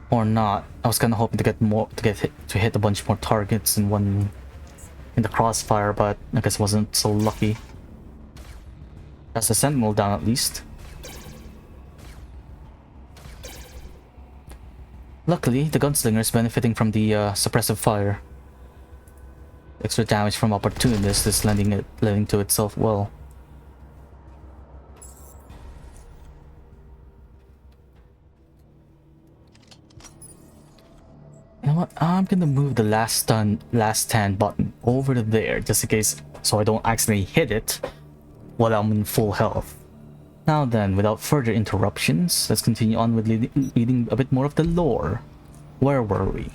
Or not. I was kind of hoping to hit a bunch more targets in the crossfire, but I guess I wasn't so lucky. That's a sentinel down at least. Luckily, the gunslinger is benefiting from the suppressive fire. Extra damage from opportunist is lending to itself well. You know what? I'm gonna move the last stand button over to there just in case, so I don't accidentally hit it while I'm in full health. Now then, without further interruptions, let's continue on with reading a bit more of the lore. Where were we?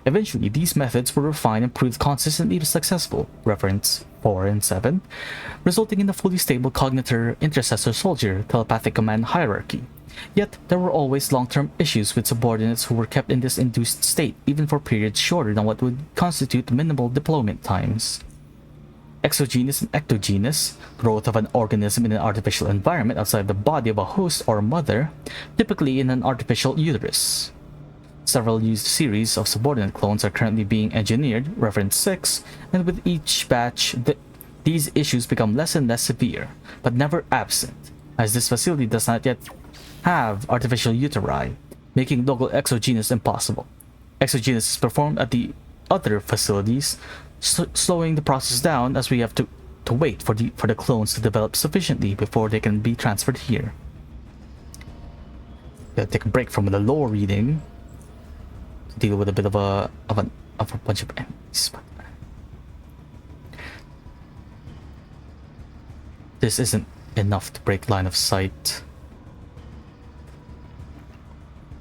Eventually, these methods were refined and proved consistently successful, reference 4 and 7, resulting in a fully stable cognitor intercessor soldier telepathic command hierarchy. Yet, there were always long-term issues with subordinates who were kept in this induced state, even for periods shorter than what would constitute minimal deployment times. Exogenous and ectogenous, growth of an organism in an artificial environment outside the body of a host or mother, typically in an artificial uterus. Several used series of subordinate clones are currently being engineered, reference 6, and with each batch, these issues become less and less severe, but never absent, as this facility does not yet have artificial uteri, making local exogenous impossible. Exogenous is performed at the other facilities, slowing the process down as we have to wait for the clones to develop sufficiently before they can be transferred here. Gotta take a break from the lore reading to deal with a bit of a bunch of enemies. This isn't enough to break line of sight.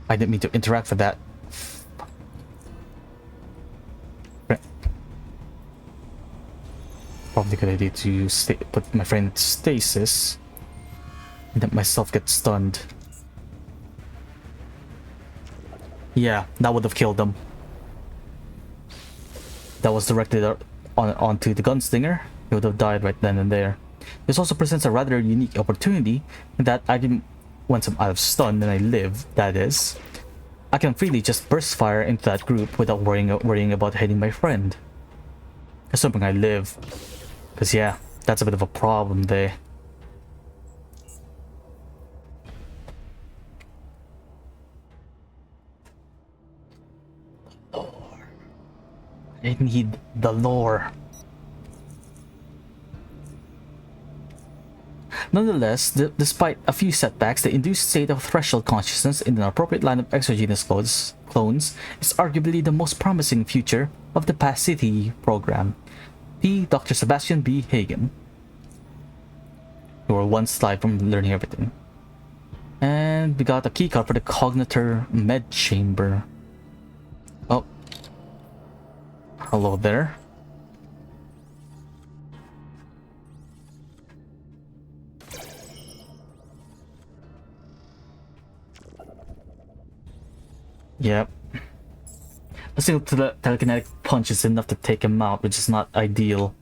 I didn't mean to interact with that. Probably a good idea to put my friend in stasis and let myself get stunned. Yeah, that would have killed them. That was directed onto the gunslinger. He would have died right then and there. This also presents a rather unique opportunity in that I didn't. Once I'm out of stun and I live, that is, I can freely just burst fire into that group without worrying about hitting my friend. Assuming I live. Because yeah, that's a bit of a problem there. Lore. I need the lore. Nonetheless, despite a few setbacks, the induced state of threshold consciousness in an appropriate line of exogenous clones is arguably the most promising future of the Pacity program. P. Dr. Sebastian B. Hagen. We were one slide from learning everything. And we got a keycard for the Cognitor Med Chamber. Oh. Hello there. Yep. A single telekinetic punch is enough to take him out, which is not ideal.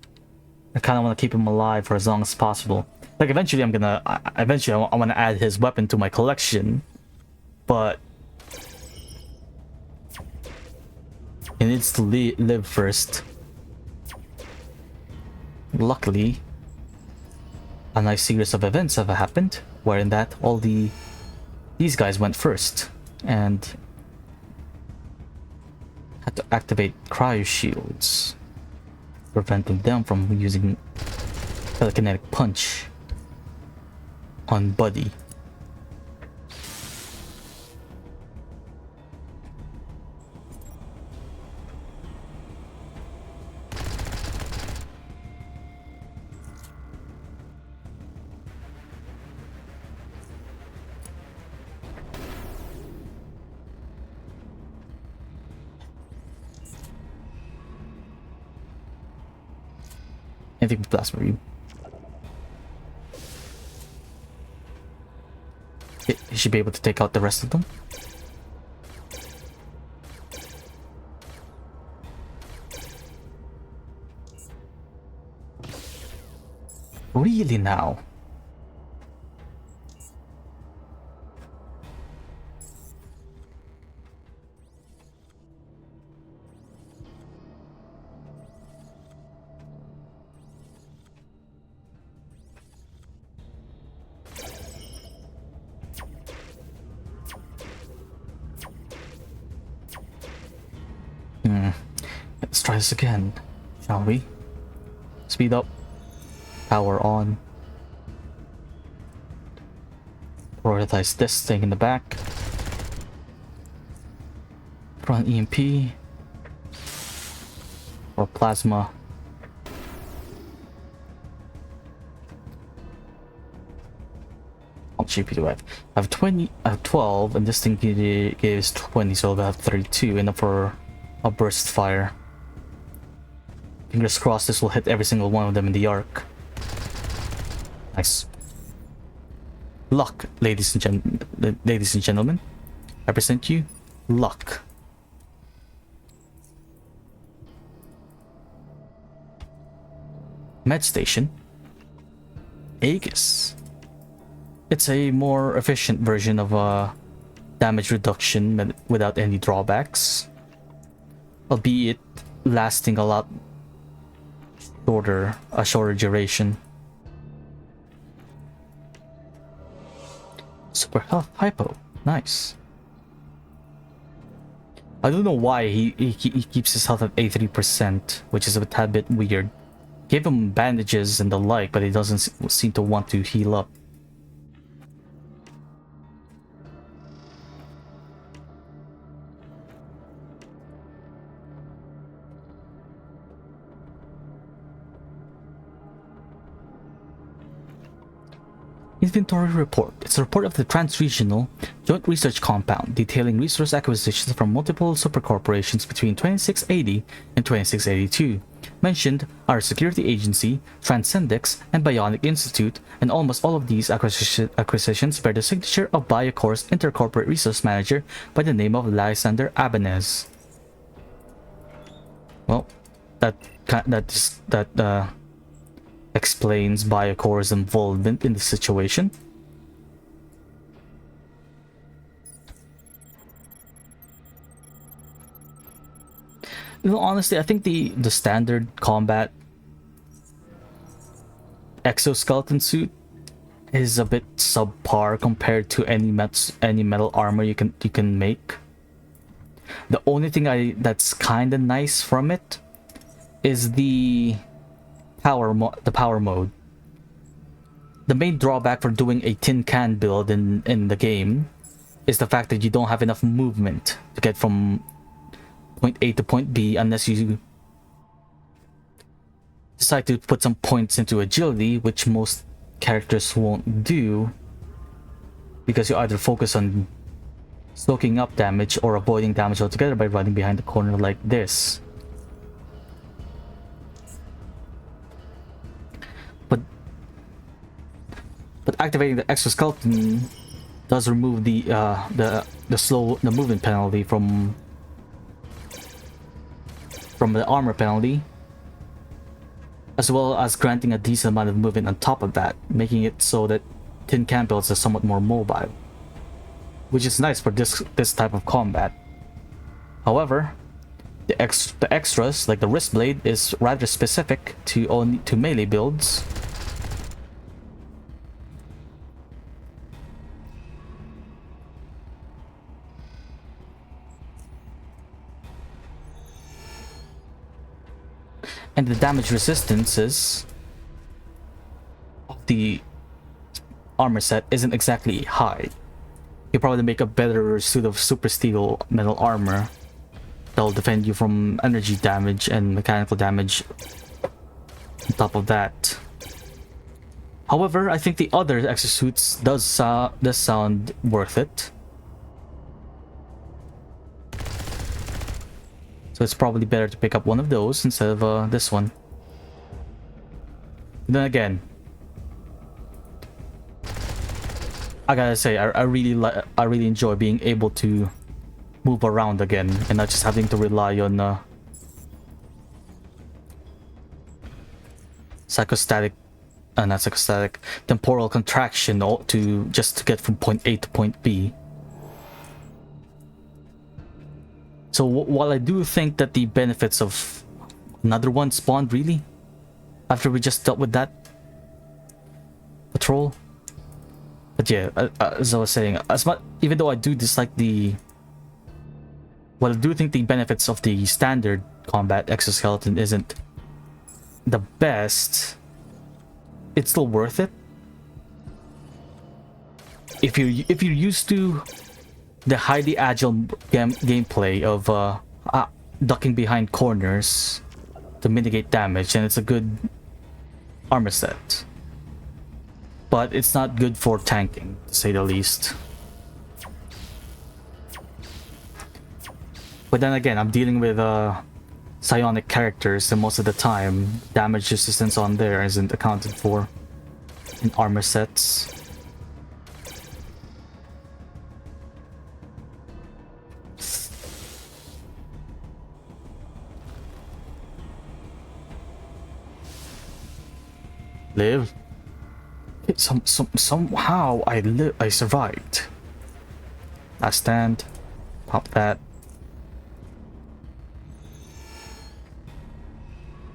I kind of want to keep him alive for as long as possible. Like, eventually I want to add his weapon to my collection. But he needs to live first. Luckily, a nice series of events have happened, wherein that all these guys went first. And had to activate cryo shields, preventing them from using telekinetic punch on Buddy. Anything with plasma beam. He should be able to take out the rest of them. Really now? Let's try this again, shall we? Speed up. Power on. Prioritize this thing in the back. Put on EMP. Or plasma. much GP do I have? I have 20, I have 12, and this thing gives 20, so I'll have 32, enough for a burst fire. Fingers crossed this will hit every single one of them in the arc. Nice. Luck, ladies and gentlemen. I present you luck. Med station. Aegis. It's a more efficient version of damage reduction without any drawbacks, albeit lasting a shorter duration. Super health hypo, nice. I don't know why he keeps his health at 83%, which is a tad bit weird. Gave him bandages and the like, but he doesn't seem to want to heal up. Inventory report. It's a report of the Trans-Regional Joint Research Compound detailing resource acquisitions from multiple supercorporations between 2680 and 2682. Mentioned are Security Agency, Transcendix, and Bionic Institute, and almost all of these acquisitions bear the signature of Biocore's Intercorporate Resource Manager by the name of Lysander Abanez. Well, that explains Biocore's involvement in the situation. You know, honestly, I think the standard combat exoskeleton suit is a bit subpar compared to any metal armor you can make. The only thing that's kind of nice from it is the power mode. The main drawback for doing a tin can build in the game is the fact that you don't have enough movement to get from point A to point B unless you decide to put some points into agility, which most characters won't do because you either focus on soaking up damage or avoiding damage altogether by running behind the corner like this. But activating the exoskeleton does remove the movement penalty from the armor penalty, as well as granting a decent amount of movement on top of that, making it so that tin can builds are somewhat more mobile, which is nice for this type of combat. However, the extras like the wrist blade is rather specific to melee builds. And the damage resistances of the armor set isn't exactly high. You probably make a better suit of super steel metal armor that'll defend you from energy damage and mechanical damage on top of that. However, I think the other exosuits does sound worth it. So it's probably better to pick up one of those instead of this one. Then again, I gotta say, I really enjoy being able to move around again and not just having to rely on temporal contraction to get from point A to point B. So while I do think that the benefits of another one spawned really after we just dealt with that patrol, but yeah, as I was saying, even though I do dislike I do think the benefits of the standard combat exoskeleton isn't the best, it's still worth it if you're used to the highly agile gameplay of ducking behind corners to mitigate damage, and it's a good armor set. but it's not good for tanking, to say the least. But then again, I'm dealing with psionic characters, and most of the time, damage resistance on there isn't accounted for in armor sets. Live. Somehow I survived. Last stand. Pop that.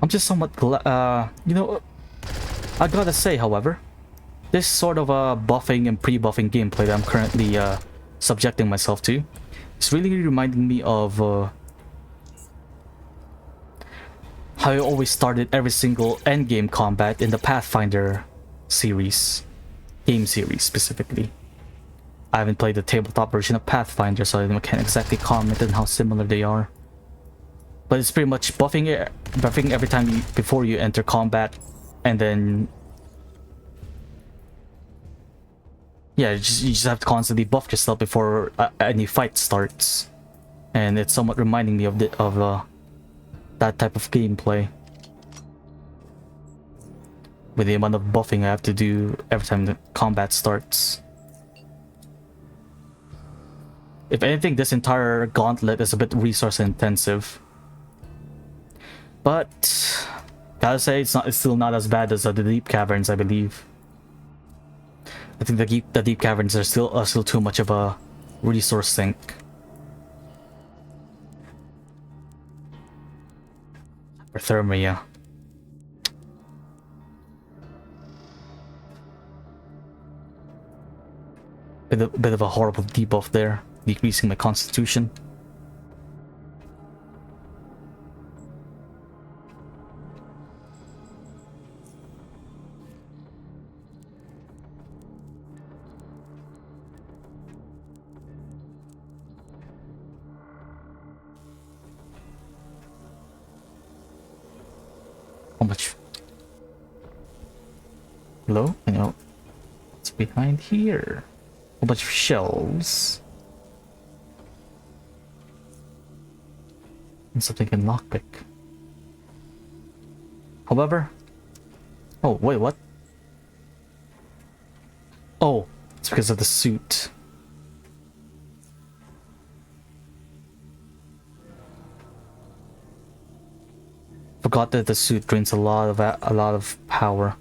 I'm just somewhat you know, I gotta say, however, this sort of buffing and pre-buffing gameplay that I'm currently subjecting myself to is really reminding me of how I always started every single endgame combat in the Pathfinder series, game series specifically. I haven't played the tabletop version of Pathfinder, so I can't exactly comment on how similar they are. But it's pretty much buffing every time before you enter combat, and then yeah, you just have to constantly buff yourself before any fight starts, and it's somewhat reminding me of that type of gameplay. With the amount of buffing I have to do every time the combat starts. If anything, this entire gauntlet is a bit resource intensive. But gotta say, it's still not as bad as the deep caverns, I believe. I think the deep caverns are still too much of a resource sink. Hyperthermia. Bit of a horrible debuff there, decreasing my constitution. How much? Hello? You know, what's behind here? A bunch of shelves. And something in lockpick. However... Oh, wait, what? Oh, it's because of the suit. Forgot that the suit drains a lot of power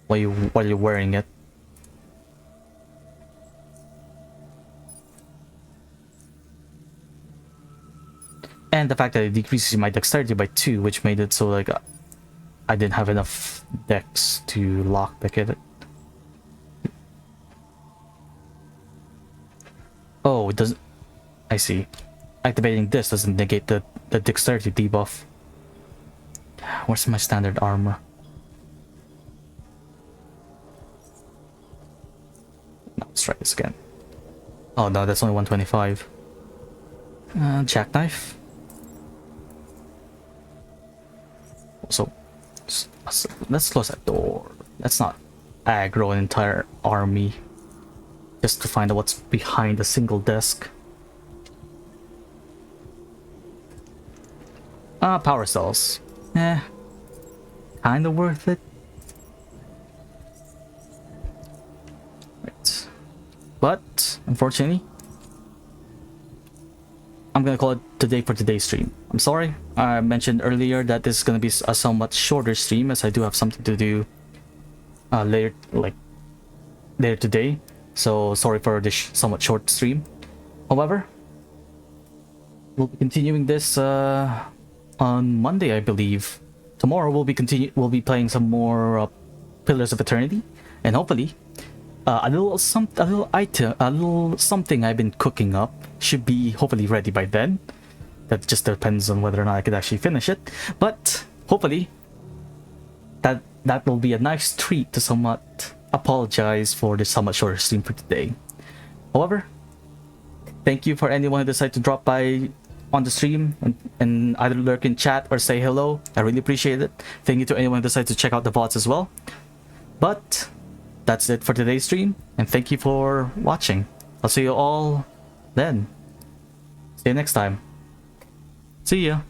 while you're wearing it. And the fact that it decreases my dexterity by 2, which made it so like I didn't have enough dex to lockpick it. Oh, it doesn't. I see. Activating this doesn't negate the dexterity debuff. Where's my standard armor? No, let's try this again. Oh no, that's only 125. Jackknife. Also, let's close that door. Let's not aggro an entire army just to find out what's behind a single desk. Power cells. Kinda worth it. Right. But, unfortunately, I'm gonna call it today for today's stream. I'm sorry, I mentioned earlier that this is gonna be a somewhat shorter stream as I do have something to do later today. So, sorry for this somewhat short stream. However, we'll be continuing this on Monday, I believe. Tomorrow we'll be playing some more Pillars of Eternity, and hopefully a little something I've been cooking up should be hopefully ready by then. That just depends on whether or not I could actually finish it, but hopefully that will be a nice treat to somewhat apologize for this somewhat shorter stream for today. However, thank you for anyone who decided to drop by on the stream and either lurk in chat or say hello. I really appreciate it. Thank you to anyone who decided to check out the VODs as well. But that's it for today's stream, and thank you for watching. I'll see you all then. See you next time. See ya.